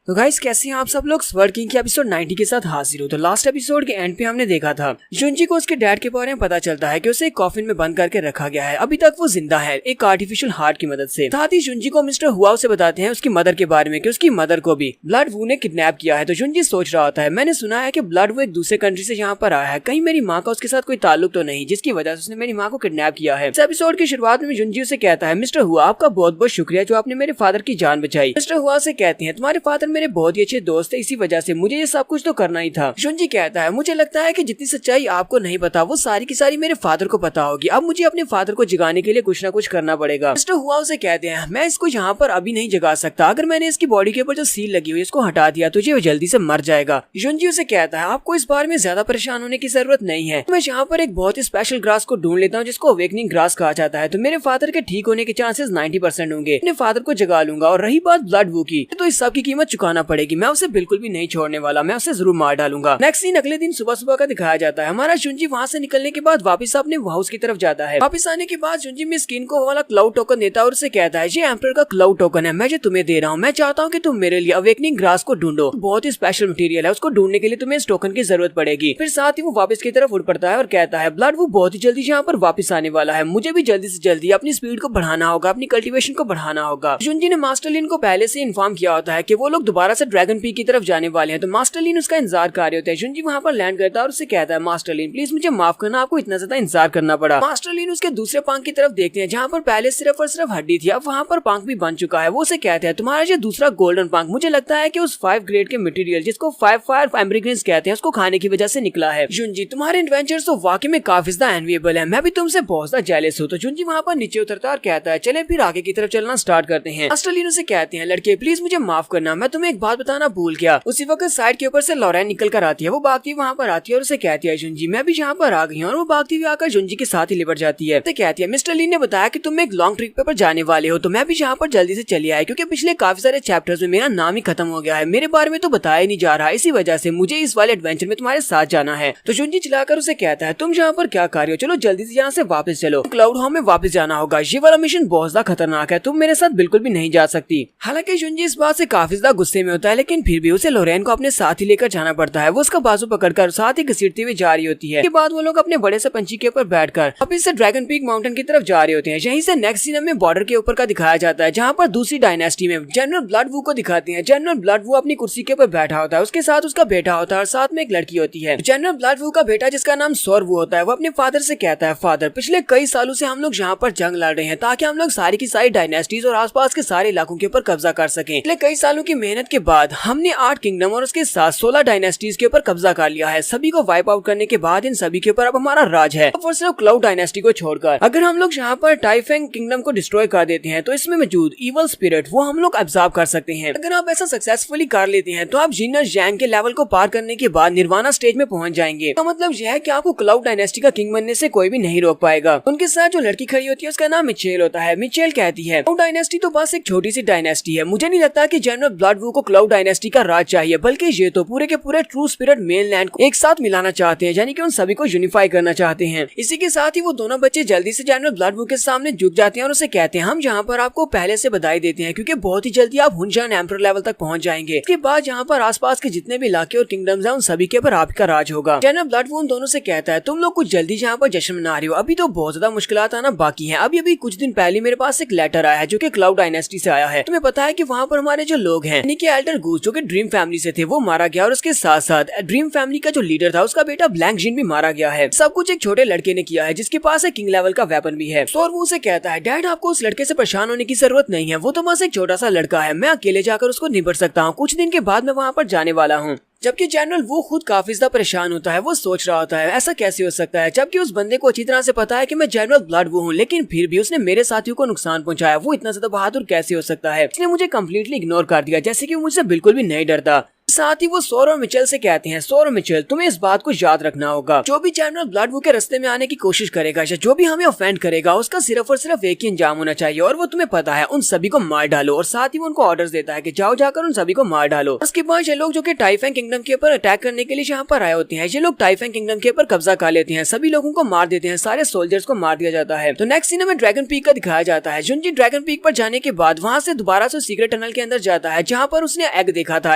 तो गाइस कैसे हैं आप सब लोग? स्वर्ड किंग की एपिसोड 90 के साथ हाजिर हो। तो लास्ट एपिसोड के एंड पे हमने देखा था जुंजी को उसके डैड के बारे में पता चलता है कि उसे एक कॉफिन में बंद करके रखा गया है, अभी तक वो जिंदा है एक आर्टिफिशियल हार्ट की मदद से। साथ ही जुंजी को मिस्टर हुआ उसे बताते हैं उसकी मदर के बारे में कि उसकी मदर को भी ब्लडवू ने किडनैप किया है। तो जुंजी सोच रहा होता है मैंने सुना है कि ब्लडवू एक दूसरे कंट्री से यहाँ पर आया है, कहीं मेरी माँ का उसके साथ कोई ताल्लुक तो नहीं जिसकी वजह से उसने मेरी माँ को किडनैप किया है। इस एपिसोड की शुरुआत में जुंजी उसे कहता है मिस्टर हुआ आपका बहुत बहुत शुक्रिया जो आपने मेरे फादर की जान बचाई। मिस्टर हुआ से कहते हैं तुम्हारे फादर मेरे बहुत ही अच्छे दोस्त है, इसी वजह से मुझे ये सब कुछ तो करना ही था। जुंजी कहता है मुझे लगता है कि जितनी सच्चाई आपको नहीं पता वो सारी की सारी मेरे फादर को पता होगी, अब मुझे अपने फादर को जगाने के लिए कुछ ना कुछ करना पड़ेगा। मिस्टर हुआ उसे कहते हैं मैं इसको यहाँ पर अभी नहीं जगा सकता, अगर मैंने इसकी बॉडी के ऊपर जो सील लगी हुई इसको हटा दिया तो ये जल्दी से मर जाएगा। जुंजी उसे कहता है आपको इस बारे में ज्यादा परेशान होने की जरूरत नहीं है, मैं यहाँ पर एक बहुत ही स्पेशल ग्रास को ढूंढ लेता हूँ जिसको अवेकनिंग ग्रास कहा जाता है, तो मेरे फादर के ठीक होने के चांसेस 90% होंगे। अपने फादर को जगा लूंगा और रही बात ब्लडवू की तो इस सब की कीमत चुकाना पड़ेगी, मैं उसे बिल्कुल भी नहीं छोड़ने वाला, मैं उसे जरूर मार डालूंगा। नेक्स्ट सीन अगले दिन सुबह सुबह का दिखाया जाता है। हमारा जुंजी वहाँ से निकलने के बाद वापस अपने हाउस की तरफ जाता है। वापस आने के बाद जुंजी में स्किन को वाला क्लाउड टोकन देता है और उसे कहता है ये एम्परर का क्लाउड टोकन है, मैं जो तुम्हें दे रहा हूँ, मैं चाहता हूँ कि तुम मेरे लिए अवेकनिंग ग्रास को ढूंढो, बहुत ही स्पेशल मटेरियल है, उसको ढूंढने के लिए तुम्हें इस टोकन की जरूरत पड़ेगी। फिर साथ ही वो वापस की तरफ उड़ पड़ता है और कहता है ब्लडवू बहुत ही जल्दी यहाँ पर वापस आने वाला है, मुझे भी जल्दी से जल्दी अपनी स्पीड को बढ़ाना होगा, अपनी कल्टीवेशन को बढ़ाना होगा। जुंजी ने मास्टर लिन को पहले से इन्फॉर्म किया होता है कि वो लोग दोबारा से ड्रैगन पीक की तरफ जाने वाले हैं, तो मास्टर लिन उसका इंतजार कर रहे होते हैं। जुंजी वहाँ पर लैंड करता है और उससे कहता है मास्टर लिन प्लीज मुझे माफ करना, आपको इतना ज्यादा इंतजार करना पड़ा। मास्टर लिन उसके दूसरे पंख की तरफ देखते हैं जहाँ पर पहले सिर्फ और सिर्फ हड्डी थी, अब वहाँ पर पंख भी बन चुका है। वो उसे कहते हैं तुम्हारा जो दूसरा गोल्डन पंख मुझे लगता है कि उस 5 ग्रेड के मटेरियल जिसको 5 फायर एम्ब्रिग्रेंस कहते हैं उसको खाने की वजह से निकला है। जुंजी तुम्हारे एडवेंचर्स तो वाकई में काफी ज्यादा एनविएबल है, मैं भी तुमसे बहुत ज्यादा जेलस हूँ। तो जुंजी वहाँ पर नीचे उतरता और कहता है चले फिर आगे की तरफ चलना स्टार्ट करते हैं। मास्टर लिन उसे कहते हैं लड़के प्लीज मुझे माफ करना, मैं तुम्हें एक बात बताना भूल गया। उसी वक्त साइड के ऊपर से लॉरेन निकल कर आती है, वो भागती वहाँ पर आती है और उसे कहती है जुंजी मैं भी यहाँ पर आ गई हूँ, और वो भागती हुई आकर जुंजी के साथ ही लिपट जाती है। तो कहती है मिस्टर लिन ने बताया कि तुम एक लॉन्ग ट्रिप पर जाने वाले हो, तो मैं भी यहाँ पर जल्दी से चली आई क्योंकि पिछले काफी सारे चैप्टर्स में मेरा नाम ही खत्म हो गया है, मेरे बारे में तो बताया ही नहीं जा रहा, इसी वजह से मुझे इस वाले एडवेंचर में तुम्हारे साथ जाना है। तो जुंजी चिल्लाकर उसे कहता है तुम यहाँ पर क्या कर रहे हो, चलो जल्दी से यहाँ से वापस चलो, क्लाउड होम में वापस जाना होगा, ये वाला मिशन बहुत ज्यादा खतरनाक है, तुम मेरे साथ बिल्कुल भी नहीं जा सकती। हालांकि जुंजी इस बात से काफी ज्यादा गुस्से में होता है, लेकिन फिर भी उसे लॉरेन को अपने साथ ही लेकर जाना पड़ता है। वो उसका बाजू पकड़कर साथ ही घसीटती हुई जा रही होती है। इसके बाद वो लोग अपने बड़े से पंछी के ऊपर बैठकर वापस से ड्रैगन पीक माउंटेन की तरफ जा रहे होते हैं। यहीं से नेक्स्ट सीन में बॉर्डर के ऊपर का दिखाया जाता है जहाँ पर दूसरी डायनेस्टी में जनरल ब्लडवू को दिखाते हैं। जनरल ब्लडवू अपनी कुर्सी के ऊपर बैठा होता है, उसके साथ उसका बेटा होता है और साथ में एक लड़की होती है। जनरल ब्लडवू का बेटा जिसका नाम सोरवू होता है वो अपने फादर से कहता है फादर पिछले कई सालों से हम लोग यहाँ पर जंग लड़ रहे हैं ताकि हम लोग सारी की सारी डायनेस्टीज और आसपास के सारे इलाकों के ऊपर कब्जा कर सकें। पिछले कई सालों की मेहनत के बाद हमने 8 किंगडम और उसके साथ 16 डायनेस्टीज के ऊपर कब्जा कर लिया है। सभी को वाइप आउट करने के बाद इन सभी के ऊपर अब हमारा राज है, और सिर्फ क्लाउड डायनेस्टी को छोड़कर। अगर हम लोग यहाँ पर टाइफेंग किंगडम को डिस्ट्रॉय कर देते हैं तो इसमें मौजूद इवल स्पिरिट वो हम लोग एब्जॉर्ब कर सकते हैं। अगर आप ऐसा सक्सेसफुली कर लेते हैं तो आप जीनर जैंग के लेवल को पार करने के बाद निर्वाणा स्टेज में पहुंच जाएंगे। तो मतलब यह है कि आपको क्लाउड डायनेस्टी का किंग बनने से कोई भी नहीं रोक पाएगा। उनके साथ जो लड़की खड़ी होती है उसका नाम मिचेल होता है। मिचेल कहती है क्लाउड डायनेस्टी तो बस एक छोटी सी डायनेस्टी है, मुझे नहीं लगता कि जनरल ब्लडवू वू को क्लाउड डायनेस्टी का राज चाहिए, बल्कि ये तो पूरे के पूरे ट्रू स्पिरिट मेनलैंड को एक साथ मिलाना चाहते हैं, यानी कि उन सभी को यूनिफाई करना चाहते हैं। इसी के साथ ही वो दोनों बच्चे जल्दी से जनरल ब्लड वू के सामने झुक जाते हैं और उसे कहते हैं हम यहाँ पर आपको पहले से बधाई देते हैं, क्योंकि बहुत ही जल्दी आप हुनजान एम्परर लेवल तक पहुंच जाएंगे। इसके बाद यहाँ पर आसपास के जितने भी इलाके और किंगडम्स हैं उन सभी के ऊपर आपका राज होगा। जनरल ब्लड वू उन दोनों से कहता है तुम लोग कुछ जल्दी यहाँ पर जश्न मना रहे हो, अभी तो बहुत ज्यादा मुश्किलात आना बाकी है। अभी कुछ दिन पहले मेरे पास एक लेटर आया है जो कि क्लाउड डायनेस्टी से आया है। तुम्हें पता है कि वहाँ पर हमारे जो लोग हैं यानी कि एल्डर गूस जो कि ड्रीम फैमिली से थे वो मारा गया, और उसके साथ साथ ड्रीम फैमिली का जो लीडर था उसका बेटा ब्लैंक जिन भी मारा गया है। सब कुछ एक छोटे लड़के ने किया है जिसके पास एक किंग लेवल का वेपन भी है। और वो उसे कहता है डैड आपको उस लड़के से परेशान होने की जरूरत नहीं है, वो तो बस एक छोटा सा लड़का है, मैं अकेले जाकर उसको निपट सकता हूँ, कुछ दिन के बाद मैं वहाँ पर जाने वाला हूँ। जबकि जनरल वो खुद काफी ज्यादा परेशान होता है, वो सोच रहा होता है ऐसा कैसे हो सकता है, जबकि उस बंदे को अच्छी तरह से पता है कि मैं जनरल ब्लड वू हूँ, लेकिन फिर भी उसने मेरे साथियों को नुकसान पहुंचाया, वो इतना ज्यादा बहादुर कैसे हो सकता है, उसने मुझे कम्प्लीटली इग्नोर कर दिया, जैसे कि मुझसे बिल्कुल भी नहीं डरता। साथ ही वो सौर और मिचेल से कहते हैं सौर और मिचेल तुम्हें इस बात को याद रखना होगा, जो भी जनरल ब्लड वू के रास्ते में आने की कोशिश करेगा या जो भी हमें ऑफेंड करेगा उसका सिर्फ और सिर्फ एक ही अंजाम होना चाहिए, और वो तुम्हें पता है उन सभी को मार डालो। और साथ ही वो उनको ऑर्डर्स देता है कि जाओ जाकर उन सभी को मार डालो। उसके बाद ये लोग जो कि टाइफेंग किंगडम के ऊपर अटैक करने के लिए यहाँ पर आए होते हैं, ये लोग टाइफेंग किंगडम के ऊपर कब्जा कर लेते हैं, सभी लोगों को मार देते हैं, सारे सोल्जर्स को मार दिया जाता है। तो नेक्स्ट सीन में ड्रैगन पीक का दिखाया जाता है। जुनजी ड्रैगन पीक पर जाने के बाद वहाँ से दोबारा से सीक्रेट टनल के अंदर जाता है, जहाँ पर उसने एग देखा था,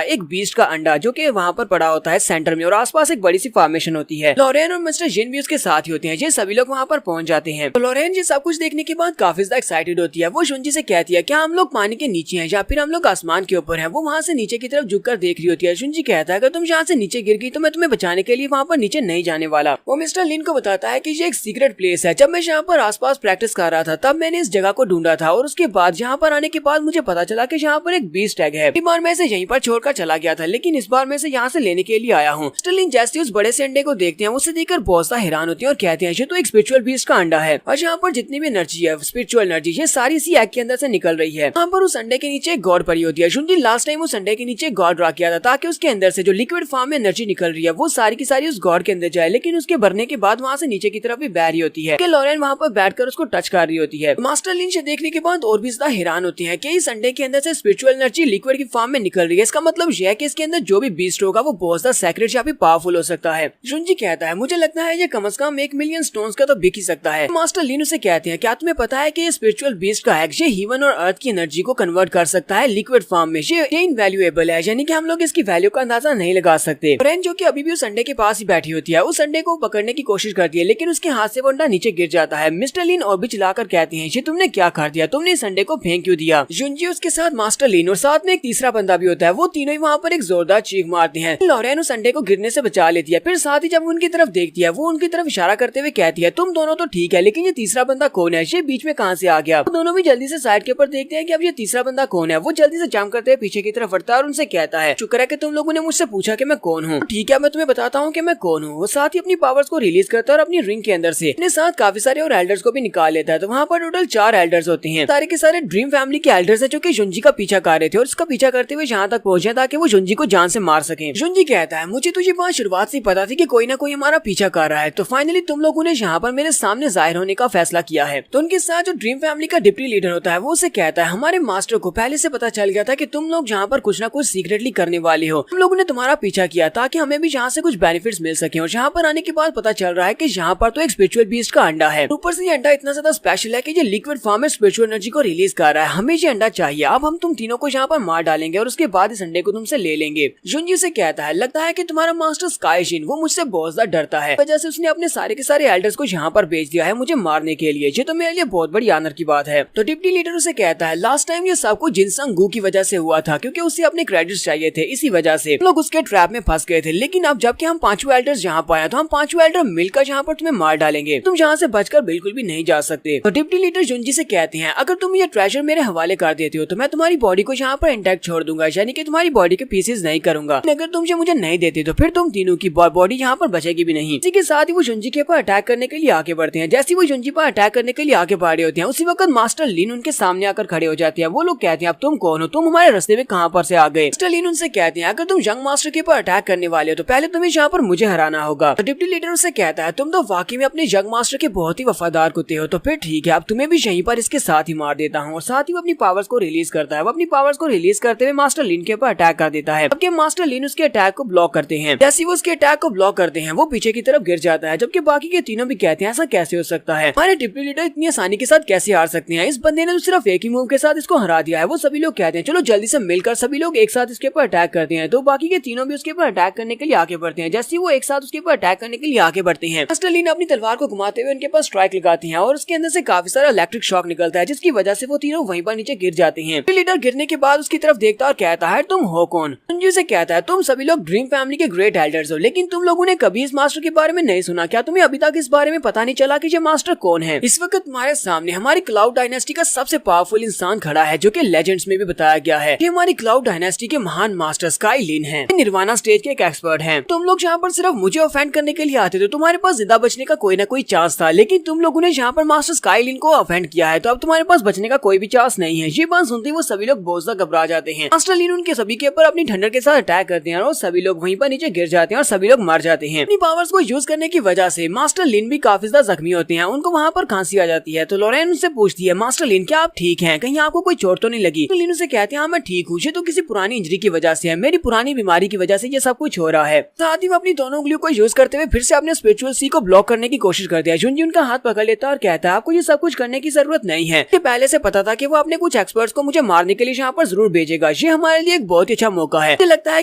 एक बीस्ट का अंडा जो कि वहाँ पर पड़ा होता है सेंटर में, और आसपास एक बड़ी सी फॉर्मेशन होती है। लॉरेन और मिस्टर जिन भी उसके साथ ही होते हैं, ये सभी लोग वहाँ पर पहुंच जाते हैं। तो लॉरेन ये सब कुछ देखने के बाद काफी ज्यादा एक्साइटेड होती है, वो जुनजी से कहती है क्या हम लोग पानी के नीचे हैं या फिर हम लोग आसमान के ऊपर हैं। वो वहाँ से नीचे की तरफ झुककर देख रही होती है। जुनजी कहता है अगर तुम यहाँ से नीचे गिर गई तो मैं तुम्हें बचाने के लिए वहाँ पर नीचे नहीं जाने वाला। वो मिस्टर लिन को बताता है कि ये एक सीक्रेट प्लेस है, जब मैं यहाँ पर आसपास प्रैक्टिस कर रहा था तब मैंने इस जगह को ढूंढा था, और उसके बाद यहाँ पर आने के बाद मुझे पता चला कि यहाँ पर एक बीस्ट एग है। इस बार मैं इसे यहीं पर छोड़कर चला गया था, लेकिन इस बार मैं इसे यहाँ से लेने के लिए आया हूँ। स्टर्लिंग जैसे उस बड़े से अंडे को देखते हैं उसे देखकर बहुत सा हैरान होती है और कहते हैं ये तो एक स्पिरिचुअल बीस्ट का अंडा है, और यहाँ पर जितनी भी एनर्जी है स्पिरिचुअल एनर्जी ये सारी इसी एग के अंदर से निकल रही है। यहाँ पर उस अंडे के नीचे एक गॉड पड़ी होती है। जुनजी लास्ट टाइम उस अंडे के नीचे एक गॉड ड्रा किया था ताकि उसके अंदर से जो लिक्विड फॉर्म में एनर्जी निकल रही है वो सारी की सारी उस गॉड के अंदर जाए, लेकिन उसके भरने के बाद वहाँ से नीचे की तरफ भी बह रही होती है। लॉरेन वहाँ पर बैठकर उसको टच कर रही होती है। मास्टर लिन से देखने के बाद और भी ज्यादा हैरान होती है कि इस अंडे के अंदर से स्पिरिचुअल एनर्जी लिक्विड की फॉर्म में निकल रही है। इसका मतलब यह है कि इसके अंदर जो भी बीस्ट होगा वो बहुत ज्यादा सेक्रेट या फिर पावरफुल हो सकता है। जुनजी कहता है मुझे लगता है ये कम से कम 1 मिलियन स्टोन्स का तो बिक ही सकता है। मास्टर लिन उसे कहते हैं क्या तुम्हें पता है कि ये स्पिरिचुअल बीस्ट का एग ये हीवन और अर्थ की एनर्जी को कन्वर्ट कर सकता है लिक्विड फॉर्म में। ये इनवैल्यूएबल है, यानी कि हम लोग इसकी वैल्यू का अंदाजा नहीं लगा सकते। फ्रेंड जो कि अभी भी उस अंडे के पास ही बैठी होती है उस अंडे को पकड़ने की कोशिश करती है, लेकिन उसके हाथ से वो अंडा नीचे गिर जाता है। मिस्टर लिन और भी चिल्लाकर कहते हैं ये तुमने क्या कर दिया, तुमने इस अंडे को फेंक क्यों दिया। जुनजी उसके साथ मास्टर लिन और साथ में एक तीसरा बंदा भी होता है, वो तीनों ही वहाँ पर एक जोरदार चीख मारते हैं। लॉरेन उस अंडे को गिरने से बचा लेती है, फिर साथ ही जब उनकी तरफ देखती है वो उनकी तरफ इशारा करते हुए कहती है तुम दोनों तो ठीक है, लेकिन ये तीसरा बंदा कौन है, ये बीच में कहाँ से आ गया। दोनों भी जल्दी से साइड के ऊपर देखते हैं कि अब ये तीसरा बंदा कौन है। वो जल्दी से जंप करते हुए पीछे की तरफ बढ़ता है और उनसे कहता है शुक्र है कि तुम लोगों ने मुझसे पूछा कि मैं कौन हूँ। ठीक है मैं तुम्हें बताता हूँ कि मैं कौन हूँ। वो साथ ही अपनी पावर्स को रिलीज करता है और अपनी रिंग के अंदर से अपने साथ काफी सारे और एल्डर्स को भी निकाल लेता है। तो वहाँ पर टोटल 4 एल्डर्स होते हैं, सारे के सारे ड्रीम फैमिली के एल्डर्स है जो कि जुनजी का पीछा कर रहे थे और इसका पीछा करते हुए यहाँ तक पहुंचे ताकि वो जुनजी को जान से मार सके। जुनजी कहता है मुझे तो ये बात शुरुआत से पता थी कि कोई ना कोई हमारा पीछा कर रहा है, तो फाइनली तुम लोगों ने यहाँ पर मेरे सामने जाहिर होने का फैसला किया है। तो उनके साथ जो ड्रीम फैमिली का डिप्टी लीडर होता है वो उसे कहता है हमारे मास्टर को पहले से पता चल गया था कि तुम लोग यहाँ पर कुछ ना कुछ सीक्रेटली करने वाले हो। हम लोगों ने तुम्हारा पीछा किया ताकि हमें भी यहाँ से कुछ बेनिफिट्स मिल सके, और यहाँ पर आने के बाद पता चल रहा है कि यहाँ पर तो एक स्पिरिचुअल बीस्ट का अंडा है। ऊपर से ये अंडा इतना ज्यादा स्पेशल है कि ये लिक्विड फॉर्म में स्पिरिचुअल एनर्जी को रिलीज कर रहा है। हमें ये अंडा चाहिए, अब हम तुम तीनों को यहाँ पर मार डालेंगे और उसके बाद इस अंडे को तुमसे ले लेंगे। जुनजी से कहता है लगता है कि तुम्हारा मास्टर स्काईशिन वो मुझसे बहुत ज्यादा डरता है, वजह से उसने अपने सारे के सारे एल्डर्स को यहाँ पर भेज दिया है मुझे मारने के लिए। ये तो मेरे लिए बहुत बड़ी ऑनर की बात है। तो डिप्टी लीडर उसे कहता है लास्ट टाइम ये सब कुछ जिनसंग गू की वजह से हुआ था, क्योंकि उसे अपने क्रेडिट्स चाहिए थे, इसी वजह से लोग उसके ट्रैप में फंस गए थे। लेकिन अब जबकि हम 5 एल्डर्स यहाँ पाए तो हम 5 एल्डर मिलकर यहाँ पर तुम्हें मार डालेंगे, तुम यहाँ से बचकर बिल्कुल भी नहीं जा सकते। तो डिप्टी लीडर जुनजी से कहते हैं अगर तुम ये ट्रेजर मेरे हवाले कर देते हो तो मैं तुम्हारी बॉडी को यहाँ पर इंटैक्ट छोड़ दूंगा, यानी कि तुम्हारी बॉडी के पीसेस रिलीज नहीं करूंगा। अगर तुम मुझे नहीं देते तो फिर तुम तीनों की बॉडी यहाँ पर बचेगी भी नहीं। इसी के साथ ही वो जुंजी के ऊपर अटैक करने के लिए आगे बढ़ते हैं। जैसे वो जुंजी पर अटैक करने के लिए आगे बढ़ रहे होते हैं, उसी वक्त मास्टर लिन उनके सामने आकर खड़े हो जाते हैं। वो लोग कहते हैं अब तुम कौन हो, तुम हमारे रास्ते में कहाँ पर से आ गए। मास्टर लिन उनसे कहते हैं अगर तुम यंग मास्टर के ऊपर अटैक करने वाले हो तो पहले तुम्हें यहाँ पर मुझे हराना होगा। तो डिप्टी लीडर उससे कहता है तुम तो वाकई में अपने यंग मास्टर के बहुत ही वफादार कुत्ते हो, तो फिर ठीक है अब तुम्हें भी यहीं पर इसके साथ ही मार देता हूँ। और साथ ही वो अपनी पावर्स को रिलीज करता है। वो अपनी पावर्स को रिलीज करते हुए मास्टर लिन के ऊपर अटैक कर देता है। जबकि मास्टर लिन उसके अटैक को ब्लॉक करते हैं। जैसे वो उसके अटैक को ब्लॉक करते हैं वो पीछे की तरफ गिर जाता है। जबकि बाकी के तीनों भी कहते हैं ऐसा कैसे हो सकता है, हमारे डिप्टी लीडर इतनी आसानी के साथ कैसे हार सकते हैं, इस बंदे ने तो सिर्फ एक ही मूव के साथ इसको हरा दिया है। वो सभी लोग कहते हैं चलो जल्दी से मिलकर सभी लोग एक साथ इसके ऊपर अटैक करते हैं। तो बाकी के तीनों भी उसके ऊपर अटैक करने के लिए आगे बढ़ते हैं। जैसे वो एक साथ उसके ऊपर अटैक करने के लिए आगे बढ़ते हैं, मास्टर लिन अपनी तलवार को घुमाते हुए उनके पास स्ट्राइक लगाती है और उसके अंदर से काफी सारा इलेक्ट्रिक शॉक निकलता है, जिसकी वजह से वो तीनों वहीं पर नीचे गिर जाते हैं। लीडर गिरने के बाद उसकी तरफ देखता और कहता है तुम हो कौन। संजू से कहता है तुम सभी लोग ड्रीम फैमिली के ग्रेट एल्डर्स हो, लेकिन तुम लोगों ने कभी इस मास्टर के बारे में नहीं सुना। क्या तुम्हें अभी तक इस बारे में पता नहीं चला कि ये मास्टर कौन है? इस वक्त तुम्हारे सामने हमारी क्लाउड डायनेस्टी का सबसे पावरफुल इंसान खड़ा है, जो कि लेजेंड्स में भी बताया गया है। ये हमारी क्लाउड डायनेस्टी के महान मास्टर स्काई लिन है, निर्वाणा स्टेज के एक एक्सपर्ट हैं। तुम लोग यहाँ पर सिर्फ मुझे ऑफेंड करने के लिए आते थे, तुम्हारे पास जिंदा बचने का कोई ना कोई चांस था, लेकिन तुम लोगों ने यहाँ पर मास्टर स्काई लिन को ऑफेंड किया है, तो अब तुम्हारे पास बचने का कोई भी चांस नहीं है। ये बात सुनते वो सभी लोग बहुत ज्यादा घबरा जाते हैं। मास्टर लिन उनके सभी के ऊपर अपनी ठंडर के साथ अटैक करते हैं और सभी लोग वहीं पर नीचे गिर जाते हैं और सभी लोग मर जाते हैं। अपनी पावर्स को यूज करने की वजह से मास्टर लिन भी काफी ज्यादा जख्मी होते हैं, उनको वहाँ पर खांसी आ जाती है। तो लॉरेन उनसे पूछती है मास्टर लिन क्या आप ठीक हैं, कहीं आपको कोई चोट तो नहीं लगी? तो लिन उसे कहते हैं हाँ मैं ठीक हूँ, ये तो किसी पुरानी इंजरी की वजह से है, मेरी पुरानी बीमारी की वजह से ये सब कुछ हो रहा है। साथ ही वो अपनी दोनों उंगलियों को यूज करते हुए फिर से अपने स्पिरिचुअल सी को ब्लॉक करने की कोशिश करते हैं। जुंजी उनका हाथ पकड़ लेता है और कहता है आपको ये सब कुछ करने की जरूरत नहीं है, मुझे पहले से पता था कि वो अपने कुछ एक्सपर्ट्स को मुझे मारने के लिए यहाँ पर जरूर भेजेगा। ये हमारे लिए एक बहुत ही अच्छा मौका है। मुझे लगता है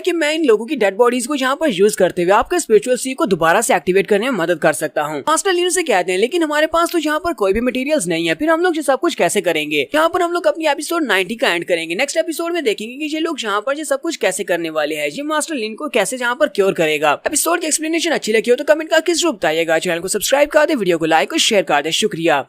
कि मैं इन लोगों की डेड बॉडीज को यहाँ पर यूज करते हुए आपके स्पिरिचुअल सी को दोबारा से एक्टिवेट करने में मदद कर सकता हूँ। मास्टर लिन से कहते हैं लेकिन हमारे पास तो यहाँ पर कोई भी मटेरियल्स नहीं है, फिर हम लोग ये सब कुछ कैसे करेंगे? यहाँ पर हम लोग अपनी एपिसोड 90 का एंड करेंगे। नेक्स्ट एपिसोड में देखेंगे कि ये लोग यहाँ पर ये सब कुछ कैसे करने वाले हैं, ये मास्टर लिन को कैसे यहाँ पर क्योर करेगा। एपिसोड की एक्सप्लेनेशन अच्छी लगी हो तो कमेंट करके जरूर बताइएगा। चैनल को सब्सक्राइब कर दे, वीडियो को लाइक और शेयर कर दे। शुक्रिया।